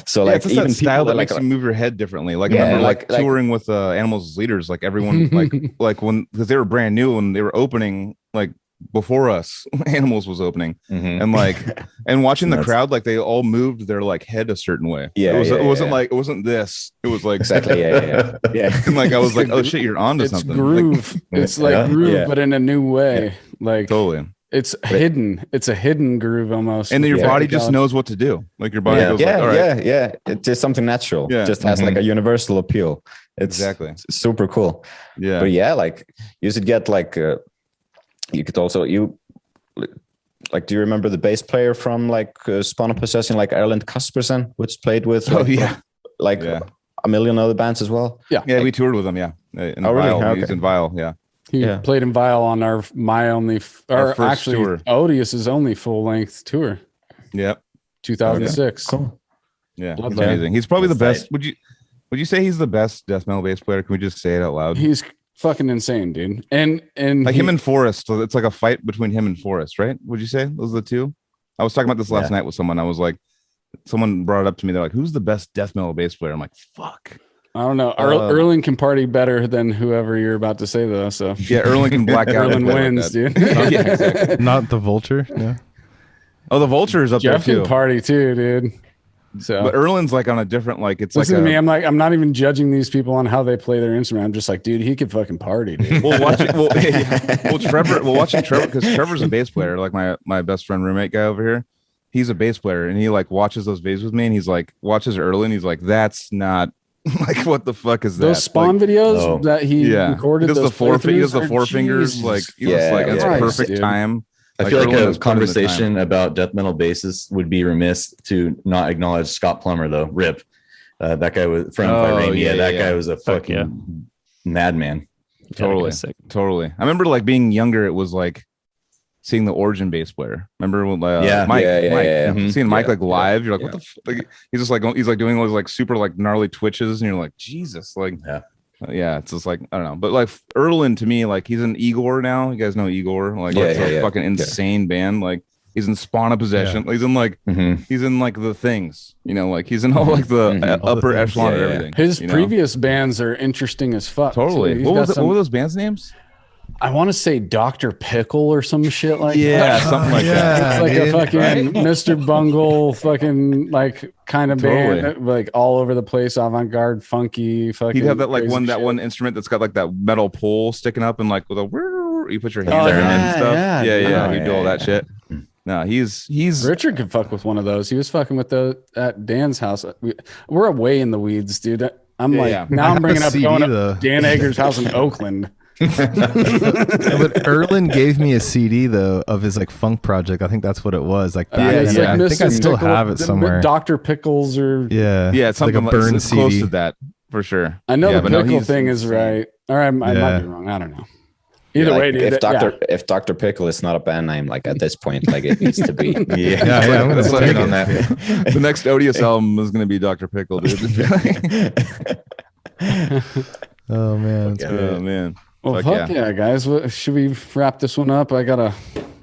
So like it's even that style that makes you move your head differently. Like I remember like touring with Animals as Leaders, like everyone like when, because they were brand new and they were opening like before us, Animals was opening, and like and watching the crowd, like they all moved their like head a certain way. It wasn't like, it wasn't this, it was like exactly and like I was like, oh shit, you're onto something. Groove. Like, it's like groove but in a new way. Like totally it's hidden. It's a hidden groove almost, and then your body just knows what to do. Like your body goes like, all right. It's just something natural. Just has like a universal appeal. It's exactly super cool. But like you should get like you could also like, do you remember the bass player from like Spawn of Possession, like Erlend Kaspersen, which played with a million other bands as well? We toured with them. In Vile. Really? Okay. He's in Vile. He played in viol on our first tour. Odious's only full length tour. Yep. 2006. Okay. Cool. Yeah, that's amazing. He's probably the best. Would you say he's the best death metal bass player? Can we just say it out loud? He's fucking insane, dude. And like him and Forrest. So it's like a fight between him and Forrest, right? Would you say those are the two? I was talking about this last night with someone. I was like, someone brought it up to me. They're like, "Who's the best death metal bass player?" I'm like, "Fuck." I don't know. Erlen can party better than whoever you're about to say, though. So yeah, Erlen can black out. Erlen wins, dude. Yeah, exactly. Not the Vulture. Yeah. Oh, the Vulture is up Jeff there too. Can party too, dude. So, but Erlen's like on a different, like it's listen like to me. I'm not even judging these people on how they play their instrument. I'm just like, dude, he could fucking party, dude. Watching Trevor, because Trevor's a bass player, like my best friend roommate guy over here. He's a bass player, and he like watches those bass with me, and he's like watches Erlen. He's like, that's not like what the fuck is that? Those Spawn videos that he recorded. He does the four fingers, like he was like it's perfect dude. Time. I feel like a conversation about death metal basses would be remiss to not acknowledge Scott Plummer, though. Rip. That guy was from Pyramia. That guy was a fucking madman. Totally. I remember like being younger, it was like seeing the Origin bass player. Remember when Mike? Mm-hmm. Seeing Mike like live, you're like, what the like he's just like he's like doing all those like super like gnarly twitches, and you're like, Jesus, like it's just like I don't know, but like Erlen to me, like he's in Igor now. You guys know Igor, like fucking insane band. Like he's in Spawn of Possession. He's in like he's in like the things, you know, like he's in all like the upper echelon of everything. His previous bands are interesting as fuck. Totally. What were those bands' names? I want to say Dr. Pickle or some shit like that. Yeah, something like that. It's like a fucking Mr. Bungle fucking like kind of band, like all over the place, avant-garde, funky. Fucking. He'd have that like one instrument that's got like that metal pole sticking up and like with a you put your hand there and stuff. Yeah. You do all that shit. No, he's Richard could fuck with one of those. He was fucking with at Dan's house. We're away in the weeds, dude. I'm now I'm bringing up going to Dan Egger's house in Oakland. But Erlen gave me a CD though of his like funk project. I think that's what it was. Like I think I still have it somewhere. Dr. Pickles or it's something like a burn CD. Close to that for sure. I know the pickle thing is right. Or I might be wrong. I don't know. Either way, dude, if Dr. Pickle is not a band name, like at this point, like it needs to be. I'm gonna say on that. The next Odious album is gonna be Dr. Pickle, dude. Oh man, oh man. Well, fuck yeah, guys. Should we wrap this one up? I gotta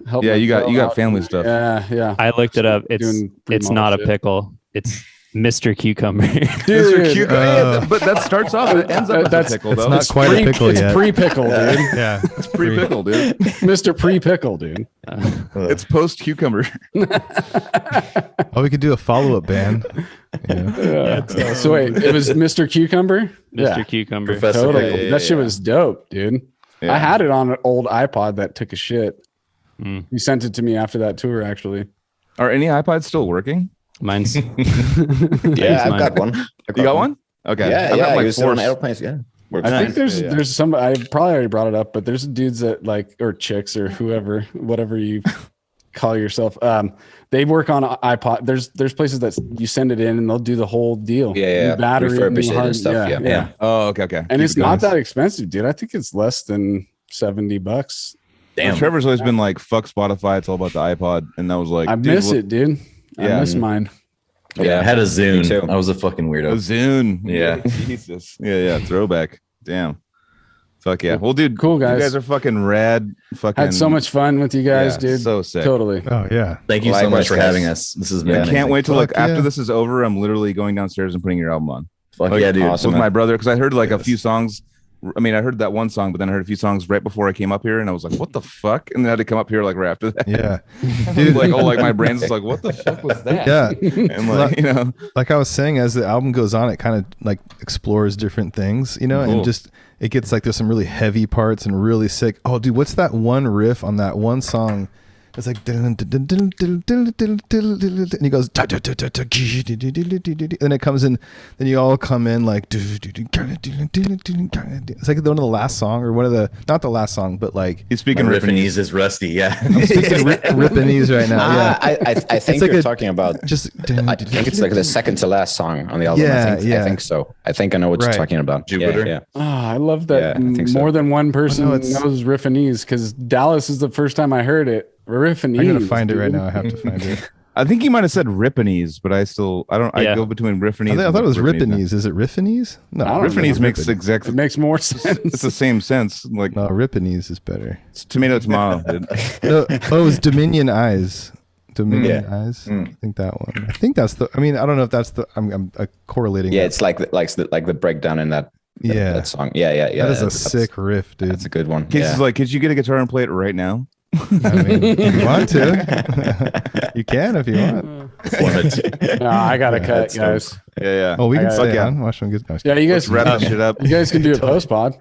help. Yeah, you got family stuff. Yeah. I looked it up. It's not a pickle. It's Mr. Cucumber. Mr. Cucumber. But that starts off. It ends up as a pickle, though. It's not quite a pickle yet. It's pre-pickle, dude. Yeah, it's pre-pickle, dude. Mr. Pre-pickle, dude. It's post-cucumber. We could do a follow-up band. So wait, it was Mr. Cucumber? Mr. Cucumber. Totally. That shit was dope, dude. I had it on an old iPod that took a shit. You sent it to me after that tour, actually. Are any iPods still working? Mine's I've got one. You got one? Okay. Yeah, I use it on airplanes. Yeah. I think there's some. I probably already brought it up, but there's dudes that like, or chicks or whatever you call yourself. They work on iPod. There's places that you send it in and they'll do the whole deal. Yeah. Battery and stuff. Yeah. Oh, okay. And it's not that expensive, dude. I think it's less than $70. Damn. Trevor's always been like, fuck Spotify. It's all about the iPod. And that was like, I miss it, dude. I miss mine. Yeah, I had a Zune. I was a fucking weirdo. A Zune. Yeah. Jesus. Yeah. Throwback. Damn. Fuck yeah. Well, dude, cool guys. You guys are fucking rad. Fucking had so much fun with you guys, dude. So sick. Totally. Oh yeah. Thank you so much for having us. This has been. I can't wait till after this is over. I'm literally going downstairs and putting your album on. Fuck yeah, dude. Awesome, with my brother, because I heard like a few songs. I mean, I heard that one song, but then I heard a few songs right before I came up here, and I was like, "What the fuck?" And then I had to come up here like right after that. Yeah, dude. Like my brain's just like, "What the fuck was that?" Yeah, and like like I was saying, as the album goes on, it kind of like explores different things, and just it gets like there's some really heavy parts and really sick. Oh, dude, what's that one riff on that one song It's like, and he goes, and it comes in, then you all come in like, it's like one of the last song, or one of the, not the last song, but like, he's speaking Riffinese is rusty. Yeah. I'm speaking Ripponese right now. Yeah. I think like you're talking about, just, I think it's like the second to last song on the album. Yeah, I think so. I think I know what you're talking about. Jupiter. Yeah. Oh, I love that more than one person knows Riffinese, because Dallas is the first time I heard it. Riffinese. I'm gonna find it right now. I have to find it. I think he might have said Ripponese, but I go between Riffinese. I thought it was Ripponese. Is it Riffinese? No, Riffinese makes it makes more sense. It's the same sense. Like, no, Ripponese is better. It's tomato. Dude. No, it was Dominion Eyes. Eyes. I think that one. I think that's the. I mean, I don't know if that's the. I'm correlating. Yeah, it's like the breakdown in that. That song. Yeah. That is a sick riff, dude. That's a good one. Casey's like, could you get a guitar and play it right now? I mean, if you want to, you can if you want. No, I gotta cut, guys. Yeah. Oh, we can stay on. Watch them get. Yeah, you guys wrap this shit up. You guys can do a post pod.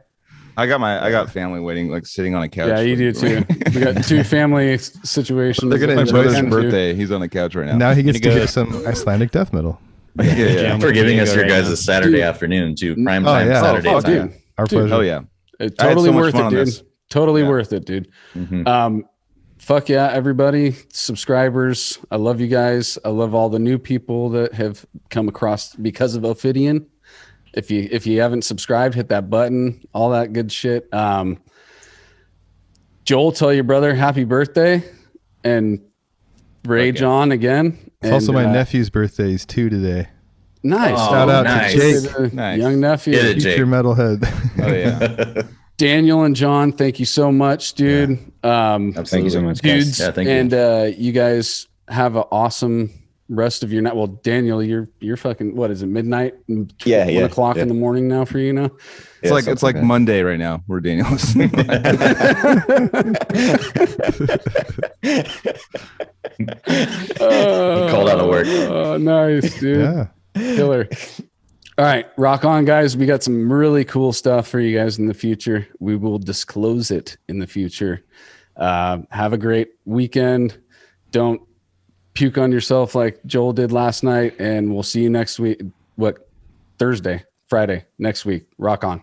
I got family waiting, like sitting on a couch. Yeah, you do too. We got two family situations. They're gonna my enjoy brother's his birthday. He's on the couch right now. Now he gets to hear some Icelandic death metal. Yeah. For giving us your guys' Saturday afternoon too. Prime time Saturday time. Dude. Our pleasure. Oh yeah. It's totally worth it, dude. Totally worth it, dude. Mm-hmm. Fuck yeah, everybody, subscribers. I love you guys. I love all the new people that have come across because of Ophidian. If you haven't subscribed, hit that button, all that good shit. Joel, tell your brother happy birthday and rage on again. It's also my nephew's birthday. He's 2 today. Nice. Shout out to Jake. Young nephew. Future metalhead. Oh yeah. Daniel and John, thank you so much, dude. Thank you so much, dudes. Yeah, thank you. You guys have an awesome rest of your night. Well, Daniel, you're fucking, what is it, midnight? 1 o'clock in the morning now for you now? It's like Monday right now where Daniel is. He called out of work. Oh, nice, dude. Yeah. Killer. All right, rock on, guys. We got some really cool stuff for you guys in the future. We will disclose it in the future. Have a great weekend. Don't puke on yourself like Joel did last night, and we'll see you next week. Friday, next week. Rock on.